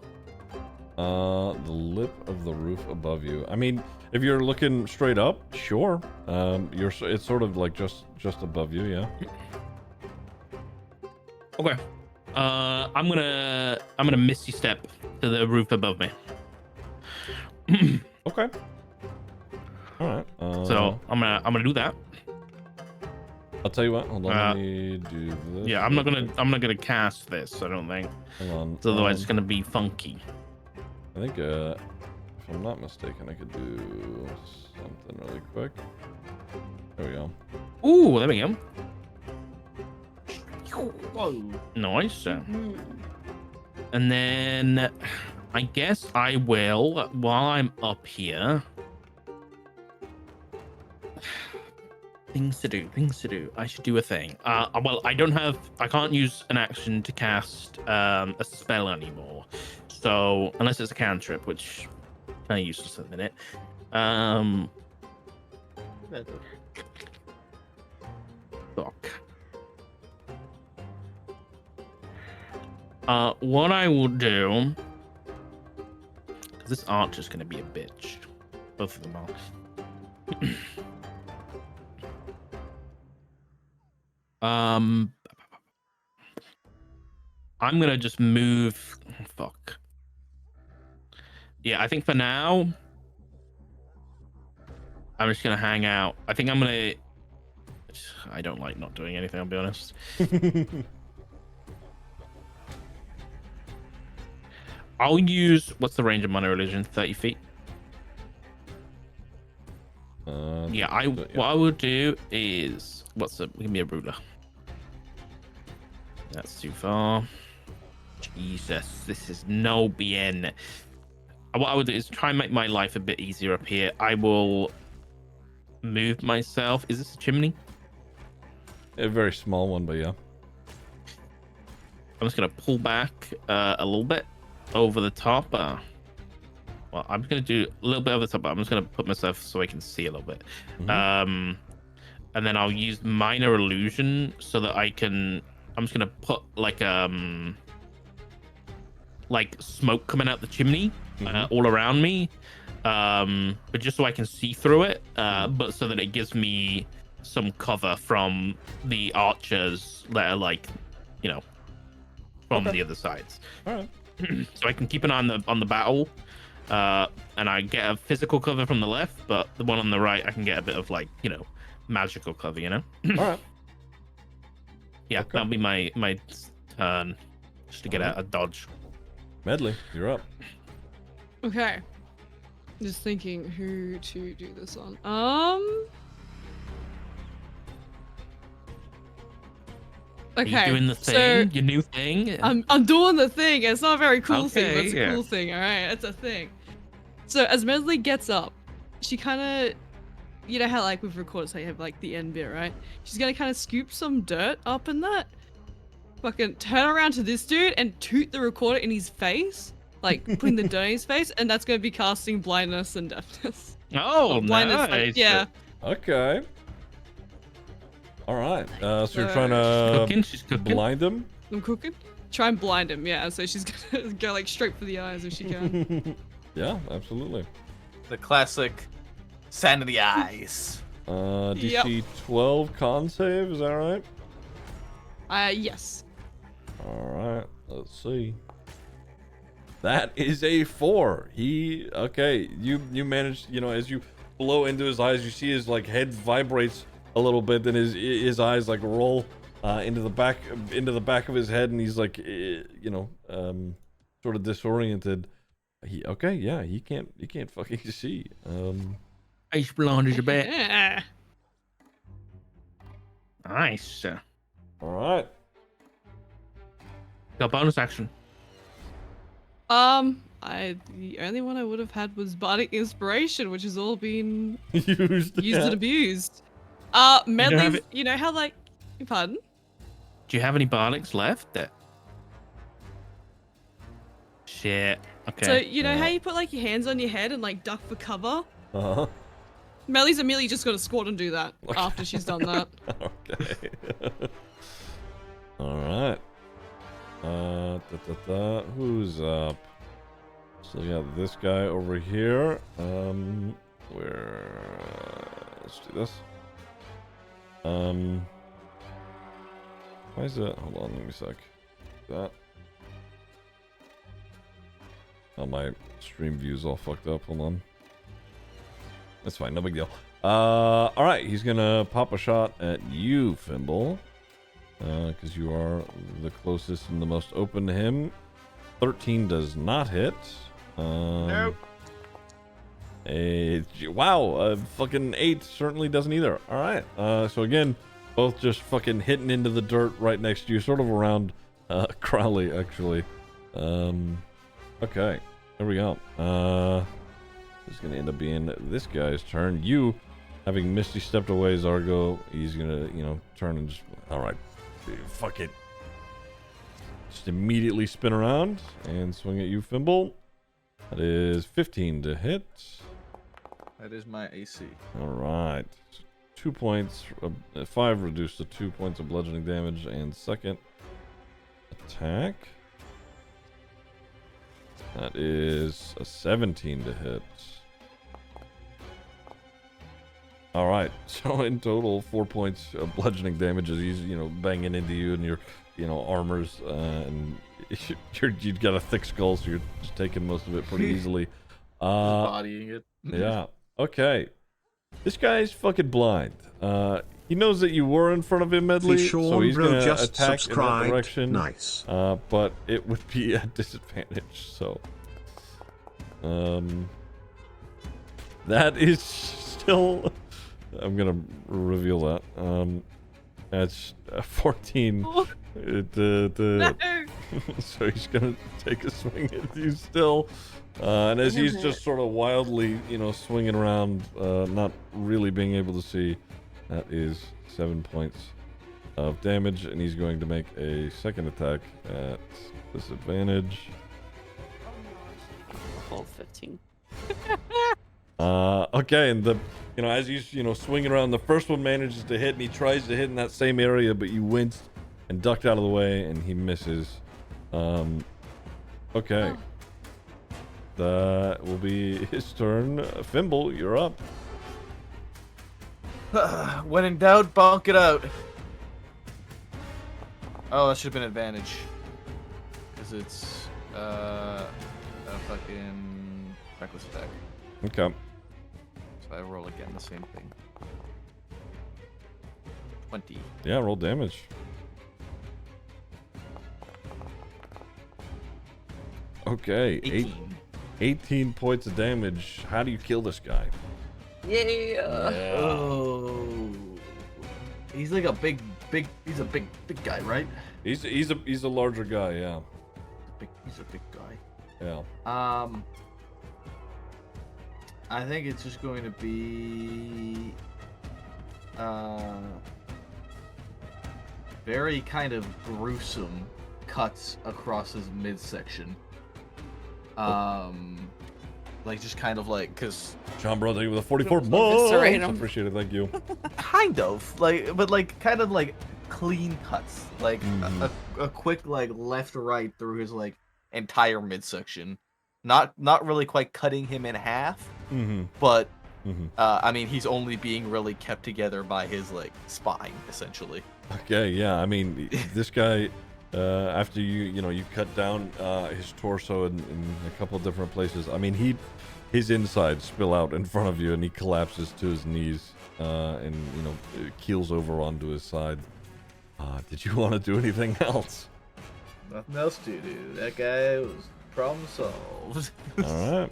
The lip of the roof above you. I mean, If you're looking straight up, sure. It's sort of like just above you, yeah. Okay. I'm gonna misty step to the roof above me. Okay. All right. So I'm gonna do that. I'll tell you what. Hold on. Let me do this. Yeah, I'm not gonna cast this. I don't think. Hold on. So otherwise, it's gonna be funky. I think if I'm not mistaken, I could do something really quick. There we go. Ooh, there we go. Nice. Mhm. And then I guess I will, while I'm up here. Things to do. I should do a thing. Well, I can't use an action to cast a spell anymore. So, unless it's a cantrip, which kind of useless at the minute. Fuck. What I will do, because this archer's going to be a bitch. Both of them are. I'm gonna just move. Fuck. Yeah, I think for now, I'm just gonna hang out. I think I'm gonna. I don't like not doing anything. I'll be honest. I'll use. What's the range of minor illusion? 30 feet. Yeah, what I will do is give me a ruler. That's too far. Jesus, this is no bien. What I would do is try and make my life a bit easier up here. I will move myself. Is this a chimney? A very small one, but yeah. I'm just gonna pull back a little bit over the top. Well, I'm gonna do a little bit over the top, but I'm just gonna put myself so I can see a little bit. Mm-hmm. And then I'll use minor illusion so that I can. I'm just gonna put like smoke coming out the chimney all around me, but just so I can see through it. But so that it gives me some cover from the archers that are from the other sides. All right. So I can keep an eye on the battle, and I get a physical cover from the left, but the one on the right I can get a bit of magical cover. All right. Yeah, Okay. that'll be my turn, just to get out a dodge. Medley, you're up. Okay. Just thinking who to do this on. Okay. Are you doing the thing? Your new thing? I'm doing the thing. It's not a very cool thing, but it's Okay, a cool thing. All right, it's a thing. So as Medley gets up, she kind of, you know how we've recorded, so you have the end bit, right? She's gonna kind of scoop some dirt up in that. Fucking turn around to this dude and toot the recorder in his face, putting the dirt in his face, and that's gonna be casting blindness and deafness. Oh, blindness, nice. yeah. Okay. All right. So you're trying to She's cooking. blind him? I'm cooking. Try and blind him, yeah. So she's gonna go straight for the eyes if she can. Yeah, absolutely. The classic sand in the eyes. DC 12 con save, is that right? Yes. All right, let's see. That is a 4. Okay, you managed, as you blow into his eyes, you see his head vibrates a little bit, then his eyes roll into the back of his head, and he's sort of disoriented. He can't fucking see. Ice blonde a bit. Yeah. Nice. All right. Got bonus action. The only one I would have had was bardic inspiration, which has all been used and abused. Medley's, you know how pardon? Do you have any bardics left? Shit. Okay. So you know how you put your hands on your head and duck for cover? Uh-huh. Melly's immediately just got to squat and do that after she's done that. Okay. All right. Who's up? So we got this guy over here. let's do this. Why is that? Hold on, let me a sec. That. Oh, my stream view's all fucked up. Hold on. That's fine, no big deal. All right, he's gonna pop a shot at you, Fimble, because you are the closest and the most open to him. 13 does not hit. Nope. Wow, fucking 8 certainly doesn't either. All right, so again, both just fucking hitting into the dirt right next to you, sort of around Crowley, actually. Okay, there we go. It's gonna end up being this guy's turn. You, having Misty stepped away, Zargo, he's gonna, turn and just, all right, fuck it. Just immediately spin around and swing at you, Fimble. That is 15 to hit. That is my AC. All right. 2 points, 5 reduced to 2 points of bludgeoning damage, and second attack. That is a 17 to hit. All right. So in total, 4 points of bludgeoning damage as he's, banging into you and your, armors, and you've got a thick skull, so you're just taking most of it pretty easily. Bodying it. Yeah. Okay. This guy's fucking blind. He knows that you were in front of him, Medley, so he's gonna attack in that direction. Nice. But it would be a disadvantage. So, that is still. I'm gonna reveal that. That's 14. Oh. So he's gonna take a swing at you still. And as he's just sort of wildly, swinging around, not really being able to see, that is 7 points of damage, and he's going to make a second attack at disadvantage. Full 15. Okay, and as he's, swinging around, the first one manages to hit, and he tries to hit in that same area, but you winced and ducked out of the way, and he misses. Okay. That will be his turn. Fimble, you're up. When in doubt, bonk it out. Oh, that should have been advantage. Because it's a fucking reckless attack. Okay. So I roll again the same thing. 20. Yeah, roll damage. Okay. 18 points of damage. How do you kill this guy? Yeah. Oh. He's like a big guy, right? He's a larger guy, yeah. He's a big guy. Yeah. I think it's just going to be very kind of gruesome cuts across his midsection. Like just kind of like, cause John Bro, thank you with a 44 Eviscerate months. him. Appreciate it, thank you. kind of like, but like kind of like clean cuts, like a quick like left to right through his like entire midsection, not really quite cutting him in half, but I mean he's only being really kept together by his like spine essentially. Okay, yeah, I mean this guy. After you cut down his torso in a couple of different places. I mean, his insides spill out in front of you, and he collapses to his knees, and keels over onto his side. Did you want to do anything else? Nothing else to do. That guy was problem solved. All right.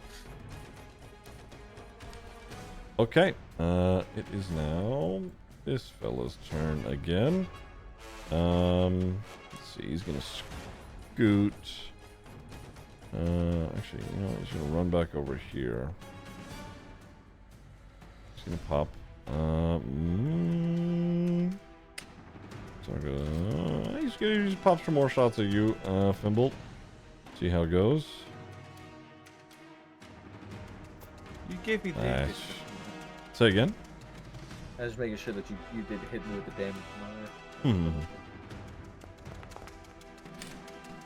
Okay. It is now this fella's turn again. He's gonna scoot. Actually, he's gonna run back over here. He's gonna pop. He's gonna just pop some more shots at you, Fimble. See how it goes. You gave me damage. Say again. I was just making sure that you did hit me with the damage.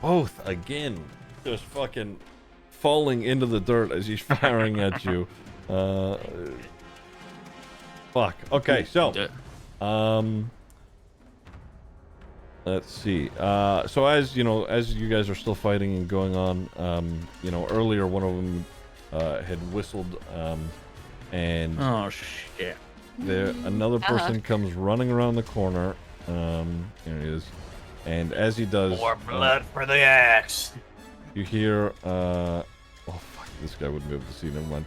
Both again, just fucking falling into the dirt as he's firing at you. Fuck. Okay, so let's see. So as you know, as you guys are still fighting and going on, you know, earlier one of them had whistled, and oh shit. there another person comes running around the corner. Here he is, and as he does, More blood for the axe. you hear. Oh fuck! This guy wouldn't be able to see. Never mind.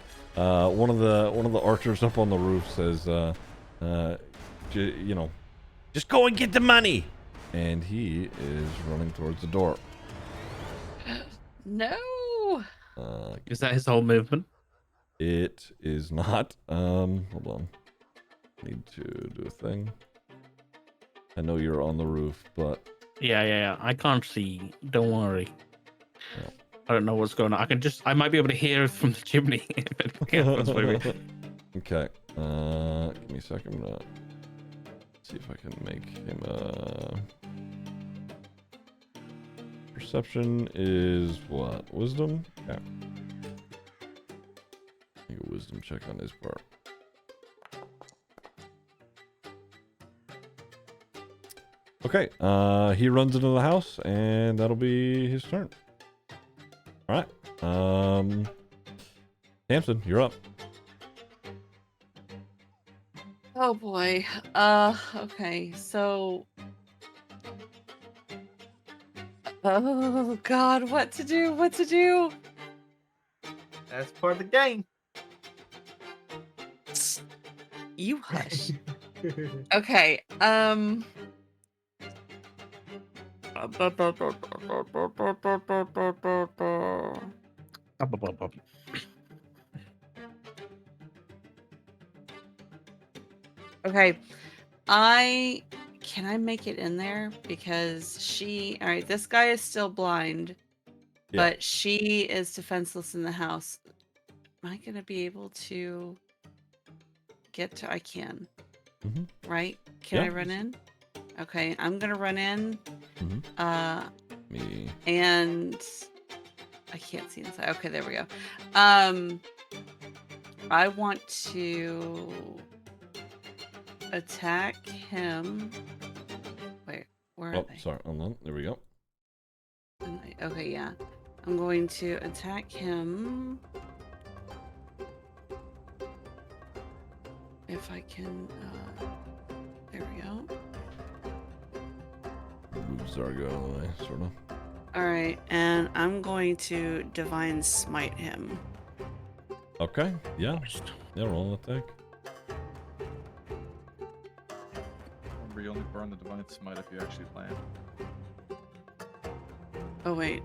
One of the archers up on the roof says, you know, just go and get the money. And he is running towards the door. No. Is that his whole movement? It is not. Hold on. Need to do a thing. I know you're on the roof, but Yeah. I can't see. Don't worry. No. I don't know what's going on. I might be able to hear it from the chimney. okay. Give me a second. I'm gonna see if I can make him perception is what? Wisdom? Yeah. Make a wisdom check on his part. Okay, he runs into the house, and that'll be his turn. All right, Samson, you're up. Oh boy. Okay. So. Oh God, what to do? What to do? That's part of the game. You hush. Okay. Okay. Can I make it in there? Because all right, this guy is still blind, Yeah. but she is defenseless in the house. Am I gonna be able to get to? I can. Right? Can I Yeah. run in? Okay, I'm gonna run in. Me. And I can't see inside. Okay, there we go. I want to attack him. Wait, where are Oh, they? sorry. Hold on. There we go. Okay, yeah. I'm going to attack him. If I can, there we go. Move Zargo out of the way, sort of. Alright, and I'm going to Divine Smite him. Okay. Yeah. Yeah. Roll an attack. Remember, you only burn the Divine Smite if you actually land. Oh, wait.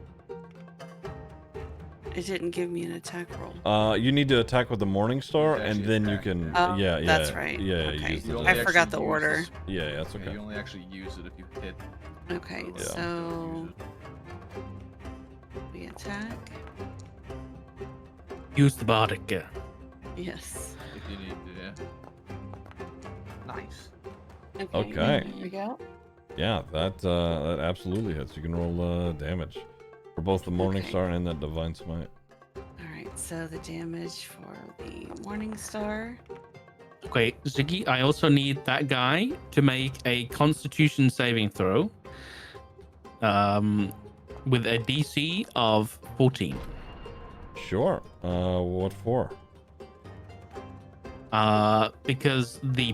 It didn't give me an attack roll. You need to attack with the Morning Star, You and actually then you attack, can. Oh, yeah. that's right. Yeah. Okay. Use You the only I dice. forgot actually the use order. this- Yeah. That's Yeah, okay. you only actually use it if you hit. Okay, the- so use it. we attack. Use the bardic. Yeah. Yes. If you need to, yeah. Nice. Okay. There we go. Yeah. That absolutely hits. You can roll damage for both the Morning Okay. Star and that Divine Smite. Alright, so the damage for the Morning Star. Okay, Ziggy, I also need that guy to make a Constitution saving throw. With a DC of 14. Sure. What for? Because the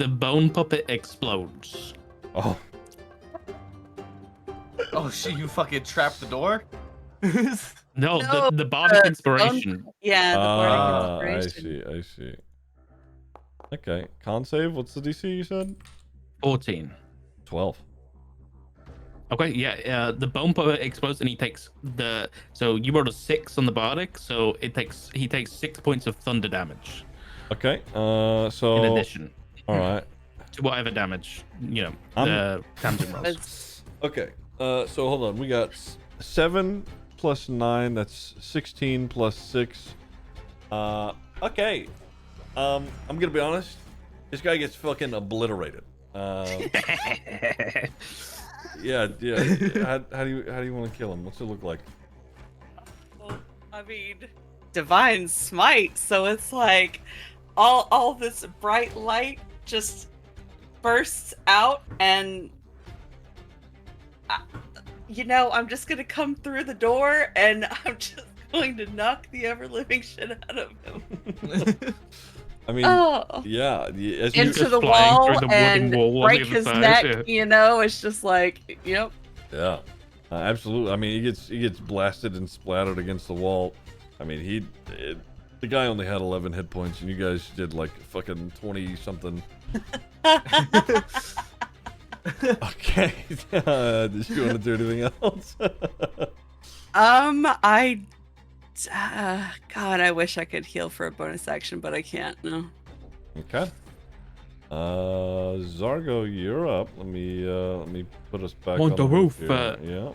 bone puppet explodes. Oh. Oh shit! You fucking trapped the door. No, No, the bardic inspiration. Yeah, the Bardic I Inspiration. see. Okay. Con save. What's the DC you said? 14. 12. Okay, yeah, the bone puppet explodes and he takes so you rolled a 6 on the bardic, so he takes 6 points of thunder damage Okay. So. in addition All right. to whatever damage, the Tamsin rolls. That's- Okay. So hold on. We got 7 plus 9. That's 16 plus 6. Okay. I'm gonna be honest. This guy gets fucking obliterated. Yeah. How do you want to kill him? What's it look like? I mean, divine smite, so it's like all this bright light just bursts out, and I'm just gonna come through the door, and I'm just going to knock the ever-living shit out of him. I mean, yeah, as you Into the flying wall through the wooden and wall on the break other his side, neck. yeah. It's just like, yep. yeah, absolutely. I mean, he gets blasted and splattered against the wall. I mean, the guy only had 11 hit points, and you guys did like fucking 20 something. Okay. Did you want to do anything else? God, I wish I could heal for a bonus action, but I can't. No. Okay. Zargo, you're up. Let me put us back On on the roof, here. Yeah.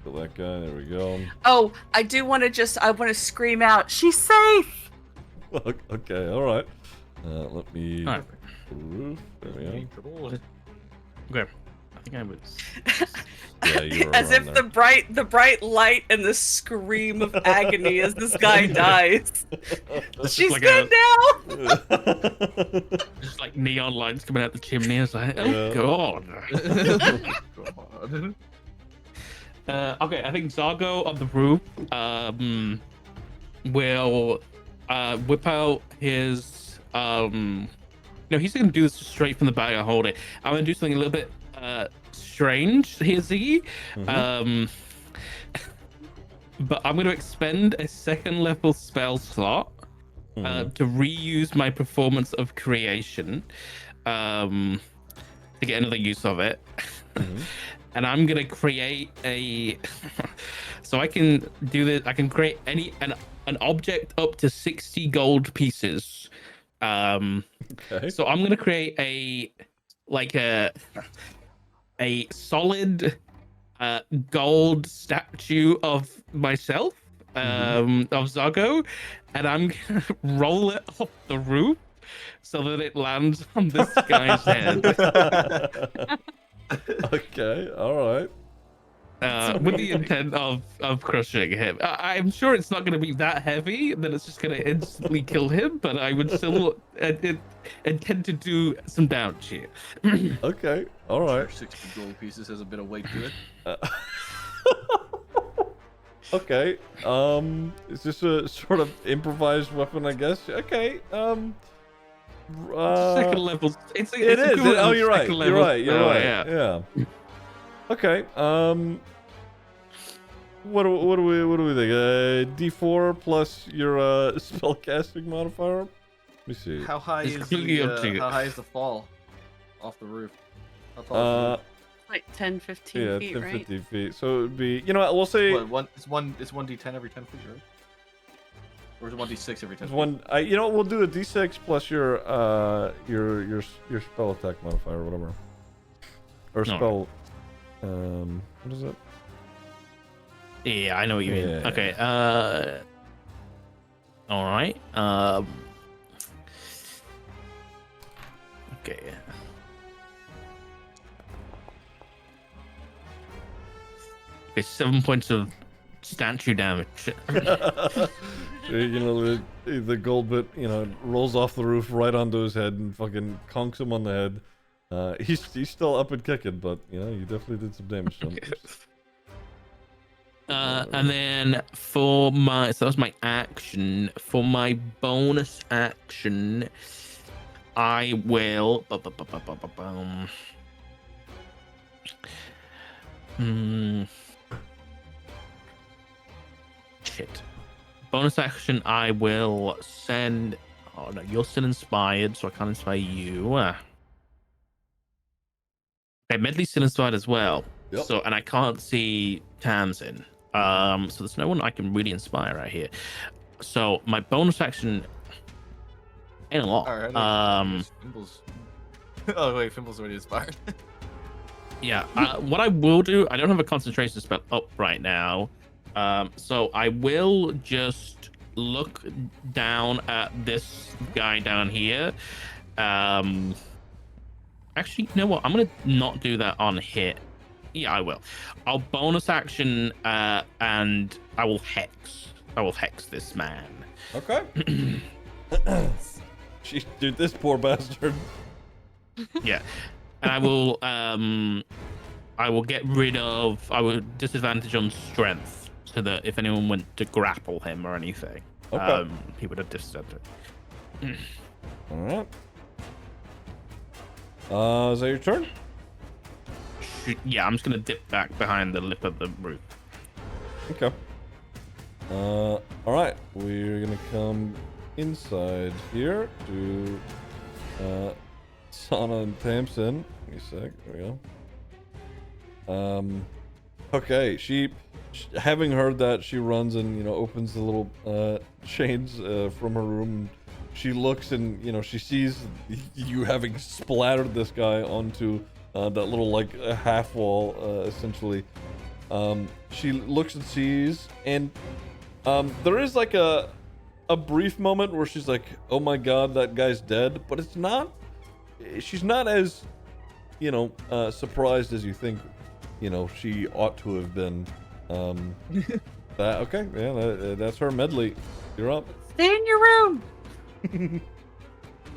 Kill that guy. There we go. Oh, I do want to I want to scream out, "She's safe!" Okay. All right. Let me. All right. Roof. There we go. Okay. I think I was. Yeah, you were As around if there. the bright light and the scream of agony as this guy dies. That's She's like dead now. Just like neon lights coming out the chimney. It's like, oh Yeah. god. Okay, I think Zargo on the roof will whip out his no, he's gonna do this straight from the bag I hold it. I'm gonna do something a little bit strange here, Ziggy. But I'm gonna expend a second level spell slot to reuse my performance of creation to get another use of it. And I'm gonna create a so I can do this. I can create an object up to 60 gold pieces. Okay. So I'm gonna create a solid gold statue of myself, of Zargo, and I'm gonna roll it off the roof so that it lands on this guy's head. Okay. All right. With the intent of crushing him. I'm sure it's not going to be that heavy that it's just going to instantly kill him, but I would still intend to do some damage here. Okay. All right. 60 gold pieces has a bit of weight to it. Okay. Is this a sort of improvised weapon? I guess. Okay. Second level. It is. Oh, you're right. You're right. You're right. Yeah. Yeah. Okay. What do we think? D4 plus your spellcasting modifier. Let me see. How high It's is completely up to you. how high is the fall off the roof? How tall is Like 10, 15 yeah, feet, 10, right? 50 feet. So it would be. You know what? We'll say. it? What, it's 1d10 every 10 feet, right? Or is it 1d6 every 10 It's feet? one. You know what? We'll do a D6 plus your spell attack modifier, or whatever. Or No. spell. What is it? Yeah, I know what you mean. Yeah. Okay. All right. Okay. Okay, 7 points of statue damage. The gold bit, rolls off the roof right onto his head and fucking conks him on the head. He's still up and kicking, but you definitely did some damage to him. And then so that was my action. For my bonus action, I will. Shit. Bonus action, I will send. Oh no, you're still inspired, so I can't inspire you. Okay, Medley's still inspired as well. Yep. So, and I can't see Tamsin. So there's no one I can really inspire right here. So my bonus action ain't a lot. Fimble's... Oh wait, Fimble's already inspired. Yeah. What I will do, I don't have a concentration spell up right now. So I will just look down at this guy down here. Actually, you know what? I'm gonna not do that on hit. Yeah, I will. I'll bonus action, and I will hex. I will hex this man. Okay. Dude, this poor bastard. Yeah, and I will get rid of. I will disadvantage on strength, so that if anyone went to grapple him or anything, Okay. he would have disadvantage. All right. Is that your turn? Yeah, I'm just gonna dip back behind the lip of the roof. Okay. All right. We're gonna come inside here to Sana and Tamsin. Give me a sec. There we go. Okay. She, having heard that, she runs and opens the little chains from her room. She looks and she sees you having splattered this guy onto that little like half wall essentially. She looks and sees, and there is like a brief moment where she's like, "Oh my god, that guy's dead," but it's not. She's not as surprised as you think. She ought to have been. Okay, yeah, that's her. Medley, you're up. Stay in your room.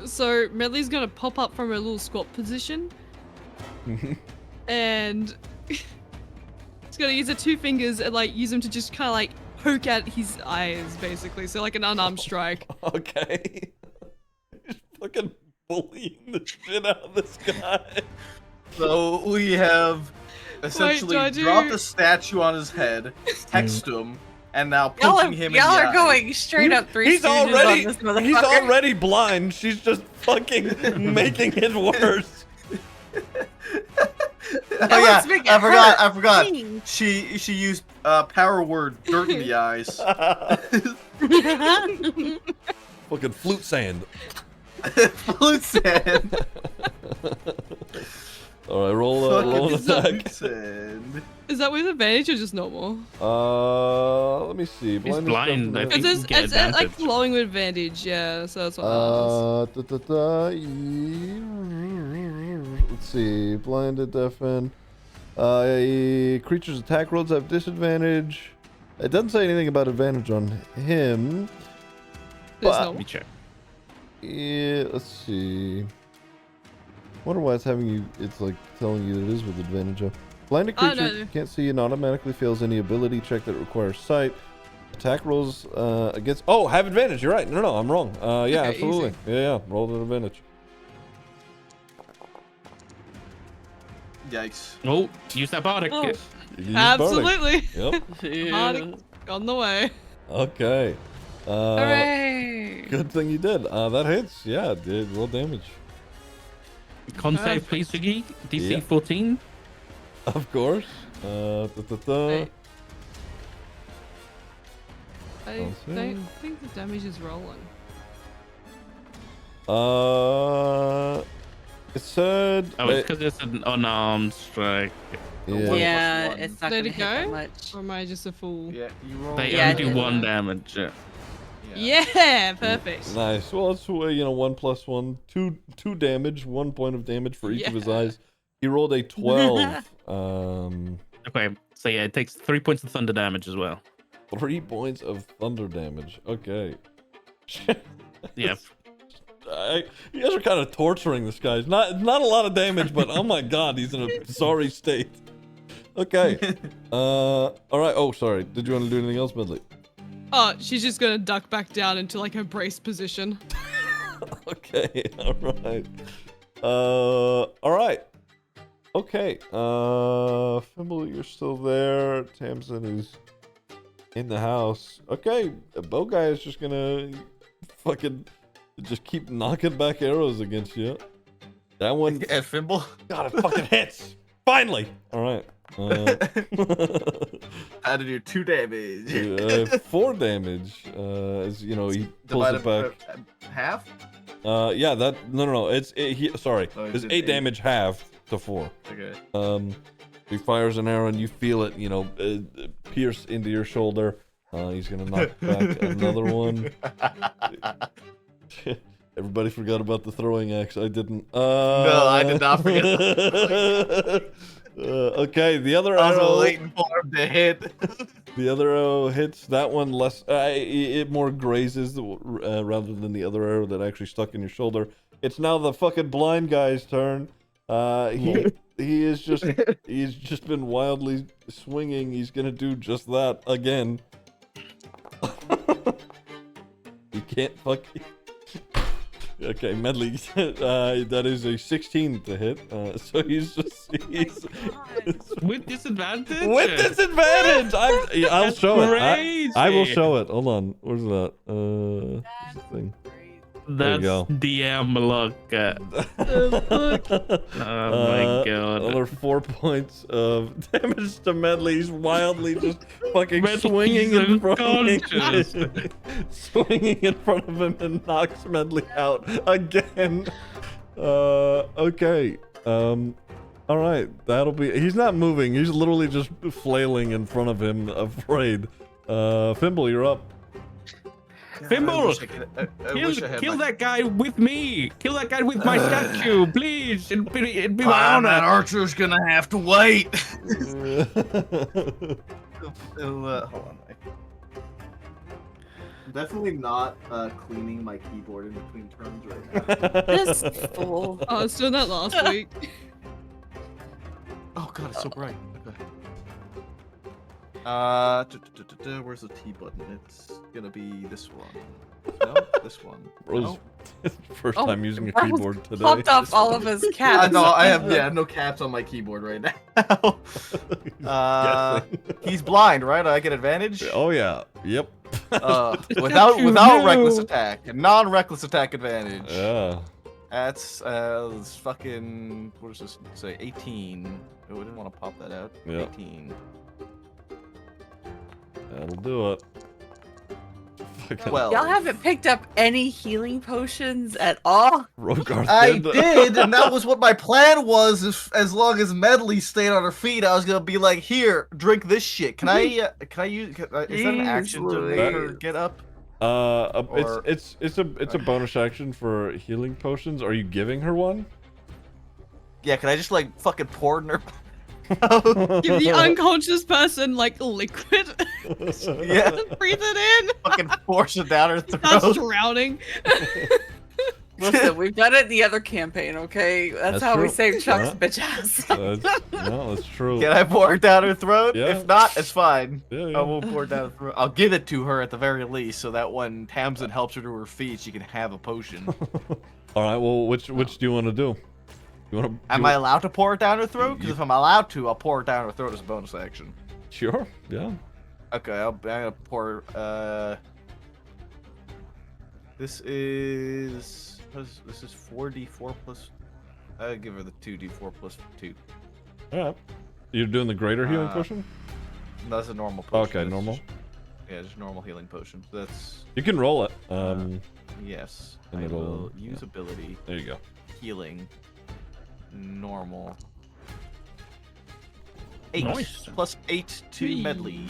So Medley's gonna pop up from her little squat position, and he's gonna use her 2 fingers and like use them to just kind of like poke at his eyes, basically. So like an unarmed strike. Okay. Just fucking bullying the shit out of this guy. So we have essentially Wait, do I dropped do- a statue on his head, hexed him, and now Y'all punching him in y'all the are eye. going straight up Three He's Stooges already on this he's motherfucker. already blind. She's just fucking making it worse. Oh That yeah, one's making I it forgot. hurt. I forgot. Dang. She used power word dirt in the eyes. Fucking flute sand. Flute sand. All right, roll an attack. Flute sand. Is that with advantage or just normal? Let me see. He's Blindness blind, I definitely- think. It's, Get it's like advantage. flowing with advantage, yeah. So that's what I asked. Let's see. Blinded, deafen. Creatures' attack rolls have disadvantage. It doesn't say anything about advantage on him. There's But- no. Let me check. Yeah, let's see. Wonder why it's having you. It's like telling you that it is with advantage. Blinded Oh, creature no. can't see and automatically fails any ability check that requires sight. Attack rolls against. Oh, have advantage. You're right. No, I'm wrong. Yeah, Okay, absolutely. easy. Yeah. Roll at advantage. Yikes. Oh, use that bardic. Oh. You can use Bardic. Absolutely. Yep. Bardic on the way. Okay. Hooray! Good thing you did. That hits. Yeah, it did. Roll damage. Con save, please, Ziggy. DC Yeah. 14. Of course. Wait. I Sounds don't good. think the damage is rolling. It said. Oh, it's because it's an unarmed strike. Yeah. Yeah, +1. it's not Let gonna it hit that go? much. Or am I just a fool? Yeah, you roll. They Yeah, only do it- 1 damage. Yeah. Yeah, perfect. Nice. Well, it's 1 + 1, 2 damage, 1 point of damage for each of his Yeah. eyes. He rolled a 12. Okay, so yeah, it takes 3 points of thunder damage as well. 3 points of thunder damage. Okay. Yeah. You guys are kind of torturing this guy. It's not a lot of damage, but oh my god, he's in a sorry state. Okay. All right. Oh, sorry. Did you want to do anything else, Medley? Oh, she's just gonna duck back down into like her brace position. Okay. All right. All right. Okay. Fimble, you're still there. Tamsin is in the house. Okay. The bow guy is just gonna fucking just keep knocking back arrows against you. That one. And Fimble. God, it fucking hits. Finally. All right. How to do 2 damage. 4 damage. As you know, he pulls Divided it back. half. Yeah, that no. Sorry, Oh, it's it's 8 8. damage halved to 4. Okay. He fires an arrow and you feel it, pierce into your shoulder. He's gonna knock back another one. Everybody forgot about the throwing axe. I didn't. No, I did not forget. Okay, the other I was arrow. waiting for him to hit. The other arrow hits that one less. It more grazes rather than the other arrow that actually stuck in your shoulder. It's now the fucking blind guy's turn. He's just been wildly swinging. He's gonna do just that again. You can't fucking. Okay, Medley. That is a 16 to hit. So he's With disadvantage. with disadvantage. I'll show it. I will Crazy. show it. Hold on. Where's that? Where's the thing? There you That's go. DM luck. Oh my god. Another 4 points of damage to Medley. He's wildly just fucking Medley's swinging in front of him. unconscious. Swinging in front of him and knocks Medley out again. Okay. All right. That'll be. He's not moving. He's literally just flailing in front of him, afraid. Fimble, you're up. Fimble, wish I had kill my- that guy with me. Kill that guy with my statue, please. It'd be my Fine, that honor. archer's gonna have to wait. Hold on. I'm definitely not cleaning my keyboard in between turns right now. This fool. Oh, I was doing that last week. Oh god, it's so bright. Okay. Where's the T button? It's gonna be this one. No, this one. Bro's No. first Oh, time using a Bro's keyboard today. Popped off all of his caps. No, I have no caps on my keyboard right now. Guessing. He's blind, right? I get advantage. Oh yeah. Yep. Without you reckless know. attack, non-reckless attack advantage. Yeah. That's it's fucking. What does this say? 18. Oh, I didn't want to pop that out. Yeah. 18. That'll do it. Fucking 12. Y'all haven't picked up any healing potions at all? Rogarth I did, and that was what my plan was. If, as long as Medley stayed on her feet, I was gonna be like, "Here, drink this shit." Can I? Can I use? Is that an action to make her get up? Or- It's a bonus action for healing potions. Are you giving her one? Yeah. Can I just like fucking pour it in her? Give the unconscious person like liquid. Yeah. Breathe it in. Fucking force it down her That's throat. drowning. Listen, we've done it in the other campaign, okay? That's how we true. saved Chuck's Yeah. bitch ass. No, that's true. Can I pour it down her throat? Yeah. If not, it's fine. Yeah, I yeah. won't pour it down her throat. I'll give it to her at the very least, so that when Tamsin helps her to her feet, she can have a potion. All right. Well, which do you want to do? You want to? Am I allowed to pour it down her throat? Because if I'm allowed to, I'll pour it down her throat as a bonus action. Sure. Yeah. Okay, I'm gonna pour. This is. This is 4d4 plus. I'll give her the 2d4 plus 2. All right. You're doing the greater healing Uh, potion? That's a normal potion. Okay, That's normal. just- yeah, just normal healing potion. That's. You can roll it. Yes. And I it'll- will use yeah. ability. There you go. Healing. Normal. 8 Nice. plus 8 to Hey. Medley.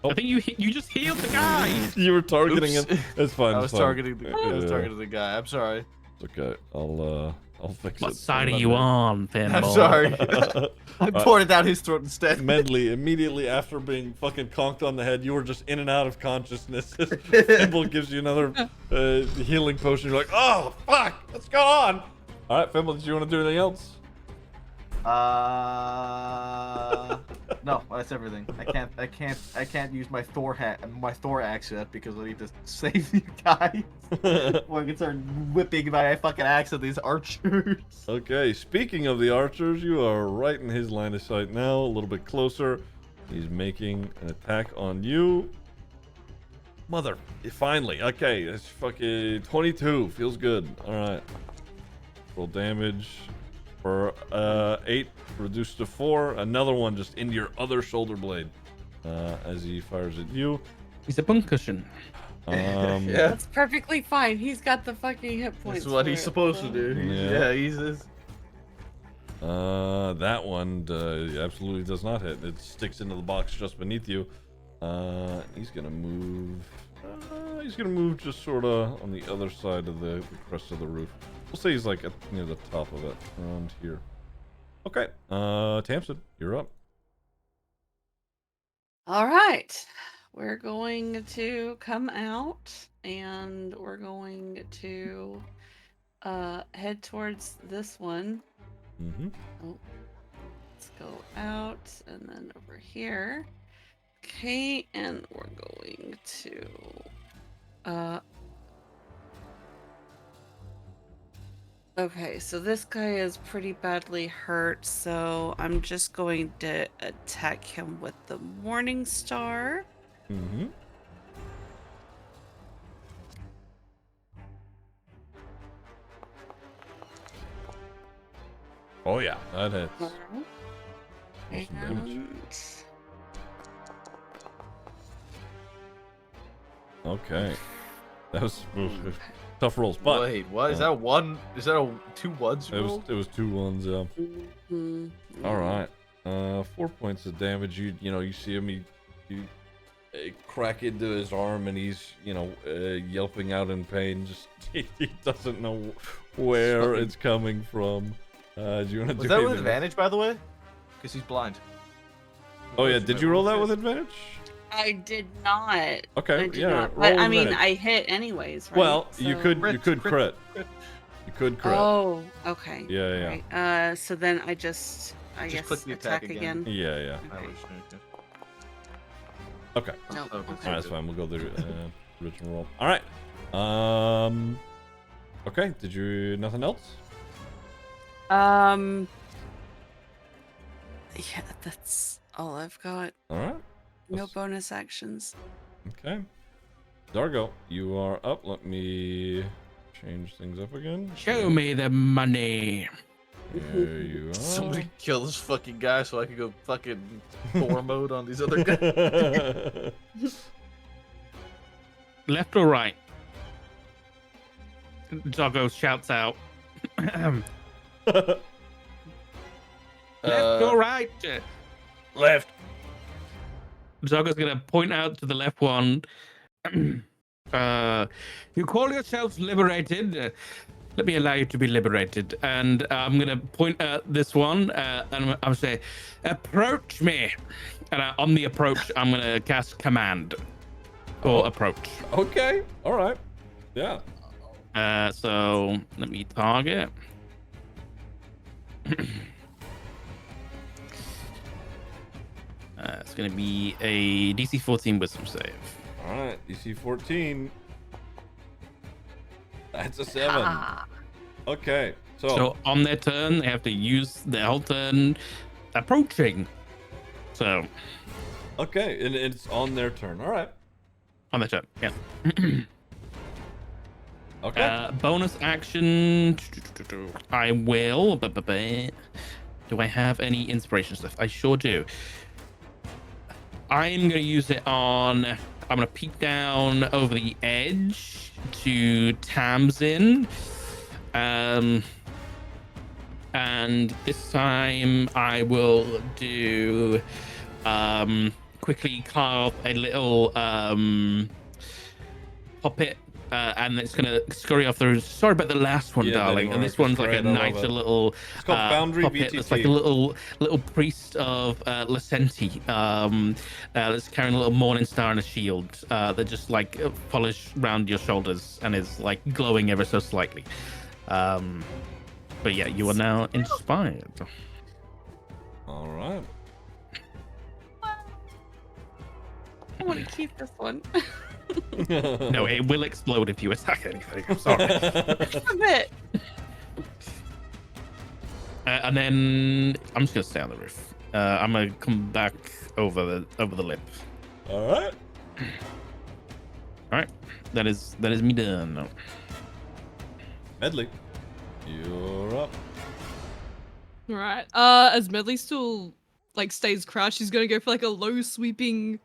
I think you just healed the guy. You were targeting Oops. him. It's fine. I it's was fine. targeting the. I was Yeah, targeting the guy. I'm sorry. It's okay. I'll fix it. What side are you on, Fimble? I'm sorry. I Alright. poured it down his throat instead. Medley, immediately after being fucking conked on the head, you were just in and out of consciousness. Fimble gives you another healing potion. You're like, oh fuck, what's going on? All right, Fimble, did you want to do anything else? No, that's everything. I can't use my Thor hat and my Thor axe yet because I need to save you guys. Or I can start whipping my fucking axe at these archers. Okay, speaking of the archers, you are right in his line of sight now, a little bit closer. He's making an attack on you. Mother, finally. Okay, that's fucking 22. Feels good. All right. Roll damage for 8, reduced to 4. Another one just into your other shoulder blade as he fires at you. He's a pincushion. Yeah. That's perfectly fine. He's got the fucking hit points. That's what for he's it, supposed so- to do. Yeah. Yeah, he's this. That one absolutely does not hit. It sticks into the box just beneath you. He's gonna move. He's gonna move just sort of on the other side of the crest of the roof. We'll say he's like near the top of it, around here. Okay. Tamsin, you're up. All right. We're going to come out and we're going to head towards this one. Mm-hmm. Oh, let's go out and then over here. Okay, and we're going to okay, so this guy is pretty badly hurt, so I'm just going to attack him with the Morning Star. Mm-hmm. Oh yeah, that hits. That's some damage. Okay. That was tough rolls, but Wait, what is that one? Is that two ones you rolled? it was 2 ones, yeah. Mhm. All right. 4 points of damage. You see him. You crack into his arm, and he's yelping out in pain. Just he doesn't know where it's coming from. Do you want to Was do that with anything? advantage, by the way? Because he's blind. Oh yeah, did you roll that with advantage? I did not. Okay, I did yeah. not. Roll But I with mean, advantage. I hit anyways, right? Well, you So- could Crit. crit. You could crit. Oh, okay. Yeah, yeah. Right. So then I guess click the attack again. Yeah, yeah. Okay. Okay. No. Oh, Okay. All right, that's fine. We'll go the original roll. All right. Okay. Did you nothing else? Yeah, that's all I've got. All right. No That's- bonus actions. Okay. Dargo, you are up. Let me change things up again. Show me the money. There you are. Somebody kill this fucking guy so I can go fucking Thor mode on these other guys. Left or right? Doggo shouts out. Left or right? Left. Doggo's gonna point out to the left one. You call yourselves liberated. Let me allow you to be liberated. And I'm gonna point at this one, and I'm say, approach me. And on the approach, I'm gonna cast command or approach. Okay. All right. Yeah. So let me target. It's going to be a DC 14 Wisdom save. All right. DC 14. That's a 7. Ah. Okay. So on their turn, they have to use their whole turn approaching. So Okay, and it's on their turn. All right. on their turn, yeah. Okay. Bonus action. I will. Do I have any inspiration stuff? I sure do. I'm going to use it on. I'm going to peek down over the edge to Tamsin. And this time I will do quickly carve a little puppet, and it's gonna scurry off the. Sorry about the last one, Yeah, darling. that And this one's like a great, I love nice it. little It's called Foundry puppet that's like a VTT. little priest of Lasenti. That's carrying a little morning star and a shield that just like follows around your shoulders and is like glowing ever so slightly. But yeah, you are now inspired. All right. I want to keep this one. No, it will explode if you attack anything. I'm sorry. A bit. And then I'm just gonna stay on the roof. I'm gonna come back over the lip. All right. All right, that is me done. Medley, you're up. All right. As Medley still like stays crouched, she's gonna go for like a low sweeping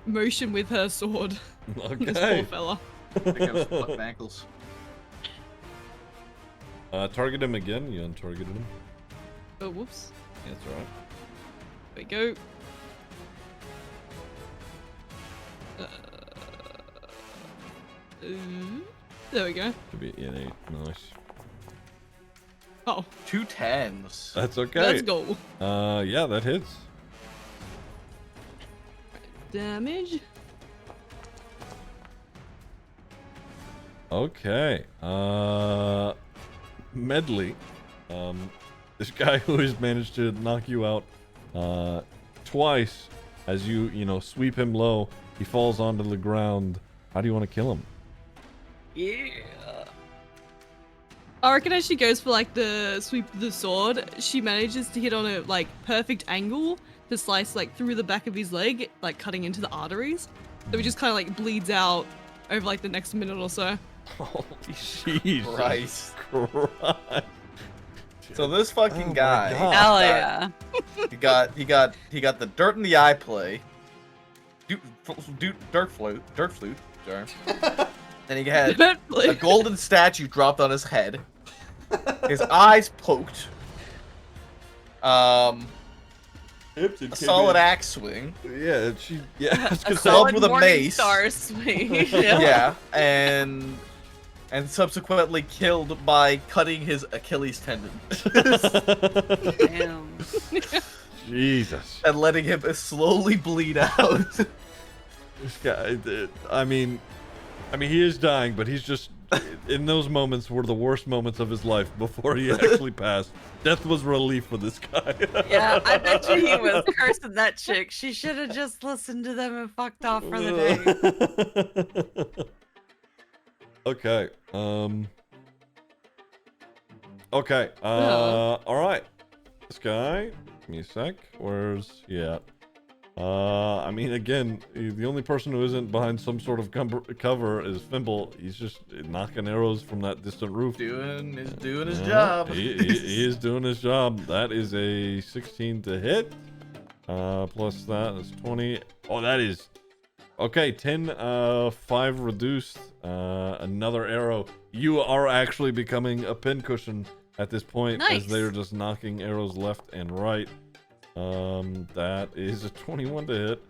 motion with her sword. This poor Okay. fella. I got fucking ankles. Target him again. You untargeted him. Oh, whoops. Yeah, that's all right. There we go. There we go. Should be innate. Nice. Oh, 2 10s. That's okay. let's go. Yeah, that hits. Damage. Okay. Medley. This guy who has managed to knock you out twice, as you sweep him low, he falls onto the ground. How do you want to kill him? Yeah. I reckon as she goes for like the sweep of the sword, she manages to hit on a like perfect angle to slice like through the back of his leg, like cutting into the arteries. So he just kind of like bleeds out over like the next minute or so. Holy Jesus Christ. Christ. So this fucking guy, Hell yeah. he got the dirt in the eye play, dirt flute, sorry. Then he had a golden statue dropped on his head, his eyes poked, a solid axe swing, Yeah, A it's 'cause clubbed solid with a Morning mace. Star swing. yeah, and subsequently killed by cutting his Achilles tendon Damn. Jesus. and letting him slowly bleed out. This guy, I mean, he is dying, but he's just in those moments were the worst moments of his life before he actually passed. Death was relief for this guy. Yeah, I bet you he was cursing that chick. She should have just listened to them and fucked off for the day. Okay. Okay. All right. This guy. Give me a sec. Where's he at? I mean, again, the only person who isn't behind some sort of cover is Fimble. He's just knocking arrows from that distant roof. doing his job. He is doing his job. That is a 16 to hit. Plus that is 20. Oh, that is... Okay, 10, 5 reduced. Another arrow. You are actually becoming a pincushion at this point, as Nice. they're just knocking arrows left and right. That is a 21 to hit.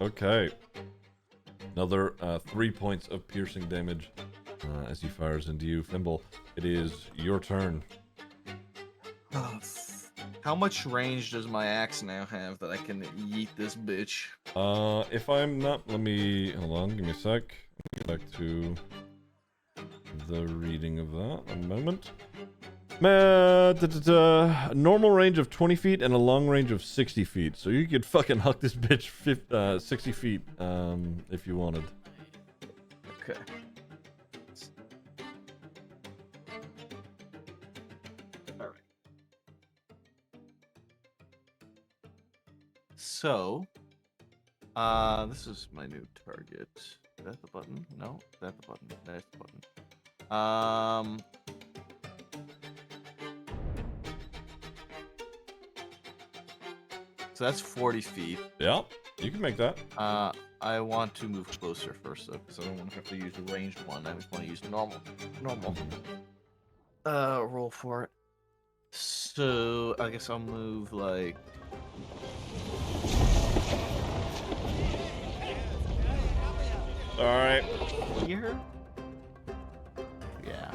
Okay. Another 3 points of piercing damage as he fires into you. Fimble, it is your turn. How much range does my axe now have that I can yeet this bitch? If I'm not, hold on, give me a sec. Get back to the reading of that. A moment. Normal range of 20 feet and a long range of 60 feet. So you could fucking huck this bitch 60 feet if you wanted. Okay. Alright. So, this is my new target. Is that the button? No, that's the button. That's the button. So that's 40 feet. Yeah, you can make that. I want to move closer first, though, because I don't want to have to use the ranged one. I just want to use normal. Roll for it. So I guess I'll move like. All right. Here. Yeah,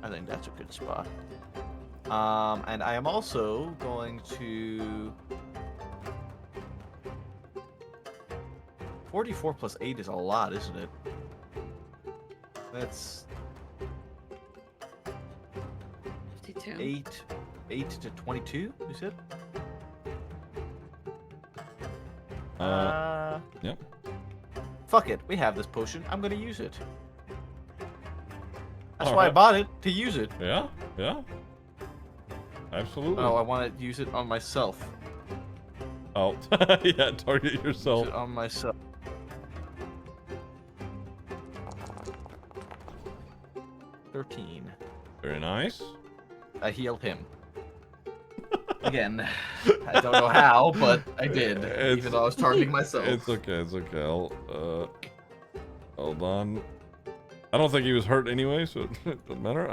I think that's a good spot. And I am also going to. 44 plus 8 is a lot, isn't it? That's 52. 8 to 22, you said? Yep. Fuck it, we have this potion. I'm gonna use it. That's All why I right. bought it, to use it. Yeah. Absolutely. Oh, I want to use it on myself. Oh, yeah, target yourself. Use it on myself. Very nice. I healed him. Again, I don't know how, but I did. Even though I was targeting myself. It's okay. I'll, hold on. I don't think he was hurt anyway, so it doesn't matter.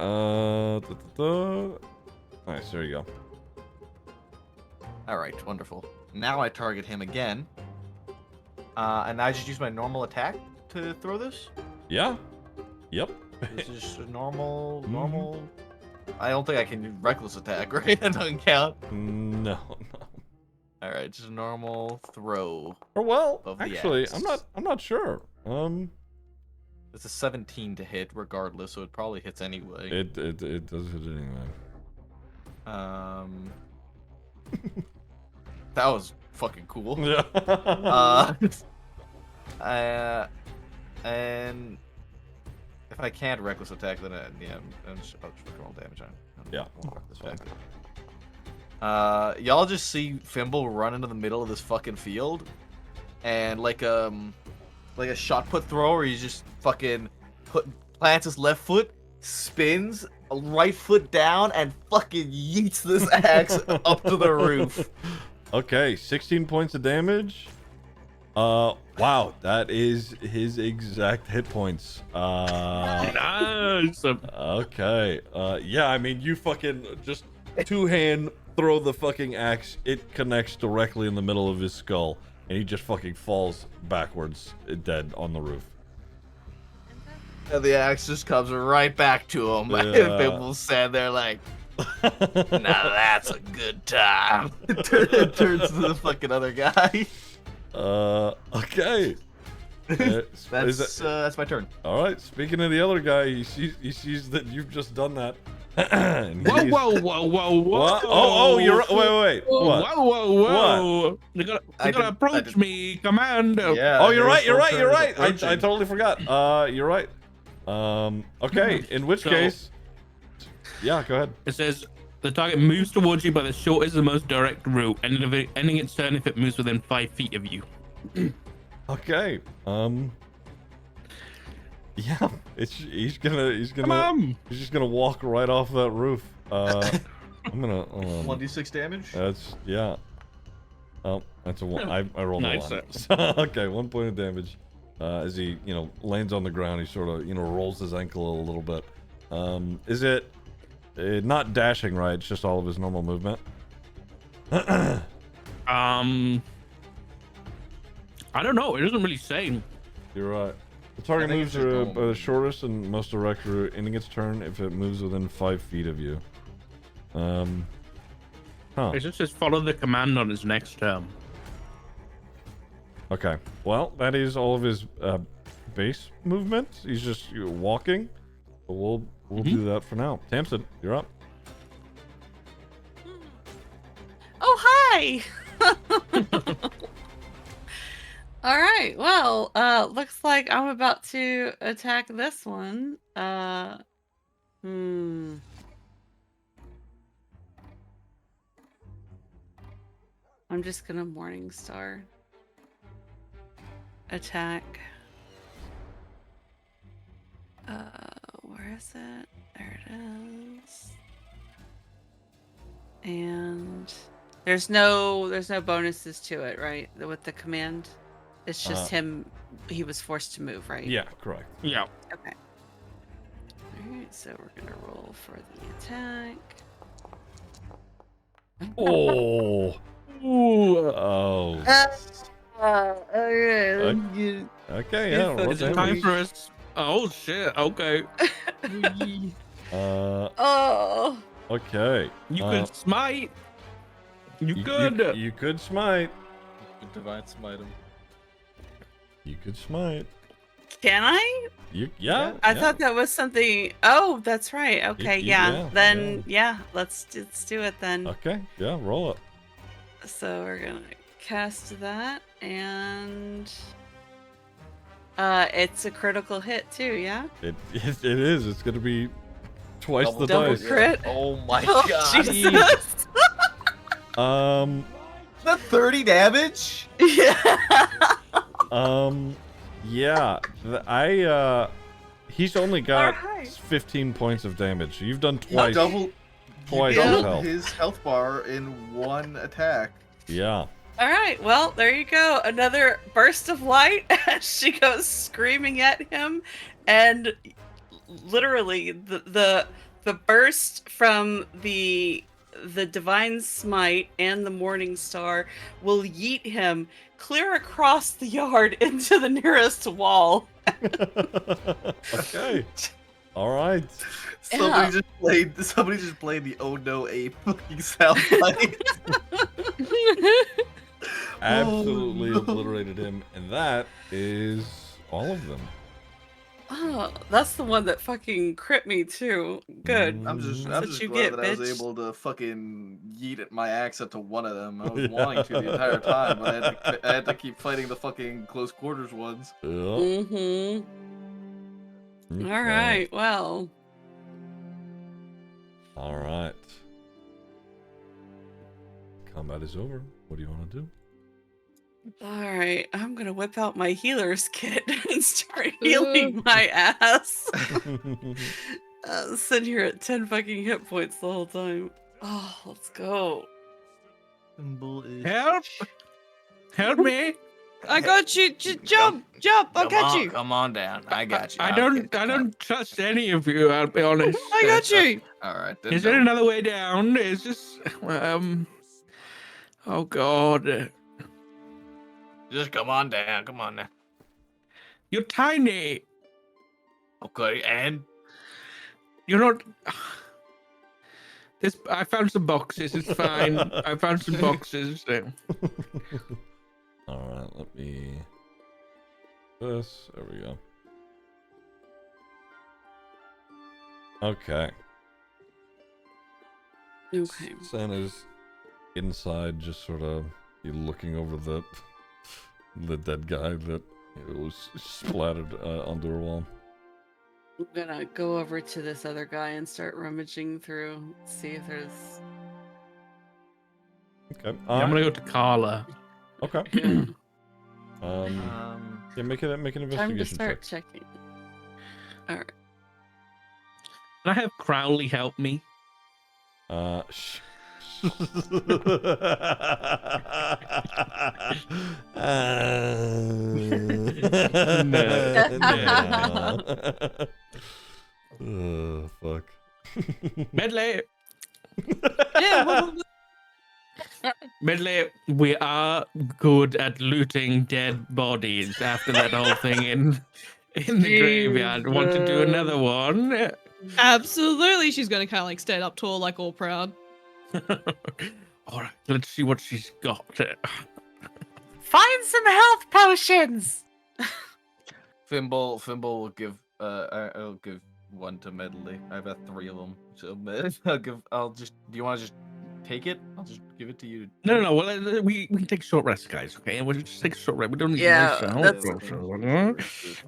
Nice, there you go. Alright, wonderful. Now I target him again. And I just use my normal attack to throw this? Yeah. Yep. This is just a normal I don't think I can do reckless attack, right? That doesn't count. No. All right, just a normal throw. Or well, Of the actually, axe. I'm not sure. It's a 17 to hit, regardless, so it probably hits anyway. It does hit anyway. That was fucking cool. Yeah. And if I can't reckless attack, then I'll just roll damage on. Yeah. This y'all just see Fimble run into the middle of this fucking field, and like a shot put thrower, he's just fucking plants his left foot, spins, right foot down, and fucking yeets this axe up to the roof. Okay, 16 points of damage. Wow, that is his exact hit points. Nice. Okay. Yeah, I mean, you fucking just two-hand throw the fucking axe. It connects directly in the middle of his skull, and he just fucking falls backwards, dead on the roof. And the axe just comes right back to him. Yeah. And Fimble stand there like, now that's a good time. It turns to the fucking other guy. Okay. That's my turn. All right. Speaking of the other guy, he sees that you've just done that. And Whoa, he's- whoa, whoa, whoa, whoa. What? Oh, you're right. Wait. Whoa, What? whoa, whoa, whoa. You gotta approach did- me, Commando. Yeah. Oh, you're right. You're there's no right. turn I totally forgot. You're right. Okay. In which So- case, yeah, go ahead. It says the target moves towards you by the shortest and most direct route, ending its turn if it moves within 5 feet of you. Okay. Yeah. He's just gonna walk right off that roof. I'm gonna 1d6 damage. That's yeah. Oh, that's a one. I rolled Nice. a 1. So, okay, 1 point of damage. As he lands on the ground, he sort of rolls his ankle a little bit. Is it not dashing, right? It's just all of his normal movement. I don't know. It doesn't really say. You're right. The target I think moves it's just by normal. the shortest and most direct route, ending its turn if it moves within 5 feet of you. Huh. It just says follow the command on his next turn. Okay. Well, that is all of his base movement. He's just walking. But we'll do that for now. Tamsin, you're up. Oh, hi. All right. Well, looks like I'm about to attack this one. I'm just gonna Morningstar attack. Where is it? There it is. And there's no bonuses to it, right? With the command, it's just him. He was forced to move, right? Yeah, correct. Yeah. Okay. All right. So we're gonna roll for the attack. Oh. Ooh. Oh. Okay. Let's get Okay, yeah. roll Is it damage. time for us? Oh shit. Okay. Oh. Okay. You could smite. You could. You could smite. Divine smite him. You could smite. Can I? Yeah. I thought that was something. Oh, that's right. Okay, yeah. yeah, Then yeah, let's do it then. Okay. Yeah. Roll it. So we're gonna cast that, and it's a critical hit too. Yeah. It is. It's gonna be twice the Double dice. crit. Oh my Oh, god. Jesus. Is that 30 damage? Yeah. Yeah. He's only got Alright. 15 points of damage. You've done You twice. doubled Twice his health. his health bar in one attack. Yeah. All right. Well, there you go. Another burst of light as she goes screaming at him, and literally the burst from the divine smite and the morning star will yeet him clear across the yard into the nearest wall. Okay. All right. Somebody just played the "Oh no, ape" fucking sound bite. Absolutely Oh, no. obliterated him, and that is all of them. Oh, that's the one that fucking crit me too. Good. I'm just That's what you glad get, that I was bitch. able to fucking yeet at my axe up to one of them. I was wanting to the entire time, but I had to keep fighting the fucking close quarters ones. Yep. Mm-hmm. Okay. All right. Well. All right. Combat is over. What do you want to do? All right. I'm gonna whip out my healer's kit and start healing my ass. Sit here at 10 fucking hit points the whole time. Oh, let's go. Help! Help me! I got you. Just jump. I'll catch you. Come on down. I got you. I don't trust any of you. I'll be honest. I got you. All right. Then Is there another way down? Is just Oh God! Just come on down. Come on now. You're tiny. Okay, and You're not. This. I found some boxes. It's fine. I found some boxes. All right, let me. This. There we go. Okay. Okay. Santa's inside, just sort of looking over the dead guy that was splattered onto her wall. I'm gonna go over to this other guy and start rummaging through, see if there's. Okay. I'm gonna go to Carla. Okay. Yeah. Yeah, make an Time to investigation start check. checking. All right. Can I have Crowley help me? Shh. No. Fuck. Medley. Yeah. Medley, we are good at looting dead bodies after that whole thing in the graveyard. Want to do another one? Absolutely. She's gonna kind of like stand up tall, like all proud. All right, let's see what she's got. Find some health potions. Fimble will give. I'll give one to Medley. I've got 3 of them. So I'll just. Do you want to just take it? I'll just give it to you. No. Well, we can take a short rest, guys. Okay, we'll just take a short rest. We don't need Yeah, to waste that's- our potions.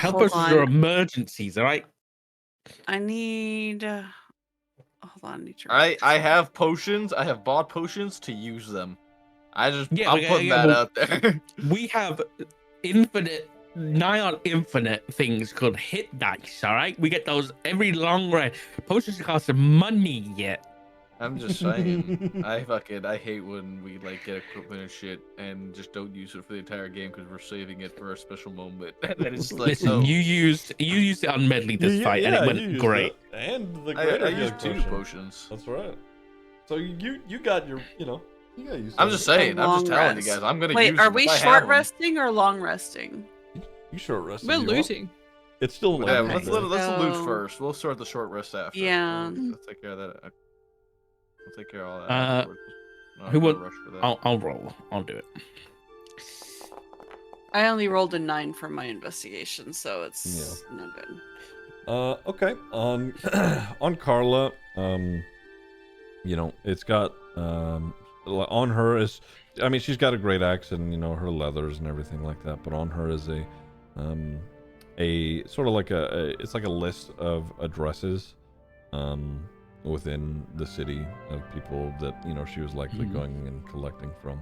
Help Hold us with our on. emergencies, all right? I need. Hold on. I need to. I have potions. I have bought potions to use them. I'm Yeah, putting that well, out there. We have nigh on infinite things called hit dice, all right? We get those every long rest. Potions cost money yet. I'm just saying. I hate when we like get equipment and shit and just don't use it for the entire game because we're saving it for a special moment. And it's like, Listen, oh, you used it on Medley this fight, and it you went used great. it. And the I greater used healing 2 potions. That's right. So you got your, you got used. I'm just saying. I'm just long telling rest. you guys. I'm gonna Wait, use are them we if I have short them. resting or long resting? You short rested. We're you are. looting. It's still Yeah, like let's Okay. loot So- first. We'll sort the short rest after. Yeah. We'll take care of that. We'll take care of all that. Uh, afterwards. who No would- rush for that. I'll roll. I'll do it. I only rolled a 9 for my investigation, so it's no good. Okay. On on Carla, it's got on her is, I mean, she's got a great axe and her leathers and everything like that, but on her is a sort of like it's like a list of addresses within the city of people that she was likely going and collecting from.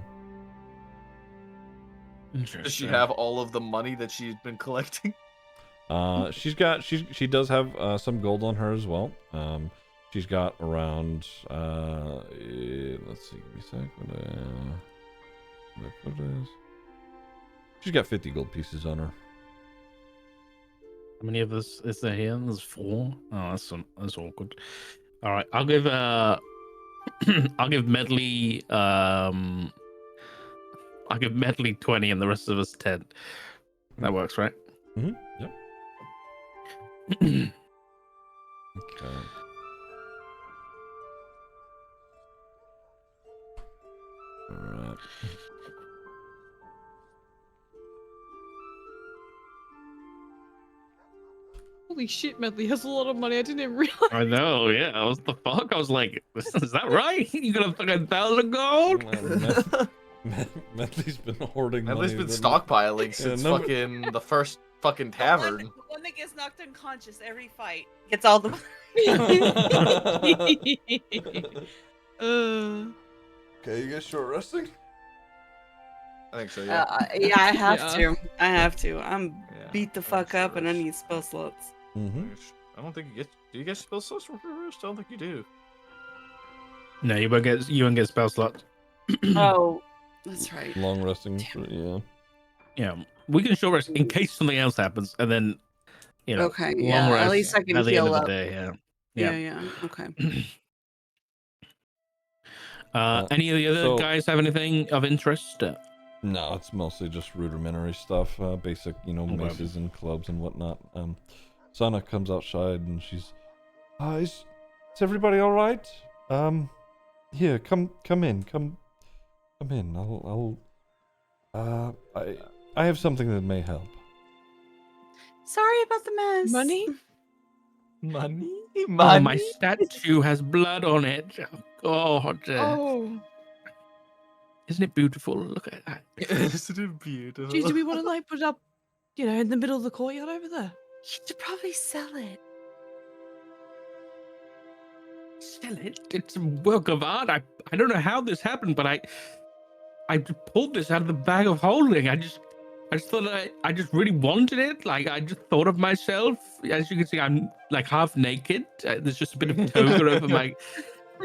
Does she have all of the money that she's been collecting? She does have some gold on her as well. She's got around let's see, give me a sec. What is? She's got 50 gold pieces on her. How many of us is there here? There's 4. Oh, that's awkward. All right, I'll give I'll give Medley I'll give Medley 20 and the rest of us 10. That works, right? Mm-hmm. Yep. Okay. Alright. Holy shit, Medley has a lot of money. I didn't even realize. I know, yeah. What the fuck? I was like, is that right? You got a fucking 1,000 gold? Medley's been hoarding money. Medley's been that- stockpiling since no- fucking the first fucking tavern. The one that gets knocked unconscious every fight gets all the Okay, you guys short resting? I think so, yeah. yeah, I have Yeah. to. I have to. I'm Yeah, beat the I think fuck so, up and I rest. need spell slots. Mm-hmm. I don't think you get. Do you get spell slots for rest? I don't think you do. No, you won't get spell slots. Oh, that's right. Long resting. Damn. Yeah. Yeah, we can short rest in case something else happens, and then Okay, long yeah, at rest least I can at the end heal of up. the day. Yeah. Yeah, okay. Any of the other so- guys have anything of interest? No, it's mostly just rudimentary stuff, basic, Okay. maces and clubs and whatnot. Sana comes outside and she's, is everybody all right? Here, come in. I have something that may help. Sorry about the mess. Money? Money? Oh, my statue has blood on it. Oh, God. Oh. Isn't it beautiful? Look at that. Isn't it beautiful? Geez, do we want to like put it up, in the middle of the courtyard over there? You should probably sell it. Sell it. It's a work of art. I don't know how this happened, but I just pulled this out of the bag of holding. I just thought I just really wanted it. Like, I just thought of myself. As you can see, I'm like half naked. There's just a bit of toga over my,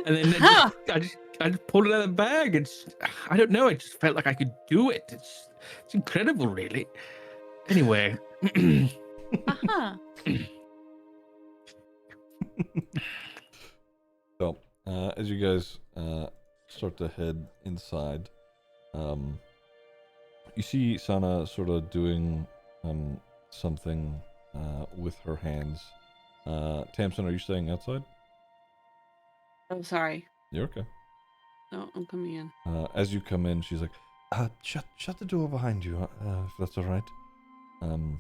and then I just pulled it out of the bag. I don't know. I just felt like I could do it. It's incredible, really. Anyway. Uh-huh. So, as you guys start to head inside, you see Sana sort of doing something with her hands. Tamsin, are you staying outside? I'm sorry. You're okay. No, I'm coming in. As you come in, she's like, shut the door behind you, if that's all right. And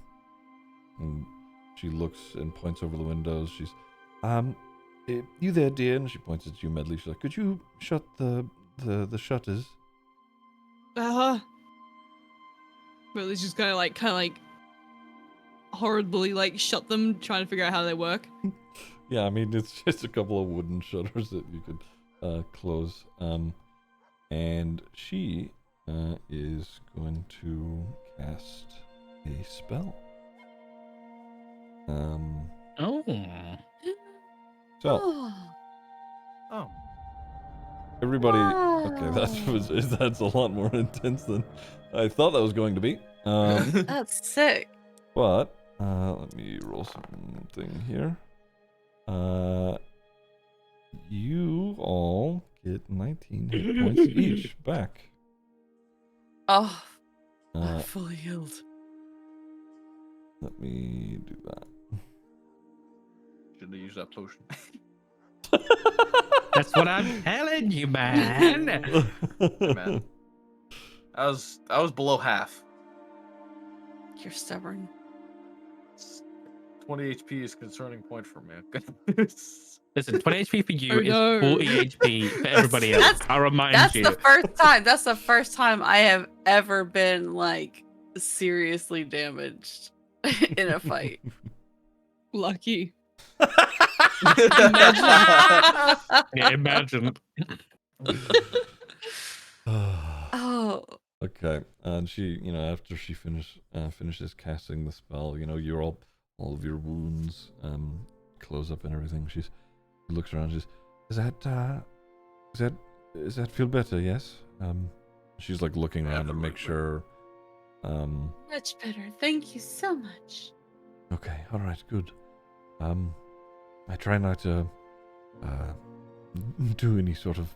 she looks and points over the windows. She's, you there, dear? And she points at you, Medley. She's like, could you shut the shutters? But it's just kind of like horribly like shut them, trying to figure out how they work. Yeah, I mean, it's just a couple of wooden shutters that you could close. And she is going to cast a spell. Oh. So Oh. everybody, okay, that's a lot more intense than I thought that was going to be. That's sick. But let me roll something here. You all get 19 hit points each back. Oh, Uh, I'm fully healed. let me do that. Should have used that potion. That's what I'm telling you, man. Man. I was below half. You're stubborn. 20 HP is a concerning point for me. Listen, 20 HP for you Oh, is no. 40 HP for everybody else. That's- I'll remind That's you. the first time. That's the first time I have ever been like seriously damaged in a fight. Lucky. Yeah, imagine. Oh, Okay, and she, after she finishes casting the spell, you're all of your wounds close up and everything. She looks around. She's, does that feel better? Yes. She's like looking around to make sure. much better. Thank you so much. Okay, all right, good. I try not to do any sort of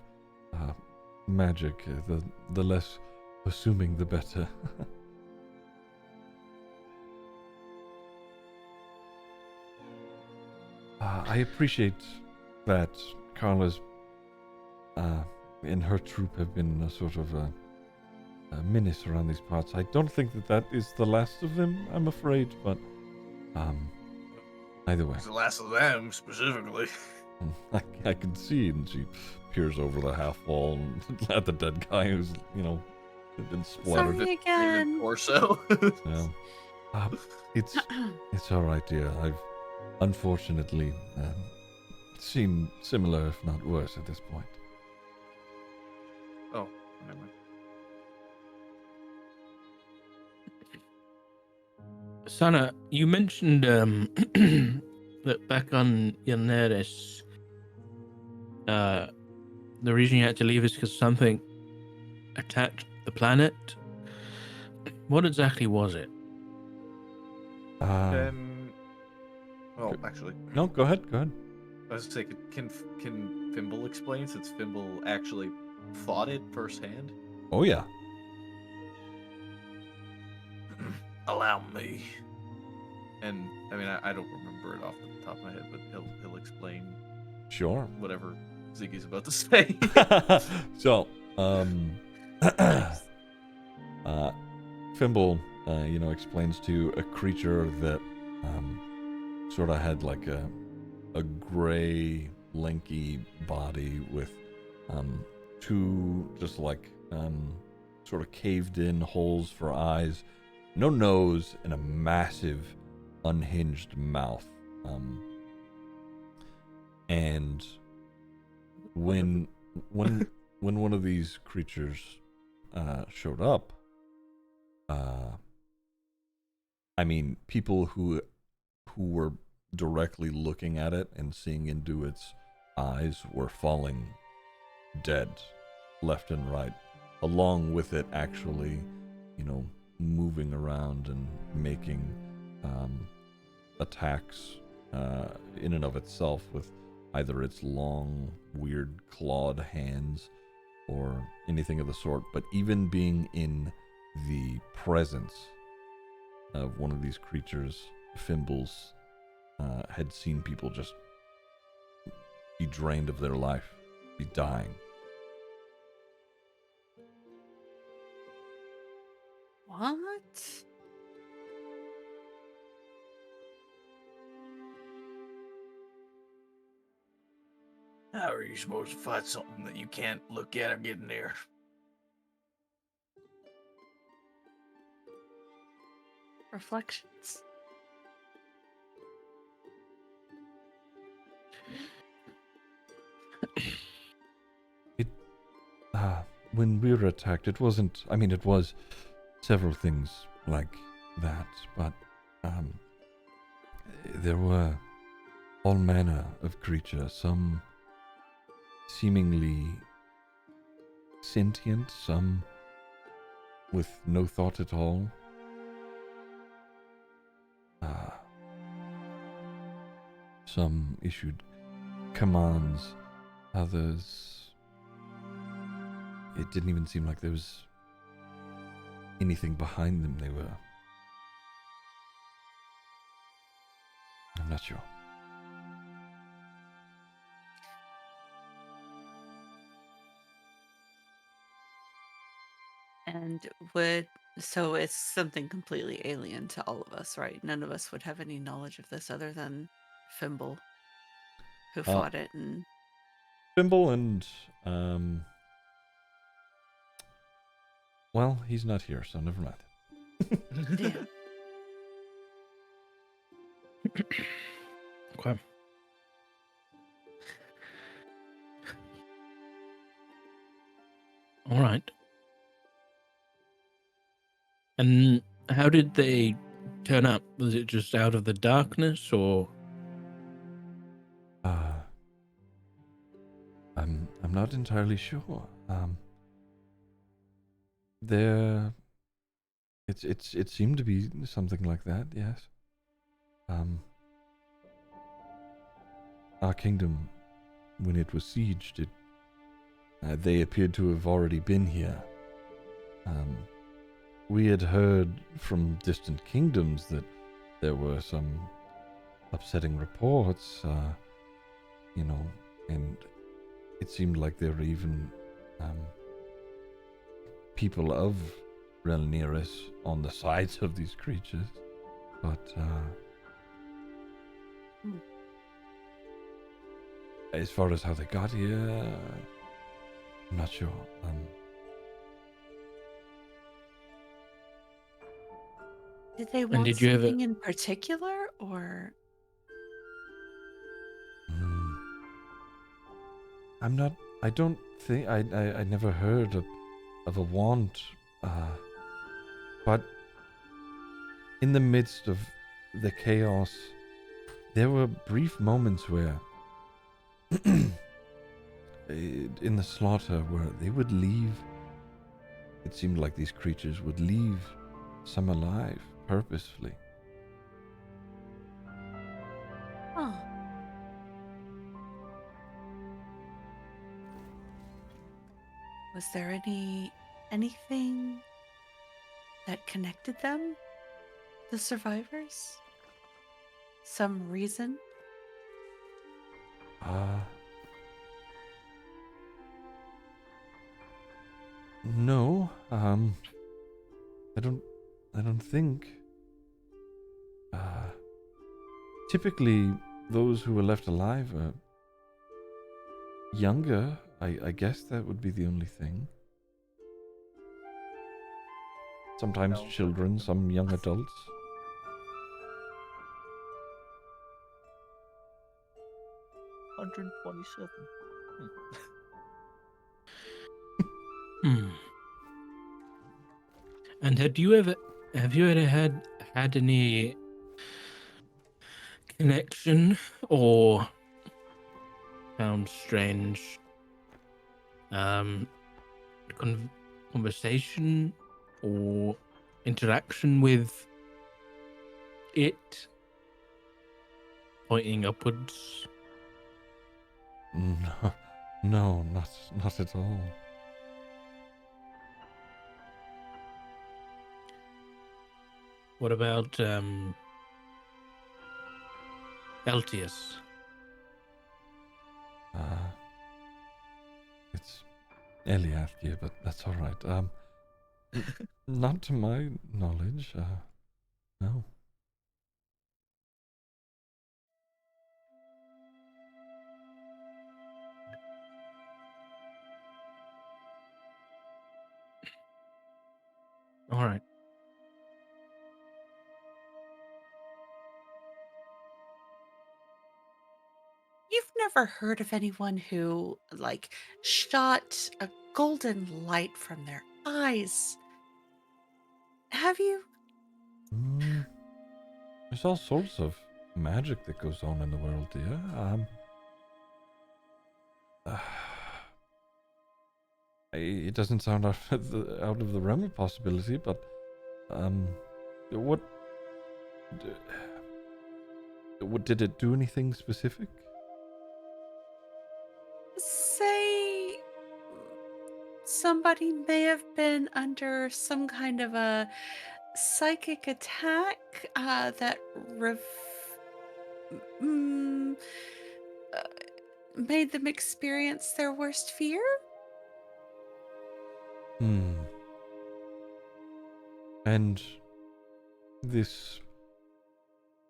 magic. The less assuming, the better. I appreciate that Carla's and her troop have been a sort of a menace around these parts. I don't think that is the last of them, I'm afraid, but either way. It's the last of them, specifically. I can see, and she peers over the half wall at the dead guy who's, been splattered. Sorry again. Torso. Yeah. It's all right, dear. I've unfortunately seen similar, if not worse, at this point. Oh, never mind. Sana, you mentioned that back on Yaneris, the reason you had to leave is because something attacked the planet. What exactly was it? Well, actually, No, go ahead. I was gonna say, can Fimble explain, since Fimble actually fought it firsthand? Oh yeah. Allow me. And I mean, I don't remember it off the top of my head, but he'll explain Sure. whatever Ziggy's about to say. So, Fimble, explains to a creature that sort of had like a gray, lanky body with two just like sort of caved in holes for eyes, no nose, and a massive unhinged mouth. And when one of these creatures showed up, I mean, people who were directly looking at it and seeing into its eyes were falling dead left and right, along with it actually, moving around and making attacks in and of itself with either its long, weird clawed hands or anything of the sort. But even being in the presence of one of these creatures, Fimbles had seen people just be drained of their life, be dying. What? How are you supposed to fight something that you can't look at or get near? Reflections. When we were attacked, it wasn't, I mean, it was several things like that, but there were all manner of creatures, some seemingly sentient, some with no thought at all. Some issued commands, others, it didn't even seem like there was anything behind them. They were, I'm not sure. And so it's something completely alien to all of us, right? None of us would have any knowledge of this other than Fimble, who fought it. And Fimble and well, he's not here, so never mind. yeah. Okay. All right. And how did they turn up? Was it just out of the darkness, or? I'm not entirely sure. It seemed to be something like that, yes. Our kingdom, when it was sieged, they appeared to have already been here. We had heard from distant kingdoms that there were some upsetting reports, you know, and it seemed like there were even people of Relneris on the sides of these creatures, but as far as how they got here, I'm not sure. Did they And want did you ever- something in particular, or? I'm not. I don't think. I never heard of a want, but in the midst of the chaos, there were brief moments where, in the slaughter, where they would leave. It seemed like these creatures would leave some alive purposefully. Huh. Was there anything that connected them, the survivors? Some reason? No. I don't think. Typically, those who were left alive are younger. I guess that would be the only thing. Sometimes No. children, some young adults. $127. Hmm. And have you ever had any connection or found strange conversation or interaction with it pointing upwards? No, not at all. What about Eltius? It's Eliath here, but that's all right. Not to my knowledge. No. All right. You've never heard of anyone who, like, shot a golden light from their eyes, have you? There's all sorts of magic that goes on in the world, dear. It doesn't sound out of the realm of possibility, but what did it do? Anything specific? Say somebody may have been under some kind of a psychic attack that mm, uh, made them experience their worst fear? And this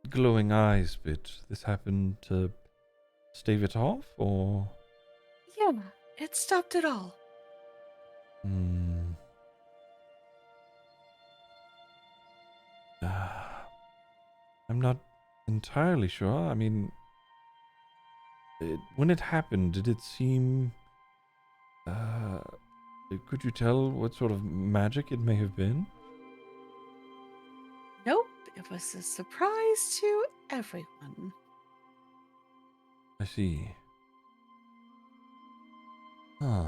glowing eyes bit, this happened to stave it off, or? Yeah, it stopped it all. I'm not entirely sure. I mean, when it happened, did it seem... could you tell what sort of magic it may have been? Nope, it was a surprise to everyone. I see. Huh.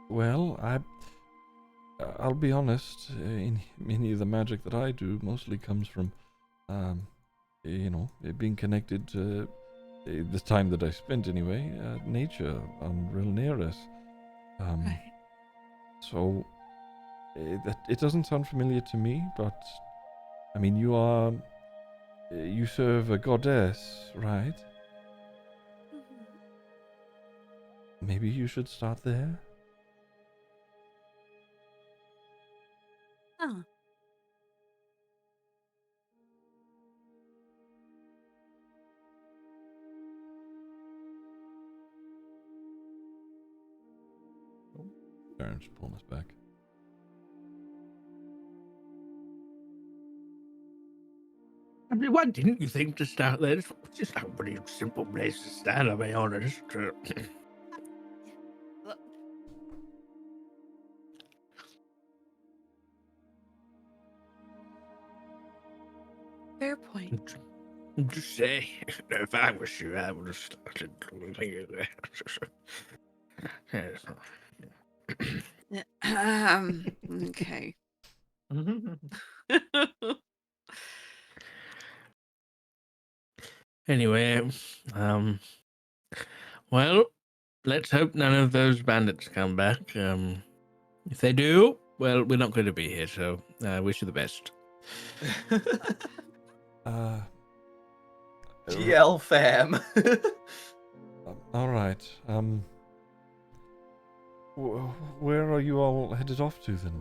Well, I'll be honest, any of the magic that I do mostly comes from, it being connected to the time that I spent anyway, nature on Relneris. Right. So it doesn't sound familiar to me, but I mean, you serve a goddess, right? Maybe you should start there. Oh. Sorry, I'm just pulling this back. I mean, why didn't you think to start there? It's just a pretty simple place to start, I'll be honest. Fair point. Just say, if I was you, I would have started. Okay. Anyway, well, let's hope none of those bandits come back. If they do, well, we're not going to be here, so I wish you the best. GL fam. All right. Where are you all headed off to then?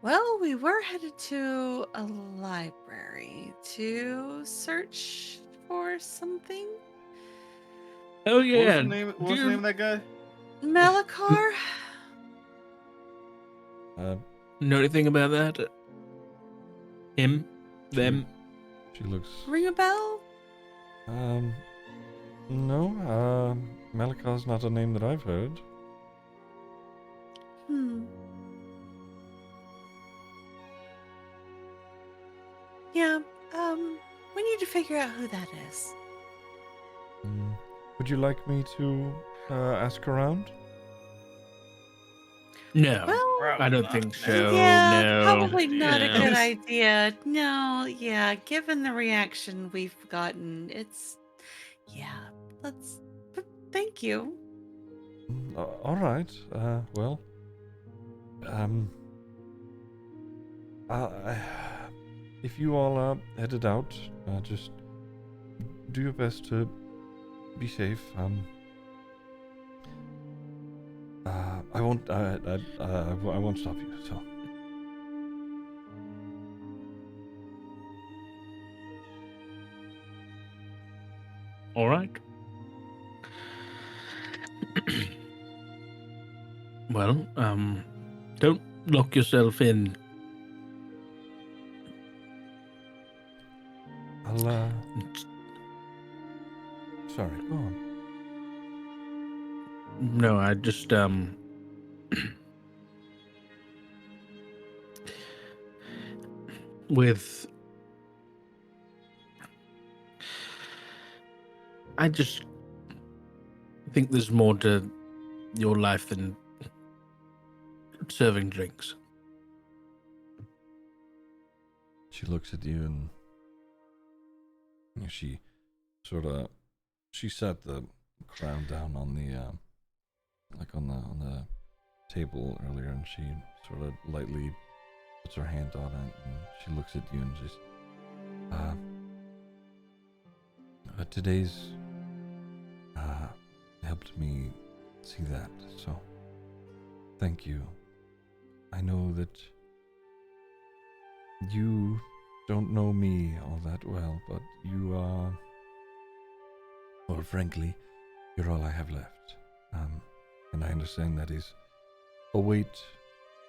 Well, we were headed to a library to search for something. Oh yeah, What was the name of that guy? Malachar? know anything about that? Him? Them? She looks. Ring a bell? No. Malakar's not a name that I've heard. Yeah, we need to figure out who that is. Would you like me to ask around? No, Well, I don't think so. yeah, No, probably not a no. good idea. No, yeah, given the reaction we've gotten, but thank you. All right. Well. If you all are headed out, just do your best to be safe. I won't. I won't stop you. So. All right. Well, don't lock yourself in. I'll. Sorry. Go on. No, I just with. I just think there's more to your life than serving drinks. She looks at you and she set the crown down on the on the table earlier, and she sort of lightly puts her hand on it, and she looks at you and just today's helped me see that, so thank you. I know that you don't know me all that well, but you are, well, frankly, you're all I have left. And I understand that is a weight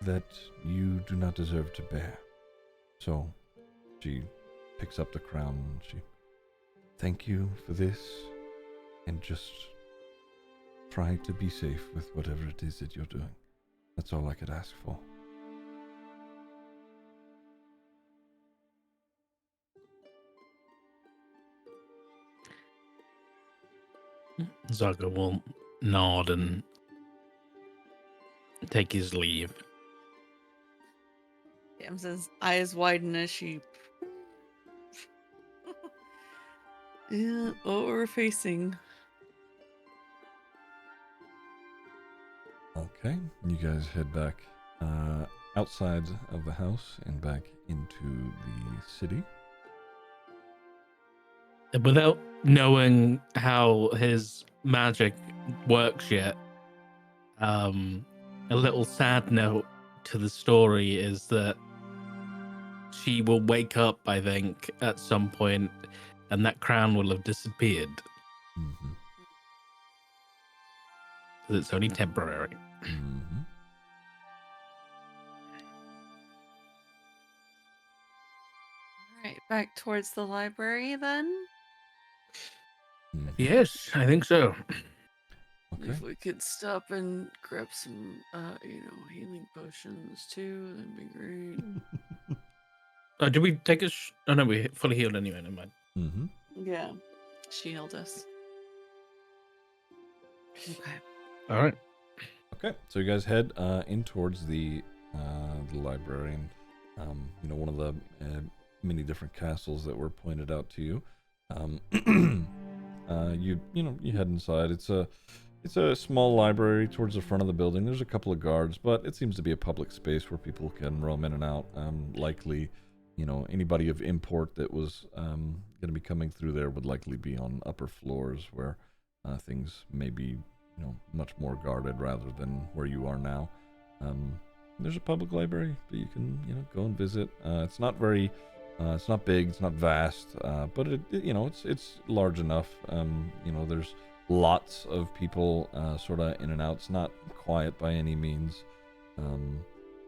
that you do not deserve to bear. So she picks up the crown and she, thank you for this, and just try to be safe with whatever it is that you're doing. That's all I could ask for. Zaga will nod and take his leave. Jams's eyes widen as she. Yeah, what we're facing. Okay, you guys head back outside of the house and back into the city. Without knowing how his magic works yet, a little sad note to the story is that she will wake up, I think, at some point, and that crown will have disappeared. Mm-hmm. Because it's only temporary. Mm-hmm. All right, back towards the library then. Mm-hmm. Yes, I think so. Okay. If we could stop and grab some, healing potions too, that'd be great. Did we take a... Oh, no, we fully healed anyway, never mind. Mm-hmm. Yeah, she healed us. Okay. All right. Okay, so you guys head in towards the library, and one of the many different castles that were pointed out to you. You head inside. It's a small library towards the front of the building. There's a couple of guards, but it seems to be a public space where people can roam in and out. Likely, anybody of import that was going to be coming through there would likely be on upper floors where things may be much more guarded rather than where you are now. There's a public library that you can go and visit. It's not very it's not big, it's not vast, but it's large enough. There's lots of people sort of in and out. It's not quiet by any means.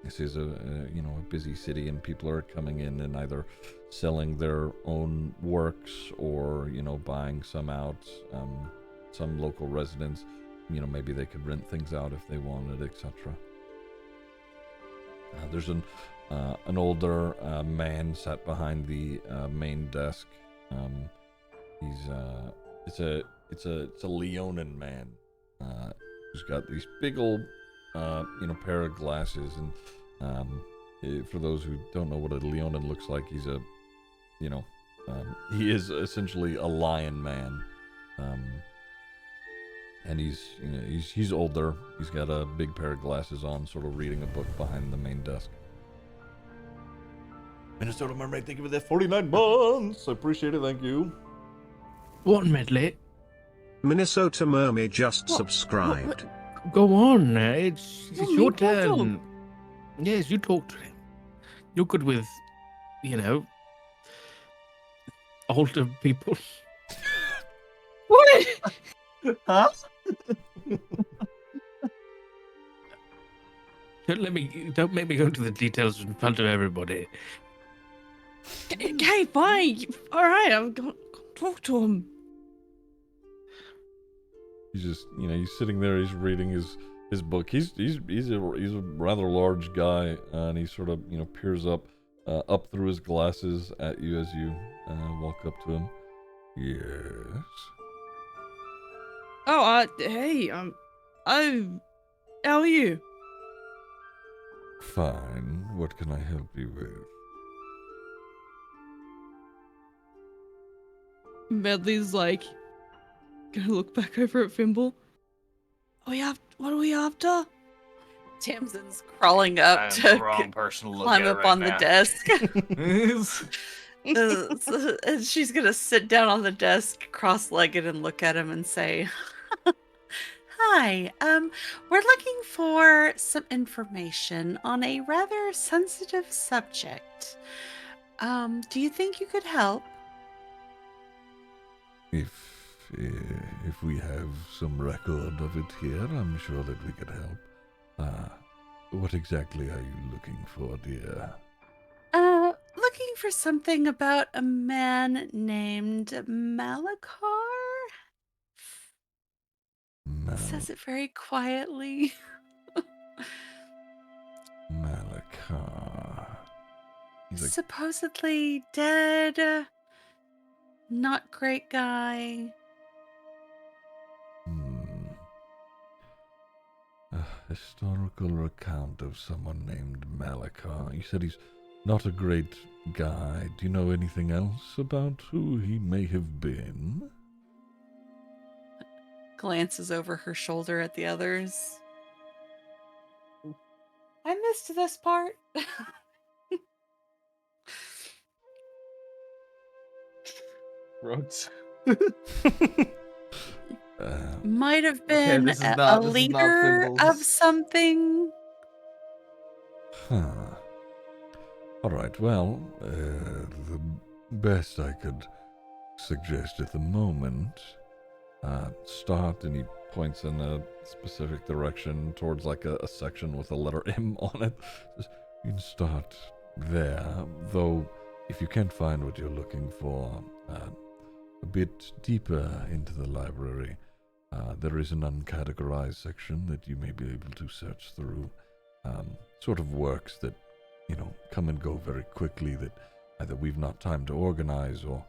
This is a busy city, and people are coming in and either selling their own works or buying some out. Some local residents, maybe they could rent things out if they wanted, etc. There's an older man sat behind the main desk. It's a Leonin man who's got these big old pair of glasses, and for those who don't know what a Leonin looks like, he's he is essentially a lion man. And he's older. He's got a big pair of glasses on, sort of reading a book behind the main desk. Minnesota Mermaid, thank you for that 49 months. I appreciate it, thank you. One medley. Minnesota Mermaid just subscribed. Go on, it's your turn. problem. Yes, you talk to him. You're good with, older people. What? Huh? Don't make me go into the details in front of everybody. Okay, fine. All right, I'm going to talk to him. He's just, he's sitting there. He's reading his book. He's a rather large guy, and he sort of peers up through his glasses at you as you walk up to him. Yes. Oh, hey, how are you? Fine. What can I help you with? Medley's like, gonna look back over at Fimble. What are we after? Tamsin's crawling up I'm to the wrong person to look climb at up right on now. the desk. And she's gonna sit down on the desk, cross-legged, and look at him and say, "Hi, we're looking for some information on a rather sensitive subject. Do you think you could help?" If we have some record of it here, I'm sure that we could help. What exactly are you looking for, dear? Looking for something about a man named Malachar. Says it very quietly. Malachar. He's like, Supposedly dead. Not great guy. A historical account of someone named Malachar. You said he's not a great guy. Do you know anything else about who he may have been? Glances over her shoulder at the others. I missed this part. Roads. Might have Okay, been this is a not leader of Fimble's. something. Huh. All right, well, the best I could suggest at the moment, start, and he points in a specific direction towards like a section with a letter M on it. You can start there, though if you can't find what you're looking for, a bit deeper into the library, there is an uncategorized section that you may be able to search through. Sort of works that, come and go very quickly, that either we've not time to organize or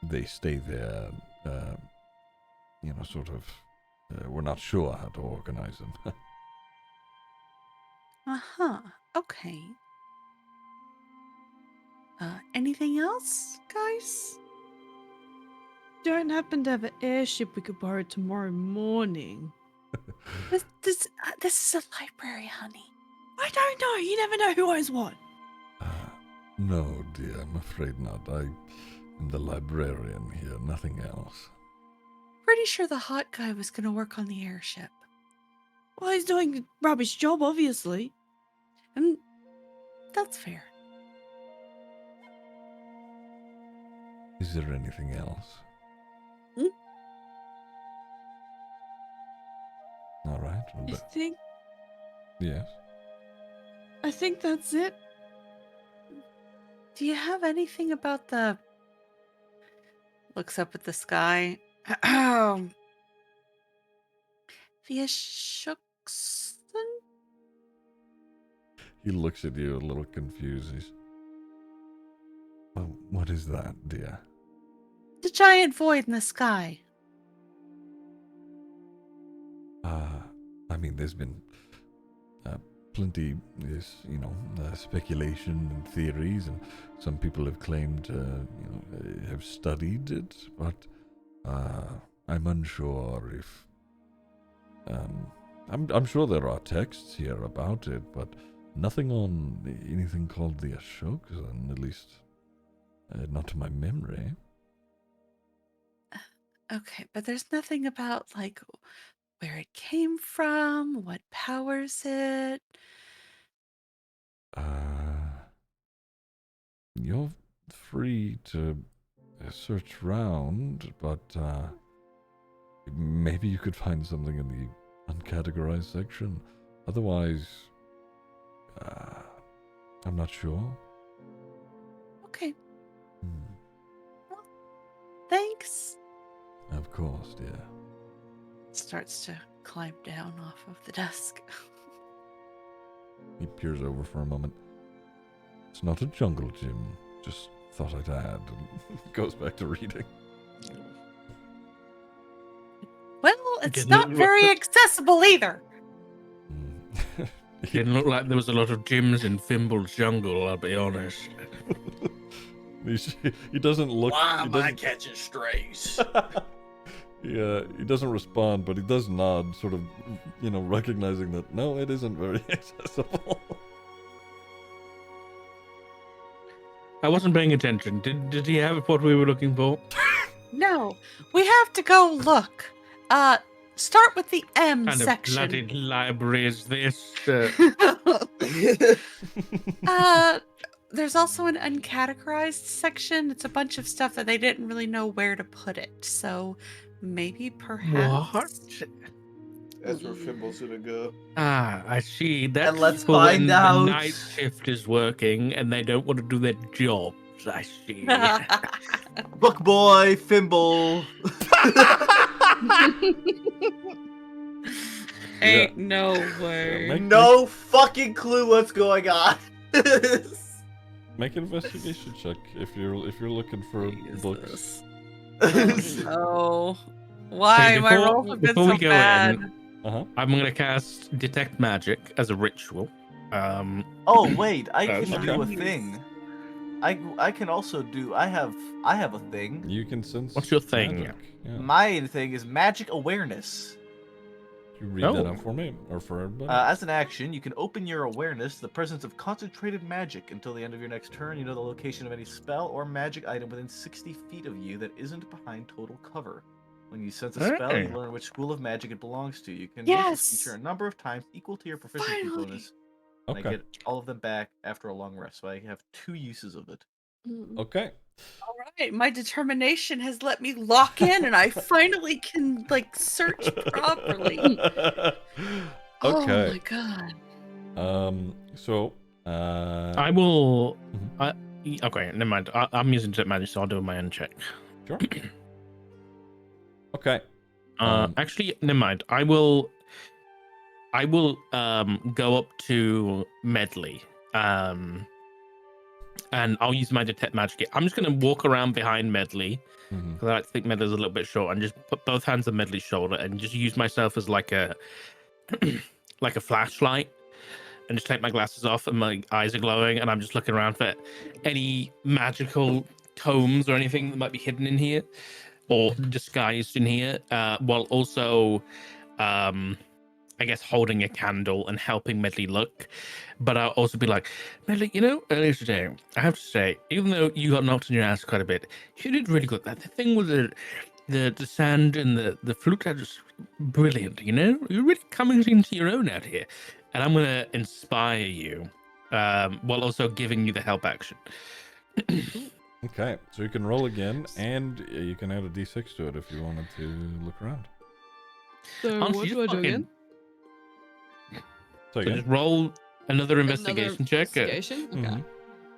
they stay there, we're not sure how to organize them. Uh-huh. Okay. Anything else, guys? Don't happen to have an airship we could borrow tomorrow morning? This is a library, honey. I don't know. You never know who owns what. No, dear, I'm afraid not. I am the librarian here, nothing else. Pretty sure the hot guy was gonna work on the airship. Well, he's doing a rubbish job, obviously. And that's fair. Is there anything else? Hmm? All right. Well, yes. I think that's it. Do you have anything about the... Looks up at the sky. The Ashokson? He looks at you a little confused. Well, what is that, dear? The giant void in the sky. I mean, there's been plenty, speculation and theories, and some people have claimed, have studied it, but I'm unsure if. I'm sure there are texts here about it, but nothing on anything called the Ashokson, at least not to my memory. Okay, but there's nothing about, like, where it came from, what powers it. You're free to search round, but maybe you could find something in the uncategorized section. Otherwise, I'm not sure. Okay. Well, thanks. Of course, dear. Starts to climb down off of the desk. He peers over for a moment. It's not a jungle gym. Just thought I'd add. And goes back to reading. Well, it's Didn't not look very like- accessible either. It didn't look like there was a lot of gyms in Fimble's jungle, I'll be honest. He doesn't look. Why he am I doesn't- catching strays? Yeah, he doesn't respond, but he does nod, sort of, recognizing that, no, it isn't very accessible. I wasn't paying attention. Did he have what we were looking for? No, we have to go look. Start with the M Kind of section. bloody library is this? There's also an uncategorized section. It's a bunch of stuff that they didn't really know where to put it. So maybe perhaps. What? That's where Fimble's gonna go. Ah, I see. That's And let's for when find out. the night shift is working and they don't want to do their jobs. I see. Book boy, Fimble. Ain't no way. Make- No fucking clue what's going on. Make an investigation check if you're looking for books. Oh, why? Okay, My rolls have been before so we go bad. in, Uh-huh. I'm going to cast Detect Magic as a ritual. Oh wait, I can Okay. do a thing. I can also do. I have a thing. You can sense. What's your thing? magic, yeah. My thing is magic awareness. You read that out for me or for everybody? As an action, you can open your awareness to the presence of concentrated magic until the end of your next turn. You know the location of any spell or magic item within 60 feet of you that isn't behind total cover. When you sense a spell, you learn which school of magic it belongs to. You can use this feature a number of times equal to your proficiency bonus. And I get all of them back after a long rest, so I have 2 uses of it. Okay. All right, my determination has let me lock in, and I finally can like search properly. Okay. Oh my god. So. I will. Okay, never mind. I'm using detect magic, so I'll do my own check. Sure. Okay. Actually, never mind. I will go up to Medley. And I'll use my detect magic. I'm just gonna walk around behind Medley because I like to think Medley's a little bit short, and just put both hands on Medley's shoulder and just use myself as like a like a flashlight, and just take my glasses off and my eyes are glowing, and I'm just looking around for any magical tomes or anything that might be hidden in here or disguised in here, while also I guess holding a candle and helping Medley look. But I'll also be like, Medley, earlier today, I have to say, even though you got knocked on your ass quite a bit, you did really good. That the thing with the sand and the flute, that was brilliant, You're really coming into your own out here. And I'm going to inspire you while also giving you the help action. Okay, so you can roll again, and you can add a d6 to it if you wanted to look around. So Honestly, what do I do again? So just roll another investigation check. Investigation? Okay.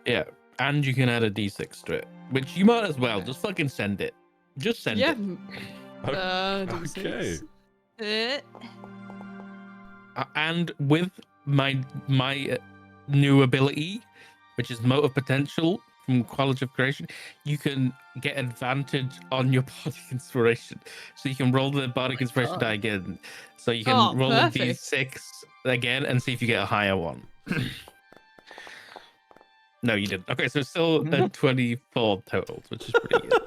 Yeah, and you can add a d6 to it, which you might as well. Just fucking send it. Just send it. D6. Okay. And with my new ability, which is Motive Potential from College of Creation, you can get advantage on your Bardic Inspiration. So you can roll the Bardic Inspiration die again. So you can roll a d6 again and see if you get a higher one. No, you didn't. Okay, so it's still a 24 total, which is pretty good.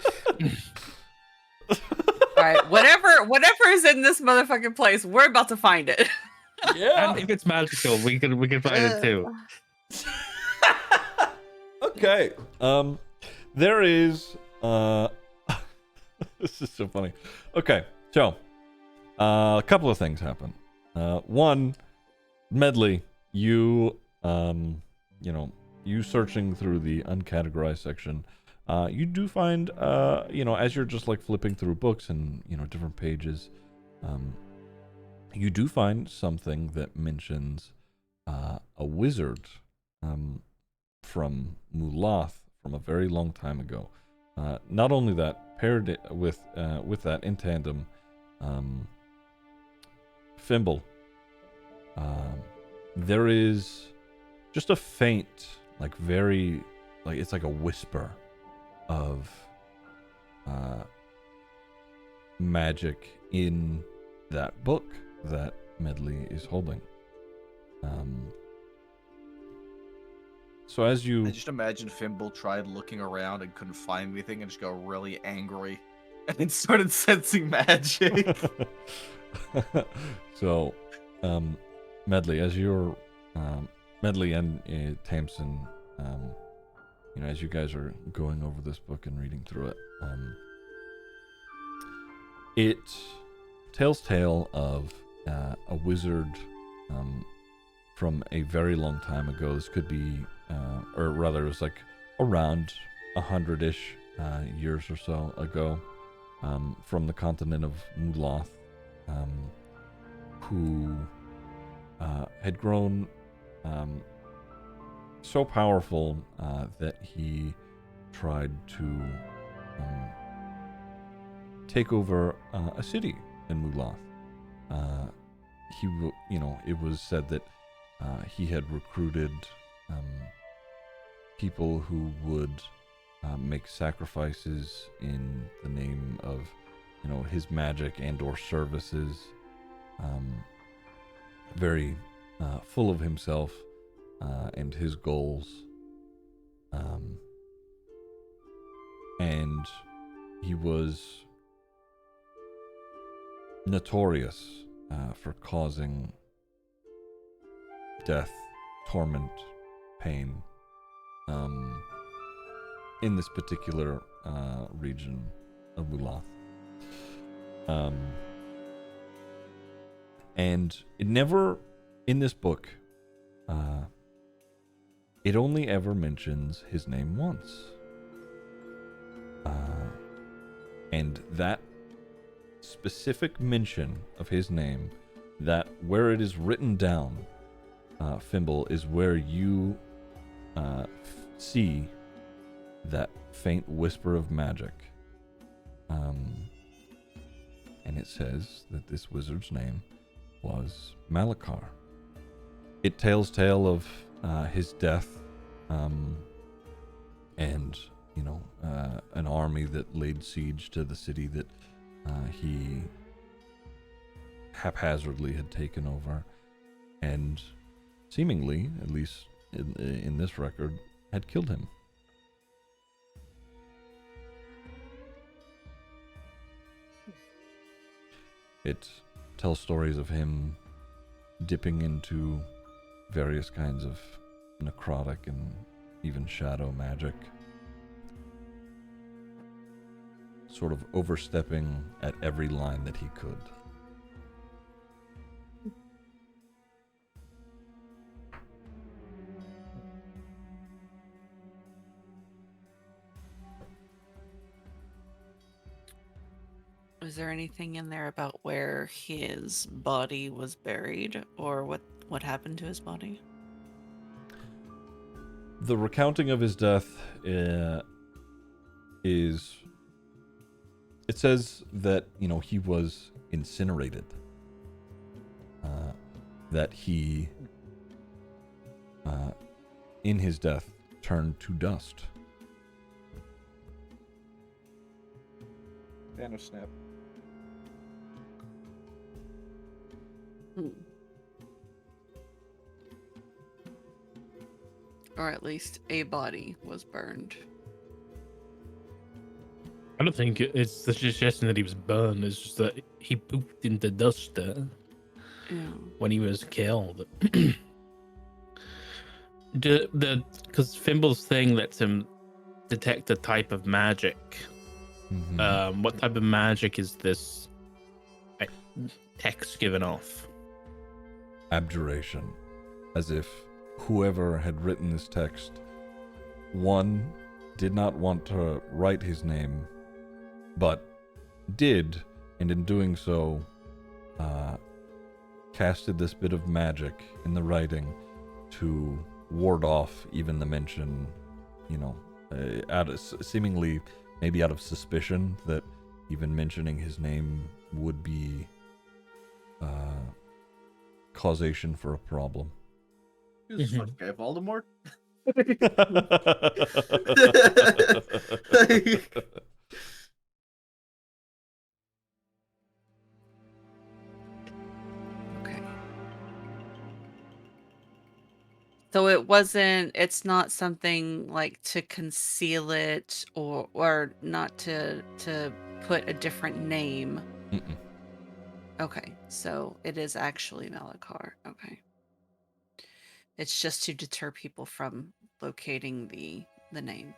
All right, whatever is in this motherfucking place, we're about to find it. Yeah. And if it's magical, we can find it too. Okay. There is this is so funny. Okay, so a couple of things happen. One, Medley, you searching through the uncategorized section, you do find as you're just like flipping through books and different pages, you do find something that mentions a wizard from Mulath from a very long time ago. Not only that, paired it with that in tandem, Fimble. There is just a faint, it's like a whisper of magic in that book that Medley is holding. So as you... I just imagine Fimble tried looking around and couldn't find anything and just got really angry and then started sensing magic. So, Medley, as you're... Medley and Tamsin, as you guys are going over this book and reading through it, it tells tale of a wizard from a very long time ago. This could be, or rather, it was like around 100-ish years or so ago, from the continent of Mulath, who had grown so powerful that he tried to take over a city in Mulath. It was said that he had recruited people who would make sacrifices in the name of, his magic and or services. Very full of himself and his goals. And he was notorious for causing death, torment, pain in this particular region of Mulath. And it never, in this book, it only ever mentions his name once. And that specific mention of his name, that where it is written down, Fimble, is where you see that faint whisper of magic. And it says that this wizard's name was Malakar. It tells tale of his death, and an army that laid siege to the city that he haphazardly had taken over, and seemingly, at least in this record, had killed him. It tells stories of him dipping into various kinds of necrotic and even shadow magic, sort of overstepping at every line that he could. Was there anything in there about where his body was buried, or what happened to his body? The recounting of his death is... It says that, he was incinerated. That he, in his death, turned to dust. Thanos snap. Or at least a body was burned. I don't think it's the suggestion that he was burned. It's just that he pooped into dust when he was killed. Because Fimble's thing lets him detect a type of magic. Mm-hmm. What type of magic is this text given off? Abjuration. As if whoever had written this text, one, did not want to write his name, but did, and in doing so, casted this bit of magic in the writing to ward off even the mention, seemingly maybe out of suspicion that even mentioning his name would be causation for a problem. Who's this fucking guy, Voldemort? Okay. So it's not something like to conceal it or not to put a different name. Mm-mm. Okay, so it is actually Malakar. Okay. It's just to deter people from locating the name.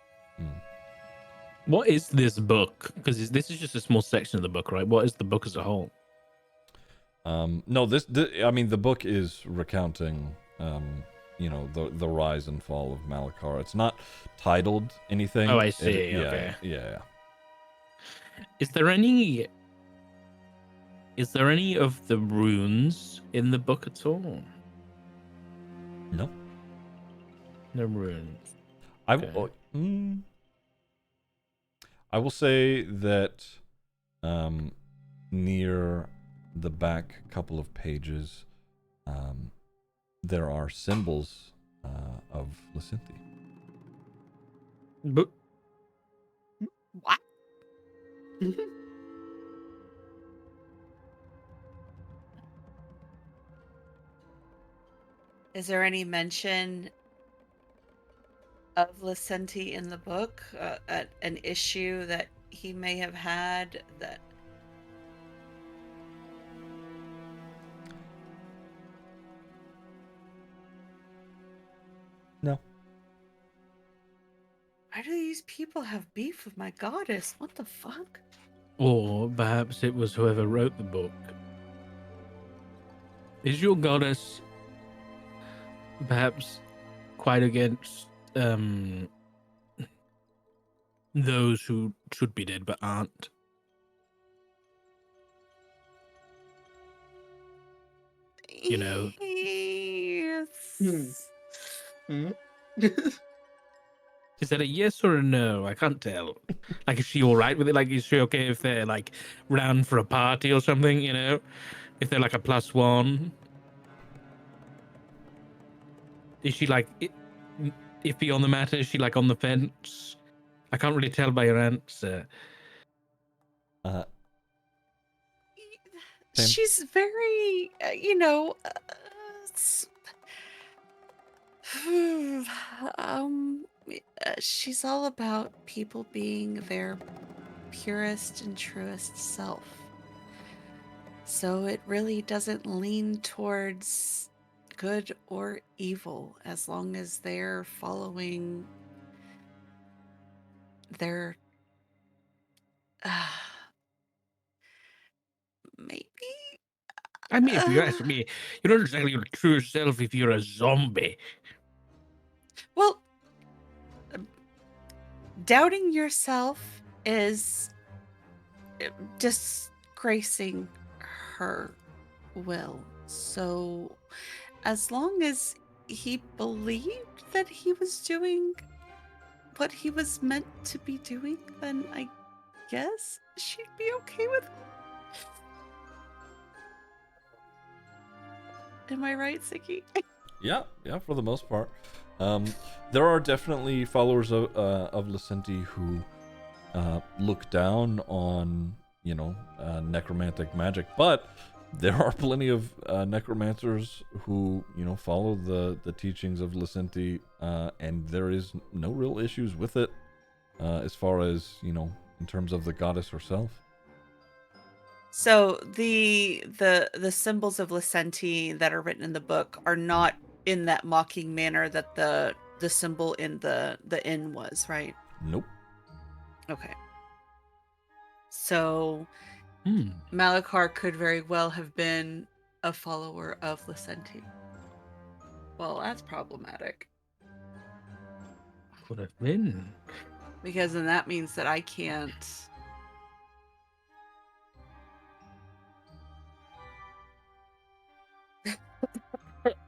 What is this book? Because this is just a small section of the book, right? What is the book as a whole? No, the book is recounting, the rise and fall of Malakar. It's not titled anything. Oh, I see. Okay. Yeah. Is there any of the runes in the book at all? No. No runes. Okay. I will say that near the back couple of pages, there are symbols of Lysinthi. But What? Is there any mention of Lysinthi in the book? At an issue that he may have had that No. Why do these people have beef with my goddess? What the fuck? Or perhaps it was whoever wrote the book. Is your goddess perhaps quite against those who should be dead but aren't? You know. Yes. Is that a yes or a no? I can't tell. Like, is she all right with it? Like, is she okay if they're like round for a party or something? You know, if they're like a +1. Is she like iffy on the matter? Is she like on the fence? I can't really tell by your answer. Same. She's very, she's all about people being their purest and truest self. So it really doesn't lean towards good or evil as long as they're following their maybe. I mean, if you ask me, you're not exactly your true self if you're a zombie. Well, doubting yourself is disgracing her will. So, as long as he believed that he was doing what he was meant to be doing, then I guess she'd be okay with it. Am I right, Ziggy? Yeah, for the most part. There are definitely followers of Lucenti who look down on, necromantic magic, but there are plenty of necromancers who, follow the teachings of Lucenti, and there is no real issues with it, as far as, in terms of the goddess herself. So the symbols of Lucenti that are written in the book are not in that mocking manner that the symbol in the inn was, right? Nope. Okay. So Malachar could very well have been a follower of Lucenti. Well, that's problematic. Could have been. Because then that means that I can't.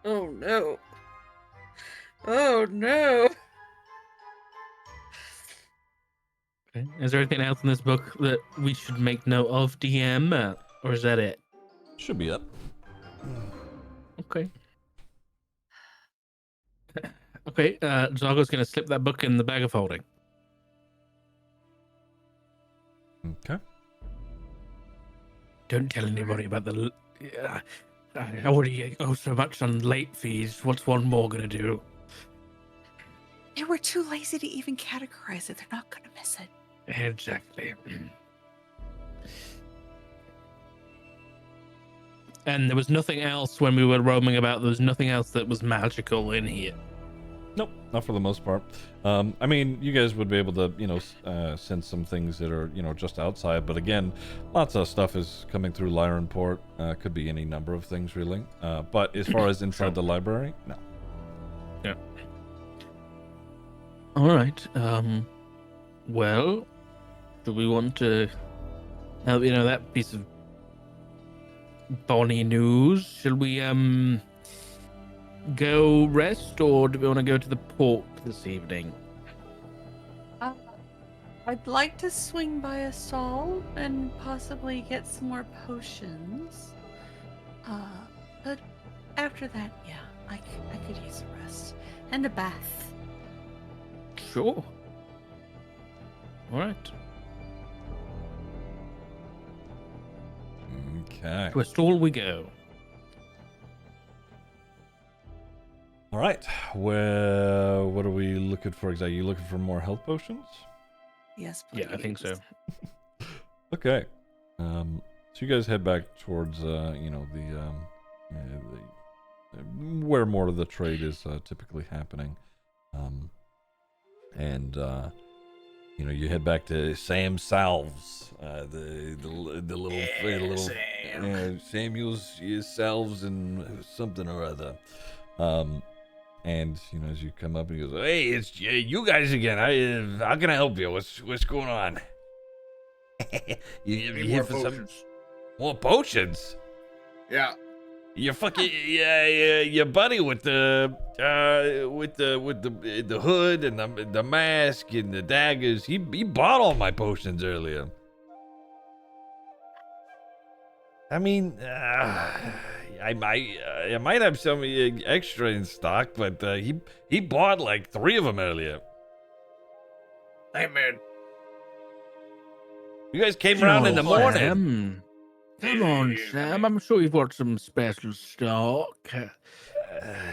Oh no. Oh no. Okay. Is there anything else in this book that we should make note of, DM, or is that it? Should be up. Okay. Okay, Zargo's gonna slip that book in the bag of holding. Okay. Don't tell anybody about the... I already owe so much on late fees. What's one more gonna do? They were too lazy to even categorize it. They're not gonna miss it. Exactly. And there was nothing else when we were roaming about. There was nothing else that was magical in here. Nope, not for the most part. I mean, you guys would be able to, sense some things that are, just outside. But again, lots of stuff is coming through Lyron Port. Could be any number of things, really. But as far as inside the library, no. Yeah. All right. Well, do we want to have, that piece of bonny news? Shall we, go rest, or do we want to go to the port this evening? I'd like to swing by a stall and possibly get some more potions. But after that, yeah, I could use a rest and a bath. Sure. All right. Okay. To a stall we go. All right. Well, what are we looking for exactly? You looking for more health potions? Yes, please. Yeah, I think so. Okay. So you guys head back towards, where more of the trade is typically happening. And you know, you head back to Sam Salves, the little Samuel's Salves and something or other. And you know, as you come up, and he goes, "Hey, it's you guys again. How can I help you? What's going on? you Need here more for some potions. more potions? Yeah. Your fucking your buddy with the hood and the mask and the daggers. He bought all my potions earlier. I mean, I might have some extra in stock, but he bought like 3 of them earlier. Hey, man. You guys came around in the morning. Come on, Sam. I'm sure you've got some special stock.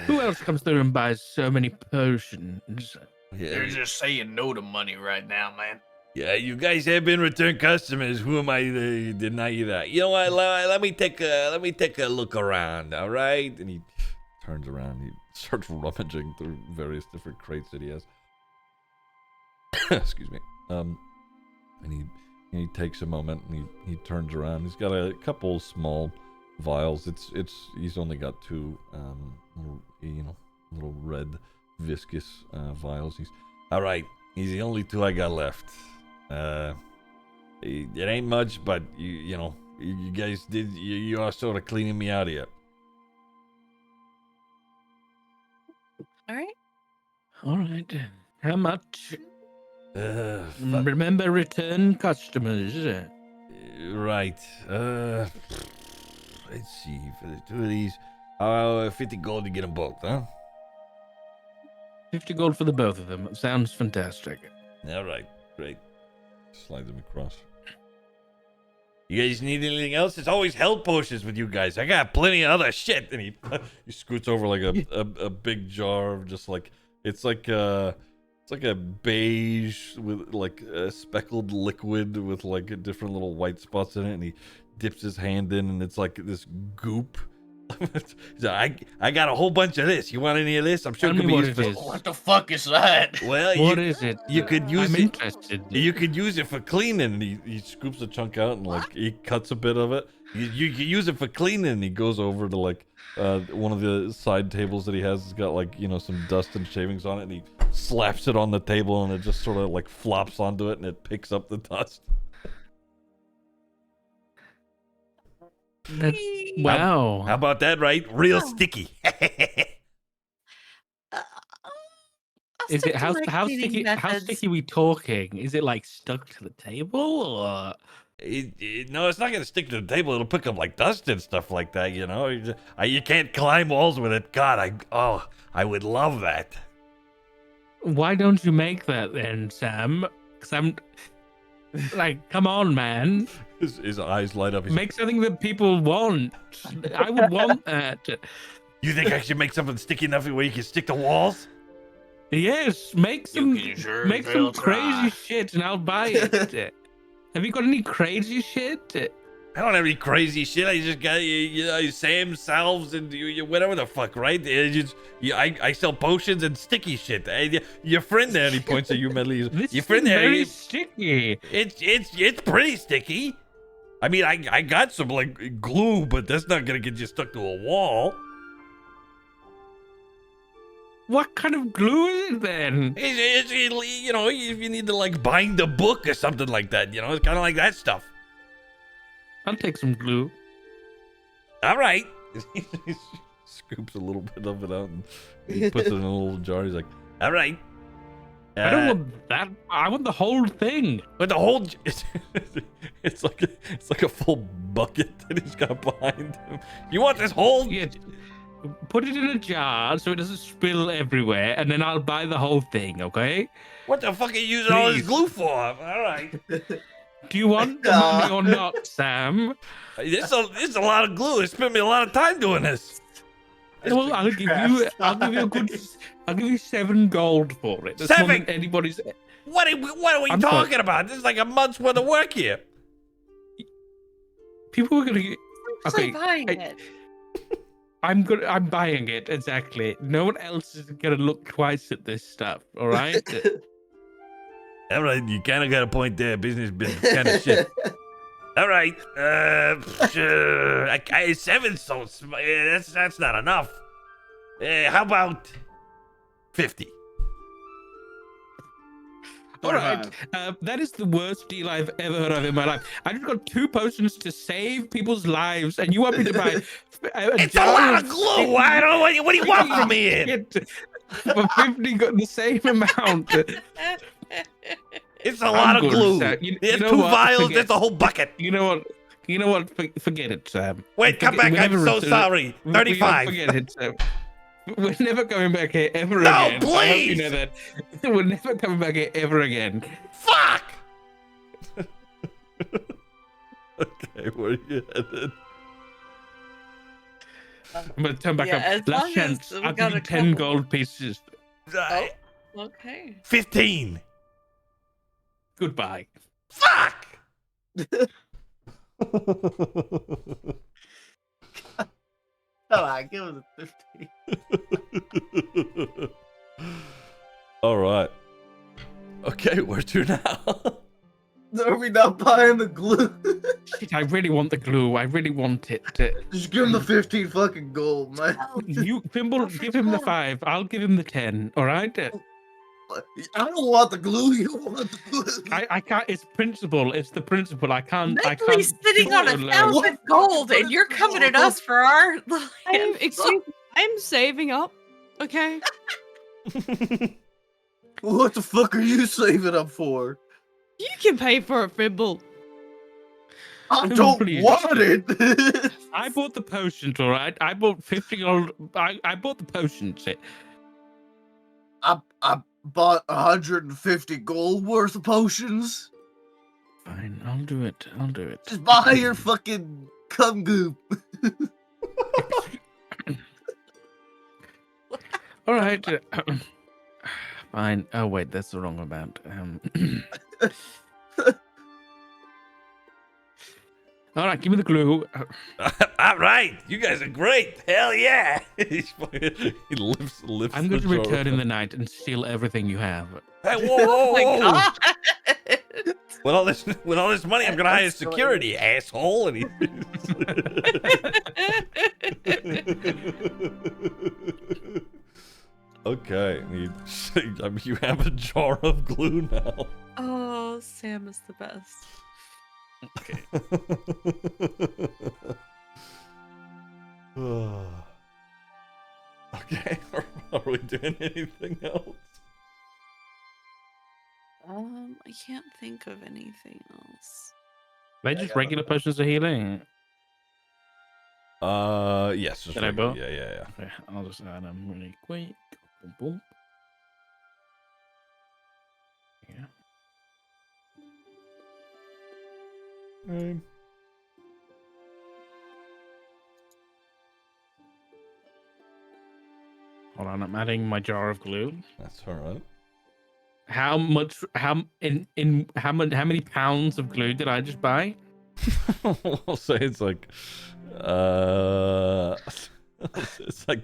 Who else comes through and buys so many potions? They're just saying no to money right now, man. Yeah, you guys have been return customers. Who am I to deny you that? You know what? Let me take a look around. All right. And he turns around. He starts rummaging through various different crates that he has. Excuse me. And he takes a moment and he turns around. He's got a couple small vials. He's only got 2 little red viscous vials. He's all right. He's the only 2 I got left. It ain't much, but you guys you are sort of cleaning me out here. All right. All right. How much? Remember, return customers. Right. Let's see. For the 2 of these, 50 gold to get them both, huh? 50 gold for the both of them. Sounds fantastic. All right. Great. Slide them across. You guys need anything else? It's always health potions with you guys. I got plenty of other shit. And he scoots over like a big jar of just like it's like a beige with like a speckled liquid with like different little white spots in it, and he dips his hand in, and it's like this goop. So I got a whole bunch of this. You want any of this? I'm sure it could be useful. What the fuck is that? Well, what is it? You could use I'm it. interested. You could use it for cleaning. And he scoops a chunk out and like he cuts a bit of it. You can use it for cleaning. And he goes over to like one of the side tables that he has. It's got like some dust and shavings on it, and he slaps it on the table, and it just sort of like flops onto it, and it picks up the dust. Wow. How about that, right? Real sticky. Is it how sticky? How sticky are we talking? Is it like stuck to the table, or? No, it's not gonna stick to the table. It'll pick up like dust and stuff like that. You can't climb walls with it. God, I would love that. Why don't you make that then, Sam? Because I'm like, come on, man. His eyes light up. Make something that people want. I would want that. You think I should make something sticky enough where you can stick to walls? Yes, make some crazy shit, and I'll buy it. Have you got any crazy shit? I don't have any crazy shit. I just got Sam salves and whatever the fuck, right? I sell potions and sticky shit. Your friend there, and he points at you, medley. Your friend there, very sticky. It's pretty sticky. I mean, I got some like glue, but that's not gonna get you stuck to a wall. What kind of glue is it then? It's if you need to like bind a book or something like that, it's kind of like that stuff. I'll take some glue. All right. He scoops a little bit of it out and he puts it in a little jar. He's like, all right. I don't want that. I want the whole thing. But the whole it's like a full bucket that he's got behind him. You want this whole? Yeah. Put it in a jar so it doesn't spill everywhere, and then I'll buy the whole thing, okay? What the fuck are you using all this glue for? All right. Do you want the money or not, Sam? This is a lot of glue. It spent me a lot of time doing this. Well, I'll give you 7 gold for it. That's 7? more than anybody's. What are we talking about? This is like a month's worth of work here. People are gonna get. Okay. Buying it. I'm buying it, exactly. No one else is gonna look twice at this stuff, all right? All right, you kind of got a point there. Business been kind of shit. All right, sure. 7 so that's not enough. How about 50? All right, that is the worst deal I've ever heard of in my life. I just got 2 potions to save people's lives, and you want me to buy It's a lot of glue. I don't know what do you want from me? For 50, got the same amount. It's a lot of glue. There's 2 vials. That's a whole bucket. You know what? Forget it, Sam. Wait, come back. I'm so sorry. 35. Forget it, Sam. We're never coming back here ever No, again. please. I hope you know that. We're never coming back here ever again. Fuck. Okay, where are you headed? I'm gonna turn back Yeah, up. Last chance. we I'll got give you a 10 couple. gold pieces. Oh, okay. 15. Goodbye. Fuck. Come on, give us a 15. All right. Okay, where to now? Are we not buying the glue? Shit, I really want the glue. I really want it. Just give him the 15 fucking gold, man. You, Fimble, give him the 5. I'll give him the 10. All right. I don't want the glue. You want the glue. I can't. It's principle. It's the principle. I can't. Medley's sitting do on it alone. 1,000 gold, and you're coming at us for our. I'm saving up. Okay. What the fuck are you saving up for? You can pay for a Fimble. I don't Please. want it. I bought the potions. All right. I bought 50 gold. I bought the potions. I bought 150 gold worth of potions. Fine. I'll do it. I'll do it. Just buy your fucking cum goop. All right. Fine. Oh wait, that's the wrong amount. All right, give me the glue. All right, you guys are great. Hell yeah! he lifts. I'm going to the jar return in up. the night and steal everything you have. Hey, whoa, whoa, Oh my whoa! god! With all this money, I'm gonna hire security, asshole. And he... Okay, you have a jar of glue now. Oh, Sam is the best. Okay. Okay, are we doing anything else? I can't think of anything else. They just regular potions of healing. Yes. Just Can I regular- vote? Yeah. Okay, I'll just add them really quick. Boom, boom. Yeah. Hold on, I'm adding my jar of glue. That's all right. How many pounds of glue did I just buy? I'll say it's like, it's like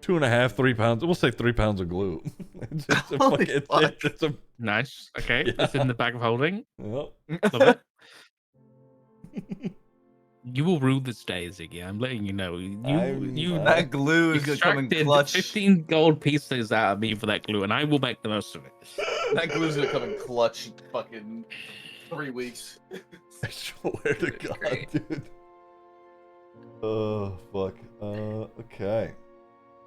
2.5, 3 pounds. We'll say 3 pounds of glue. it's a Nice. Okay, Yeah. it's in the bag of holding. Yep. Love it. You will rue this day, Ziggy. I'm letting you know. That glue is gonna come in extracted clutch. 15 gold pieces out of me for that glue, and I will make the most of it. That glue's gonna come in clutch in fucking 3 weeks. I swear to God, great. dude. Oh, fuck. Okay.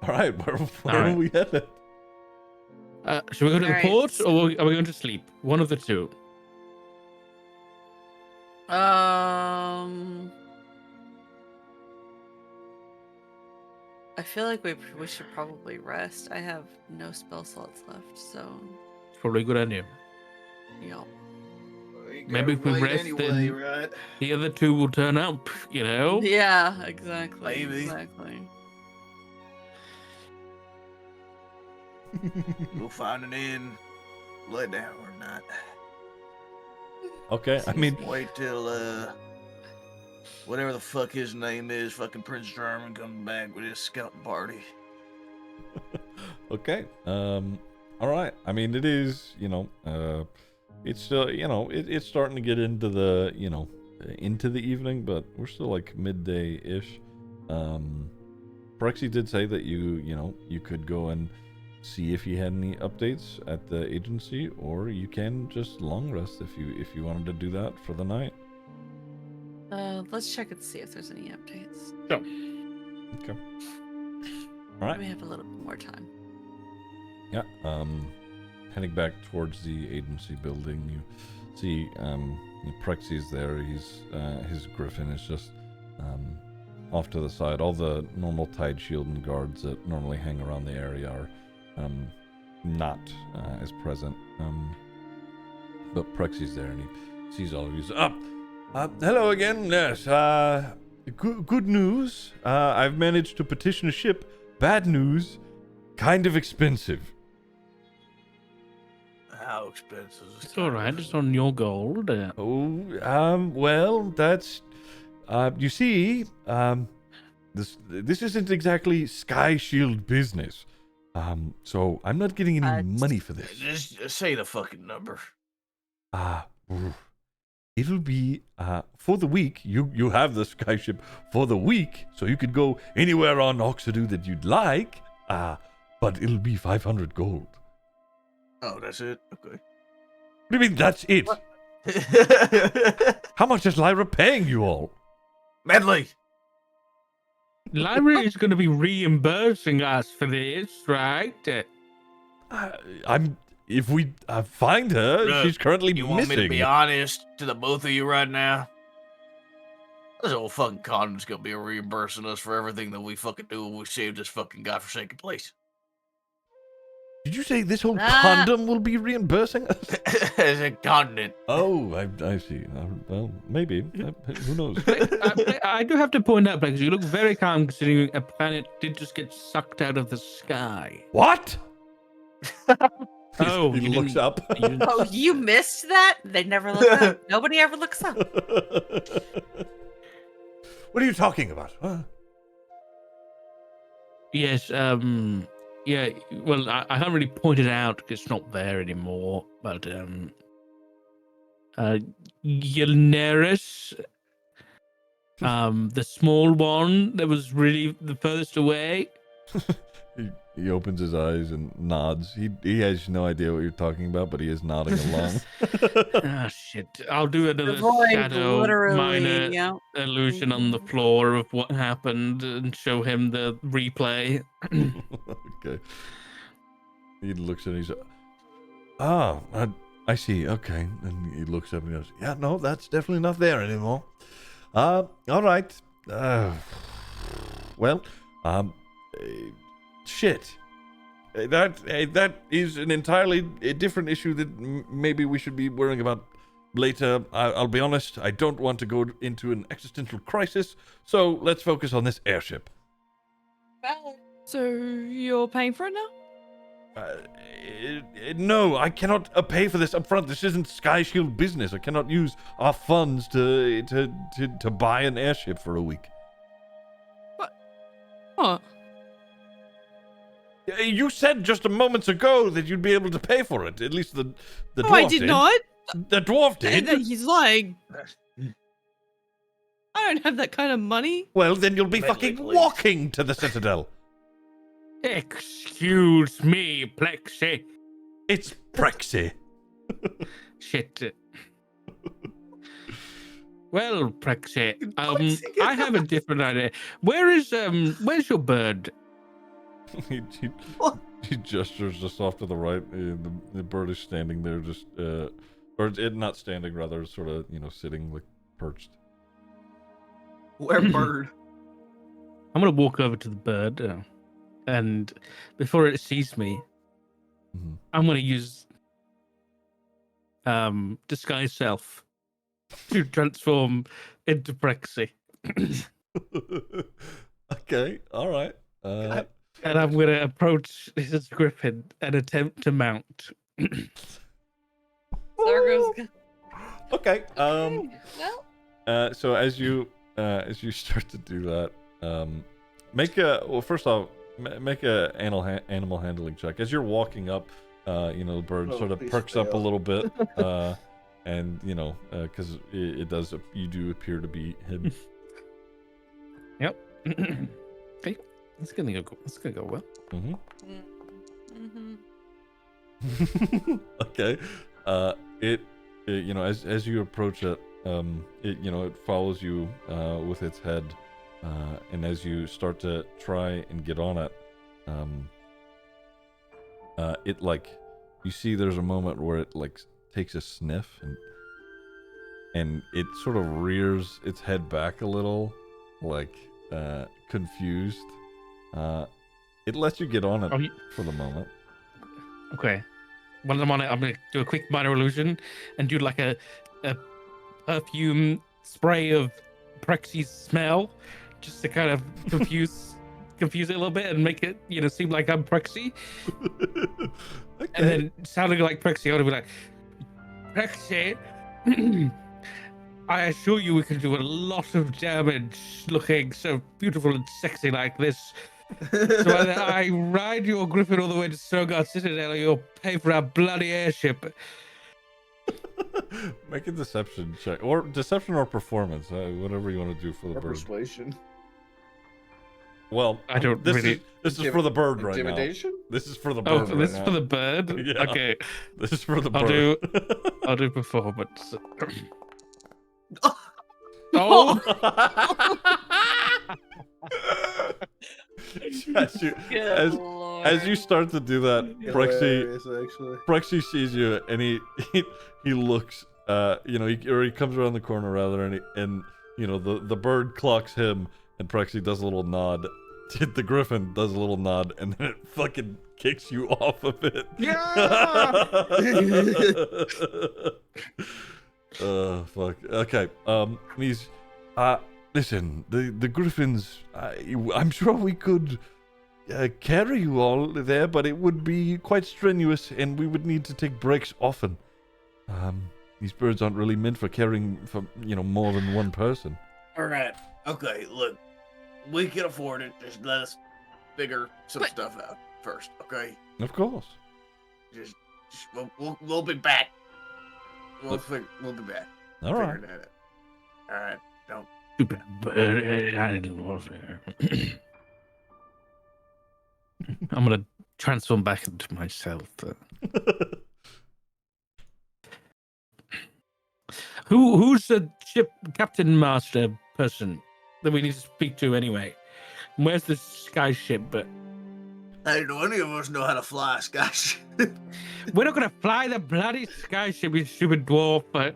All right, where right. are we headed? Should we go to the Alright. port, or are we going to sleep? One of the two. I feel like we should probably rest. I have no spell slots left, so Probably a good idea. yeah. Maybe if we rest, then right? the other two will turn up, you know? Yeah, exactly. Maybe. Exactly. We'll find an inn. Let down or not. Okay, I mean, Wait till whatever the fuck his name is, fucking Prince German coming back with his scouting party. Okay. All right. I mean, it is, it's it's starting to get into the, into the evening, but we're still like midday-ish. Prexy did say that you could go and see if he had any updates at the agency, or you can just long rest if you wanted to do that for the night. Let's check and see if there's any updates. Sure. Okay. All right. We have a little bit more time. Yeah. Heading back towards the agency building, you see Prexy's there. His griffin is just off to the side. All the normal Tide Shield and guards that normally hang around the area are not as present. But Prexy's there and he sees all of you. Hello again. Yes. Good news. I've managed to petition a ship. Bad news. Kind of expensive. How expensive is it? It's all right. It's on your gold. Well, that's you see, this isn't exactly Sky Shield business. So I'm not getting any money for this. Just say the fucking number. It'll be for the week. You have the skyship for the week, so you could go anywhere on Oxedu that you'd like. But it'll be 500 gold. Oh, that's it? Okay. What do you mean that's it? How much is Lyra paying you all? Medley! Lyra is going to be reimbursing us for this, right? If we find her, Look, she's currently You missing. want me to be honest to the both of you right now? This old fucking condom's gonna be reimbursing us for everything that we fucking do when we save this fucking godforsaken place. Did you say this whole condom will be reimbursing us? As a continent. Oh, I see. Well, maybe. Who knows? I do have to point out, because you look very calm considering a planet did just get sucked out of the sky. What? Oh, he looks up. Oh, you missed that? They never look up. Nobody ever looks up. What are you talking about? Huh? Yes, yeah, well, I haven't really pointed out because it's not there anymore, but, Yelneris, the small one that was really the furthest away. He opens his eyes and nods. He has no idea what you're talking about, but he is nodding along. Ah, shit. I'll do another void, shadow literally, minor yeah. illusion on the floor of what happened and show him the replay. Okay. He looks at it and he's I see. Okay. And he looks up and goes, yeah, no, that's definitely not there anymore. All right. Well, shit. That is an entirely different issue that maybe we should be worrying about later. I'll be honest, I don't want to go into an existential crisis, so let's focus on this airship. So you're paying for it now? No, I cannot pay for this up front. This isn't Sky Shield business. I cannot use our funds to buy an airship for a week. What? What? You said just a moments ago that you'd be able to pay for it. At least the dwarf I did not. The dwarf did. He's lying. I don't have that kind of money. Well, then you'll be Medley, fucking please. walking to the Citadel. Excuse me, Plexi. It's Prexy. Shit. Well, Prexy, I have a different idea. Where's your bird? he gestures just off to the right. The bird is standing there, just or it not standing, rather, sort of sitting like perched. Where bird? I'm gonna walk over to the bird, and before it sees me, Mhm. I'm gonna use disguise self to transform into Prexy, Okay, all right. and I'm gonna approach his griffin and attempt to mount. Sargo's Okay. well, So as you as you start to do that, make a first off, make a animal handling check. As you're walking up, the bird sort of perks up a little bit, and because it does, you do appear to be him. Yep. Okay, it's gonna go. It's gonna go well. Okay. As you approach it, it follows you with its head, and as you start to try and get on it, you see there's a moment where it takes a sniff and it sort of rears its head back a little, confused. It lets you get on it for the moment. Okay. While I'm on it, I'm gonna do a quick minor illusion and do like a perfume spray of Prexy's smell, just to kind of confuse it a little bit and make it seem like I'm Prexy. Okay. And then sounding like Prexy, I would be like, Prexy, I assure you we can do a lot of damage looking so beautiful and sexy like this. So either I ride your griffin all the way to Strogar Citadel, or you'll pay for our bloody airship. Make a deception check, or deception or performance, whatever you want to do for the bird. Persuasion. Well, I don't this really. This is for the bird right now. Intimidation? This is for the Oh, bird. this is right for now. the bird. Yeah. Okay, This is for the bird. I'll do performance. Oh. as you start to do that, Hilarious, actually. Prexy sees you and he looks, he comes around the corner rather, and the bird clocks him, and Prexy does a little nod. The griffin does a little nod, and then it fucking kicks you off of it. Yeah. Fuck. Okay. Listen, the griffins, I'm sure we could carry you all there, but it would be quite strenuous, and we would need to take breaks often. These birds aren't really meant for carrying for, more than one person. All right. Okay, look. We can afford it. Just let us figure some stuff out first, okay? Of course. Just we'll be back. We'll be back. All right. Figure that out. All right. Don't. Stupid bird. Animal warfare. I'm gonna transform back into myself. Who's the ship captain master person that we need to speak to anyway? Where's the sky ship? But Hey, do any of us know how to fly a sky ship? we're not gonna fly the bloody sky ship, you stupid dwarf. But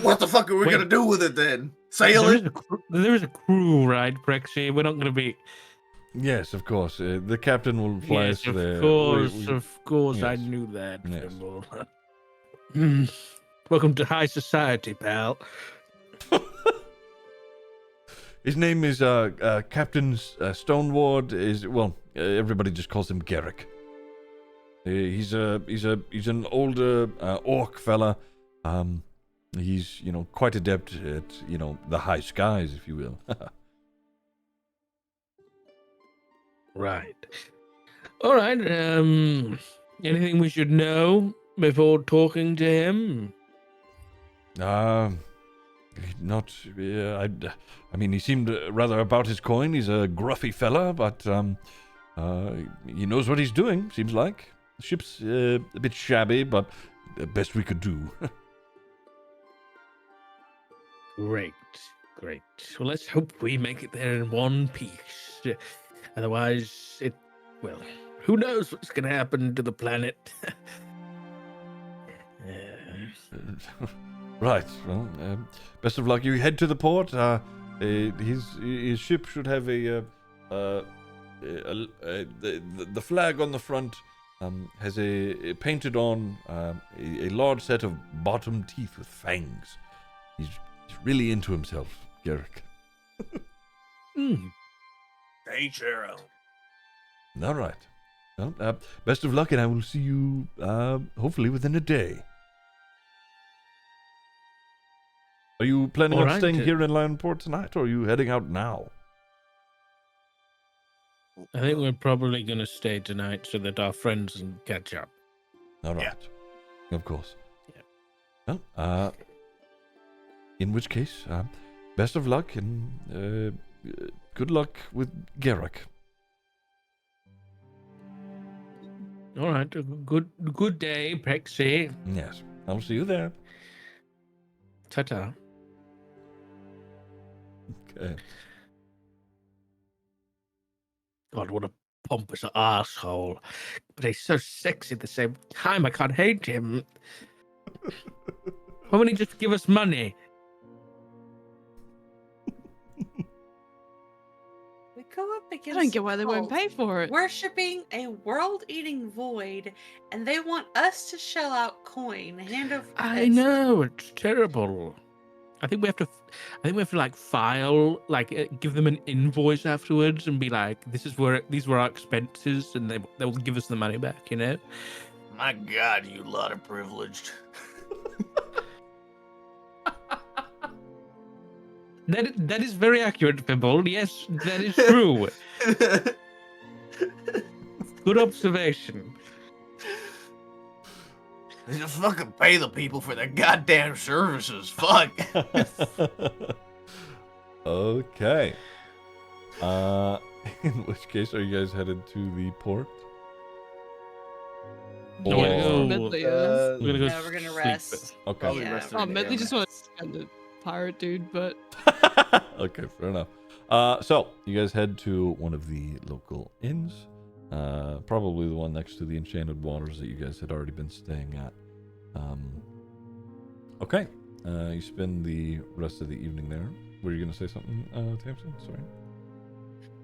What the fuck are we Wait. gonna do with it then? Sail there it? is a crew, right, Prexy? We're not gonna be. Yes, of course. The captain will fly Yes, us of there. course, I yes. knew that. Yes. Fimble. Welcome to high society, pal. His name is Captain Stoneward. Everybody just calls him Garrick. He's an older orc fella. He's quite adept at the high skies, if you will. Right. All right. Anything we should know before talking to him? Not. I mean, he seemed rather about his coin. He's a gruffy fella, but he knows what he's doing. Seems like the ship's a bit shabby, but the best we could do. Great. Well, let's hope we make it there in one piece. Otherwise, who knows what's going to happen to the planet? Right. Well, best of luck. You head to the port. His ship should have the flag on the front. Has a painted on a large set of bottom teeth with fangs. He's really into himself, Garrick. Hey, Cheryl. All right. Well, best of luck, and I will see you hopefully within a day. Are you planning on Alright. staying here in Lionport tonight, or are you heading out now? I think we're probably going to stay tonight so that our friends can catch up. All right. Of course. Yeah. Well, in which case, best of luck and good luck with Garrick. All right. Good day, Prexy. Yes, I'll see you there. Ta-ta. Okay. God, what a pompous asshole. But he's so sexy at the same time. I can't hate him. Why won't he just give us money? We go up I against don't get why they won't cults pay for it. worshipping a world-eating void, and they want us to shell out coin, hand over I fist. know, it's terrible. I think we have to like file, like give them an invoice afterwards and be like, these were our expenses, and they will give us the money back, you know? My God, you lot of privileged. That is very accurate, Pimple. Yes, that is true. Good observation. They just fucking pay the people for their goddamn services. Fuck. Okay. In which case, are you guys headed to the port? No, we're gonna go- Medley, We're gonna go No, we're gonna sleep. rest. Okay. Probably Yeah, resting Oh, in the Medley air just mask. wants to spend the pirate dude, but Okay, fair enough. So you guys head to one of the local inns, probably the one next to the Enchanted Waters that you guys had already been staying at. Okay, you spend the rest of the evening there. Were you gonna say something, Tamsin? Sorry.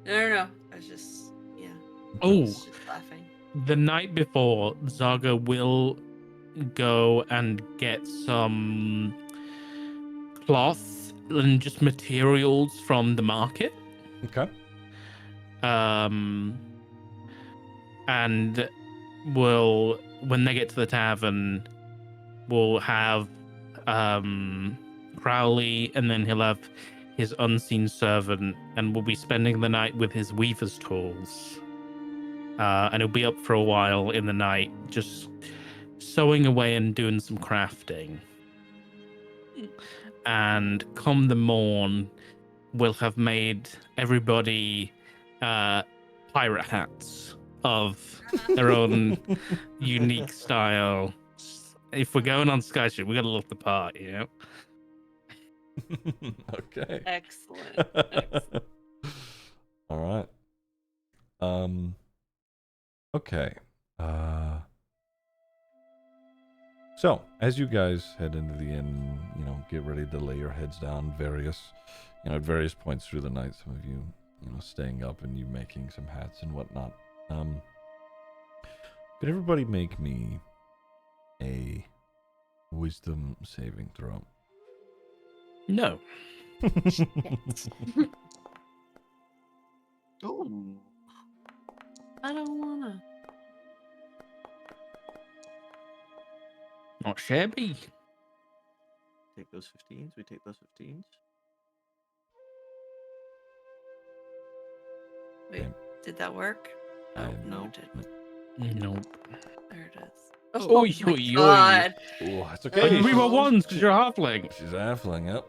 No. I was just, yeah. I Oh, was just laughing. the night before, Zaga will go and get some cloth and just materials from the market. Okay. And will, when they get to the tavern, we'll have Crowley, and then he'll have his unseen servant, and we'll be spending the night with his weaver's tools. And he'll be up for a while in the night, just sewing away and doing some crafting. And come the morn, we'll have made everybody pirate hats of their own unique style. If we're going on Skyship, we gotta look the part, you know? Okay. Excellent. Excellent. All right. Okay. So as you guys head into the inn, get ready to lay your heads down. At various points through the night, some of you, staying up and you making some hats and whatnot. Could everybody make me a wisdom saving throw? No. Ooh. I don't wanna. Not shabby. Take those 15s. We take those 15s. Wait, did that work? Oh, I- no, it didn't. Nope. There it is. Oh, my God. Oh, it's Oh, okay. we were ones because you're halfling. She's a halfling, yep.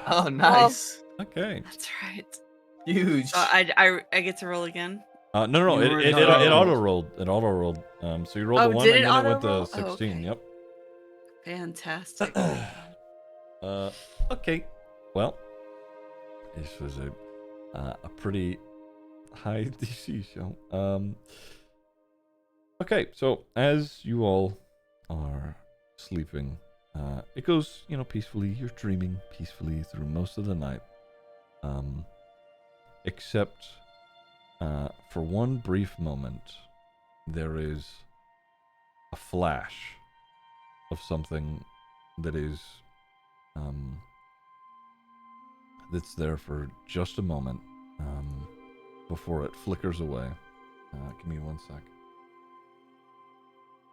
Oh, nice. Okay. That's right. Huge. So I get to roll again. No. You It already auto rolled. rolled. It auto rolled. So you rolled Oh, a 1 did and it then it went auto-roll? to Oh, 16. okay. Yep. Fantastic. Okay. Well, this was a pretty high DC show. Okay, so as you all are sleeping, it goes, peacefully. You're dreaming peacefully through most of the night. Except for one brief moment, there is a flash of something that is that's there for just a moment before it flickers away. Give me 1 sec.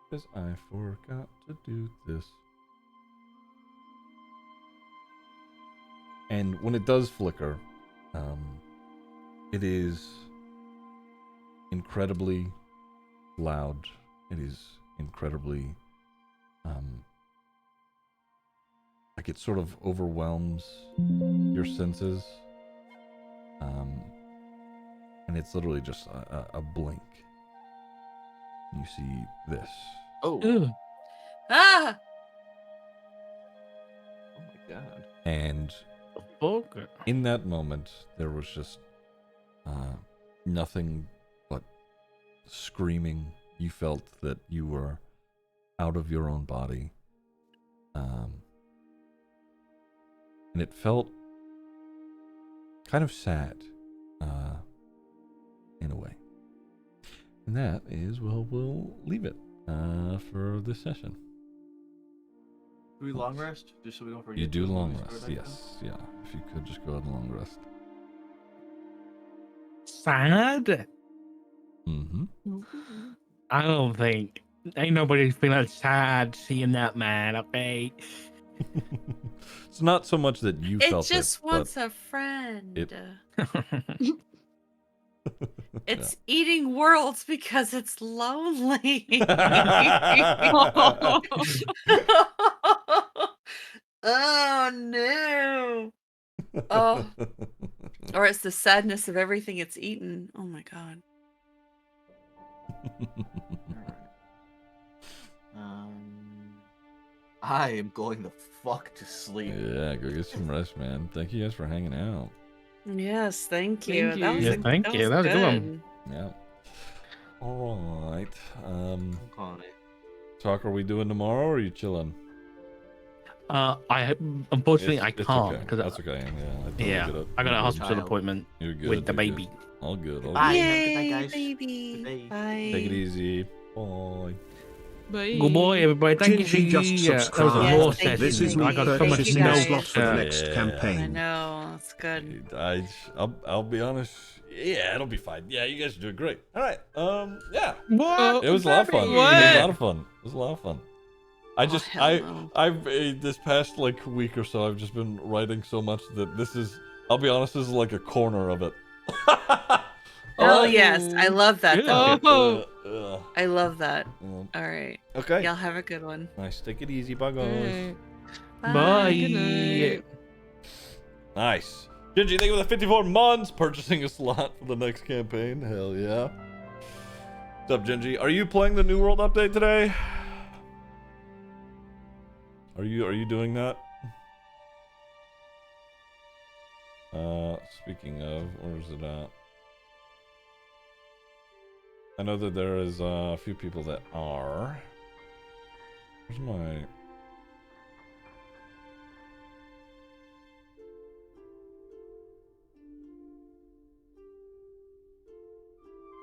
Because I forgot to do this. And when it does flicker, it is incredibly loud. It is incredibly, like it sort of overwhelms your senses. And it's literally just a blink. You see this. Oh. Ugh. Ah! Oh my god. And Fuck. in that moment, there was just nothing but screaming. You felt that you were out of your own body. And it felt kind of sad, in a way. And that is, well, we'll leave it for this session. Do we long rest? Just so we don't forget. You do to long restart rest, that yes. Yeah, if you could just go ahead and long rest. Sad? Mm-hmm. I don't think. Ain't nobody feeling sad seeing that man, okay? It's not so much that you It felt just it, wants a friend. it- It's eating worlds because it's lonely. Oh no. Oh. Or it's the sadness of everything it's eaten. Oh my god. I am going the fuck to sleep. Yeah, go get some rest, man. Thank you guys for hanging out. Yes, thank you. Thank That was you. Yeah, thank you. That was a good one. Yeah. All right. I'm calling it. Talk, are we doing tomorrow or are you chilling? Unfortunately I It's can't okay. because That's okay. Yeah, I totally yeah, get it. I got a You're hospital Child. appointment You're good. with the you're good. baby. All good. All Bye. good. Have a good night, Yay, guys. baby. Good day. Bye. Take it easy. Bye. Bye. Good boy, everybody. Thank Gingy you. just Yeah, that was a subscribed. Yes, raw thank you, This is session. me I got so much Thank you, purchasing a guys. slot for the notes. next Yeah. I campaign. know, it's good. I'll be honest. Yeah, it'll be fine. Yeah, you guys are doing great. All right. Yeah. What? It was a lot of fun. It was What? a lot of fun. It was a lot of fun. I just hell no. I've this past like week or so I've just been writing so much that this is, I'll be honest, this is like a corner of it. Oh yes, I love that Good. though. Oh. I love that. Yeah. All right. Okay. Y'all have a good one. Nice. Take it easy. Bye guys. Alright. Bye. Good night. Nice. Gingy, thank you for the 54 months purchasing a slot for the next campaign. Hell yeah. What's up, Gingy? Are you playing the New World update today? Are you doing that? Speaking of, where's it at? I know that there is a few people that are. Where's my...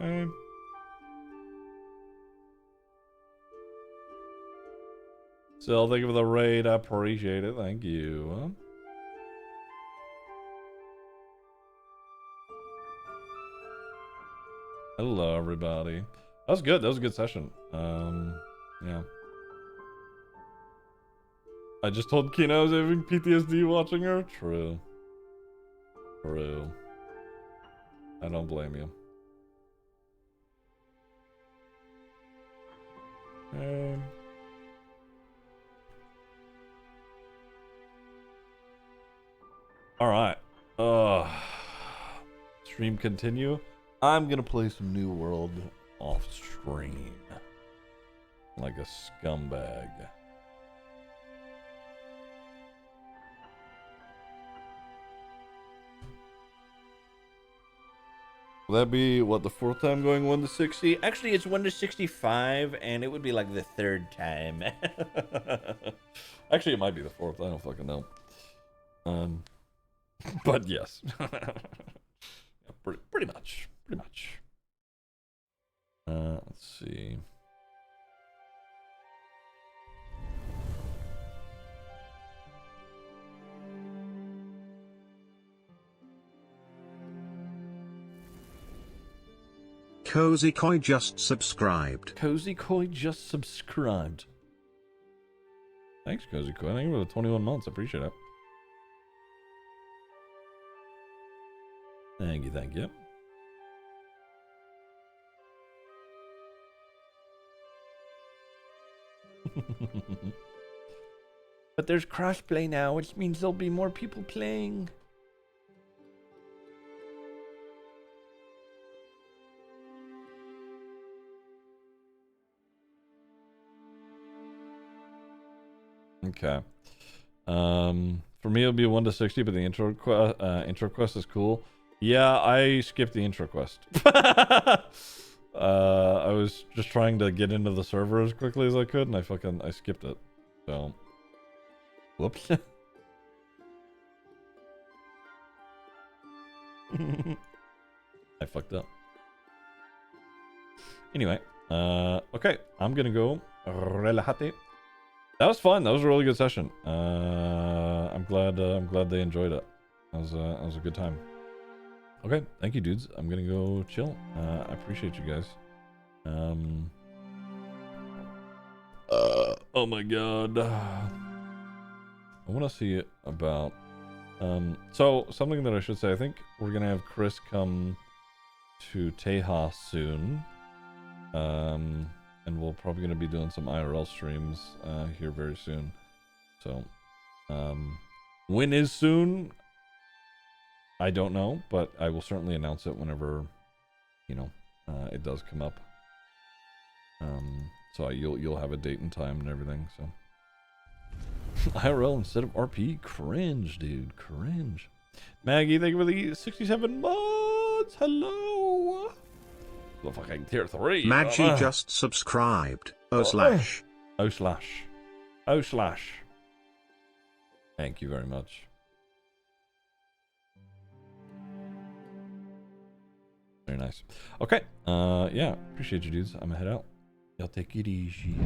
Hey. Still, thank you for the raid. I appreciate it. Thank you. Hello, everybody. That was good. That was a good session. Yeah. I just told Kina I was having PTSD watching her. True. True. I don't blame you. All right. Stream continue. I'm gonna play some New World off stream, like a scumbag. Will that be, what, the fourth time going 1 to 60? Actually, it's 1 to 65, and it would be like the third time. Actually, it might be the fourth. I don't fucking know. But yes. Yeah, pretty much. Pretty much. Let's see. Cozy Koi just subscribed. Cozy Koi just subscribed. Thanks, Cozy Koi. Thank you for the 21 months. I appreciate it. Thank you, thank you. But there's crossplay now, which means there'll be more people playing. Okay. For me, it'll be 1 to 60, but the intro quest is cool. Yeah, I skipped the intro quest. I was just trying to get into the server as quickly as I could, and I skipped it. So, whoops. I fucked up. Anyway, okay, I'm gonna go. Relajate. That was fun. That was a really good session. I'm glad they enjoyed it. That was a good time. Okay, thank you, dudes. I'm gonna go chill. I appreciate you guys. Oh my god. I want to see about. So something that I should say. I think we're gonna have Chris come to Tejas soon. And we're probably going to be doing some IRL streams here very soon. So, when is soon? I don't know, but I will certainly announce it whenever, it does come up. So you'll have a date and time and everything. So, IRL instead of RP, cringe, dude, cringe. Maggie, thank you for the 67 months. Hello. The fucking tier 3. Maggie just subscribed. /. /. Thank you very much. Very nice. Okay. Yeah. Appreciate you, dudes. I'm gonna head out. Y'all take it easy.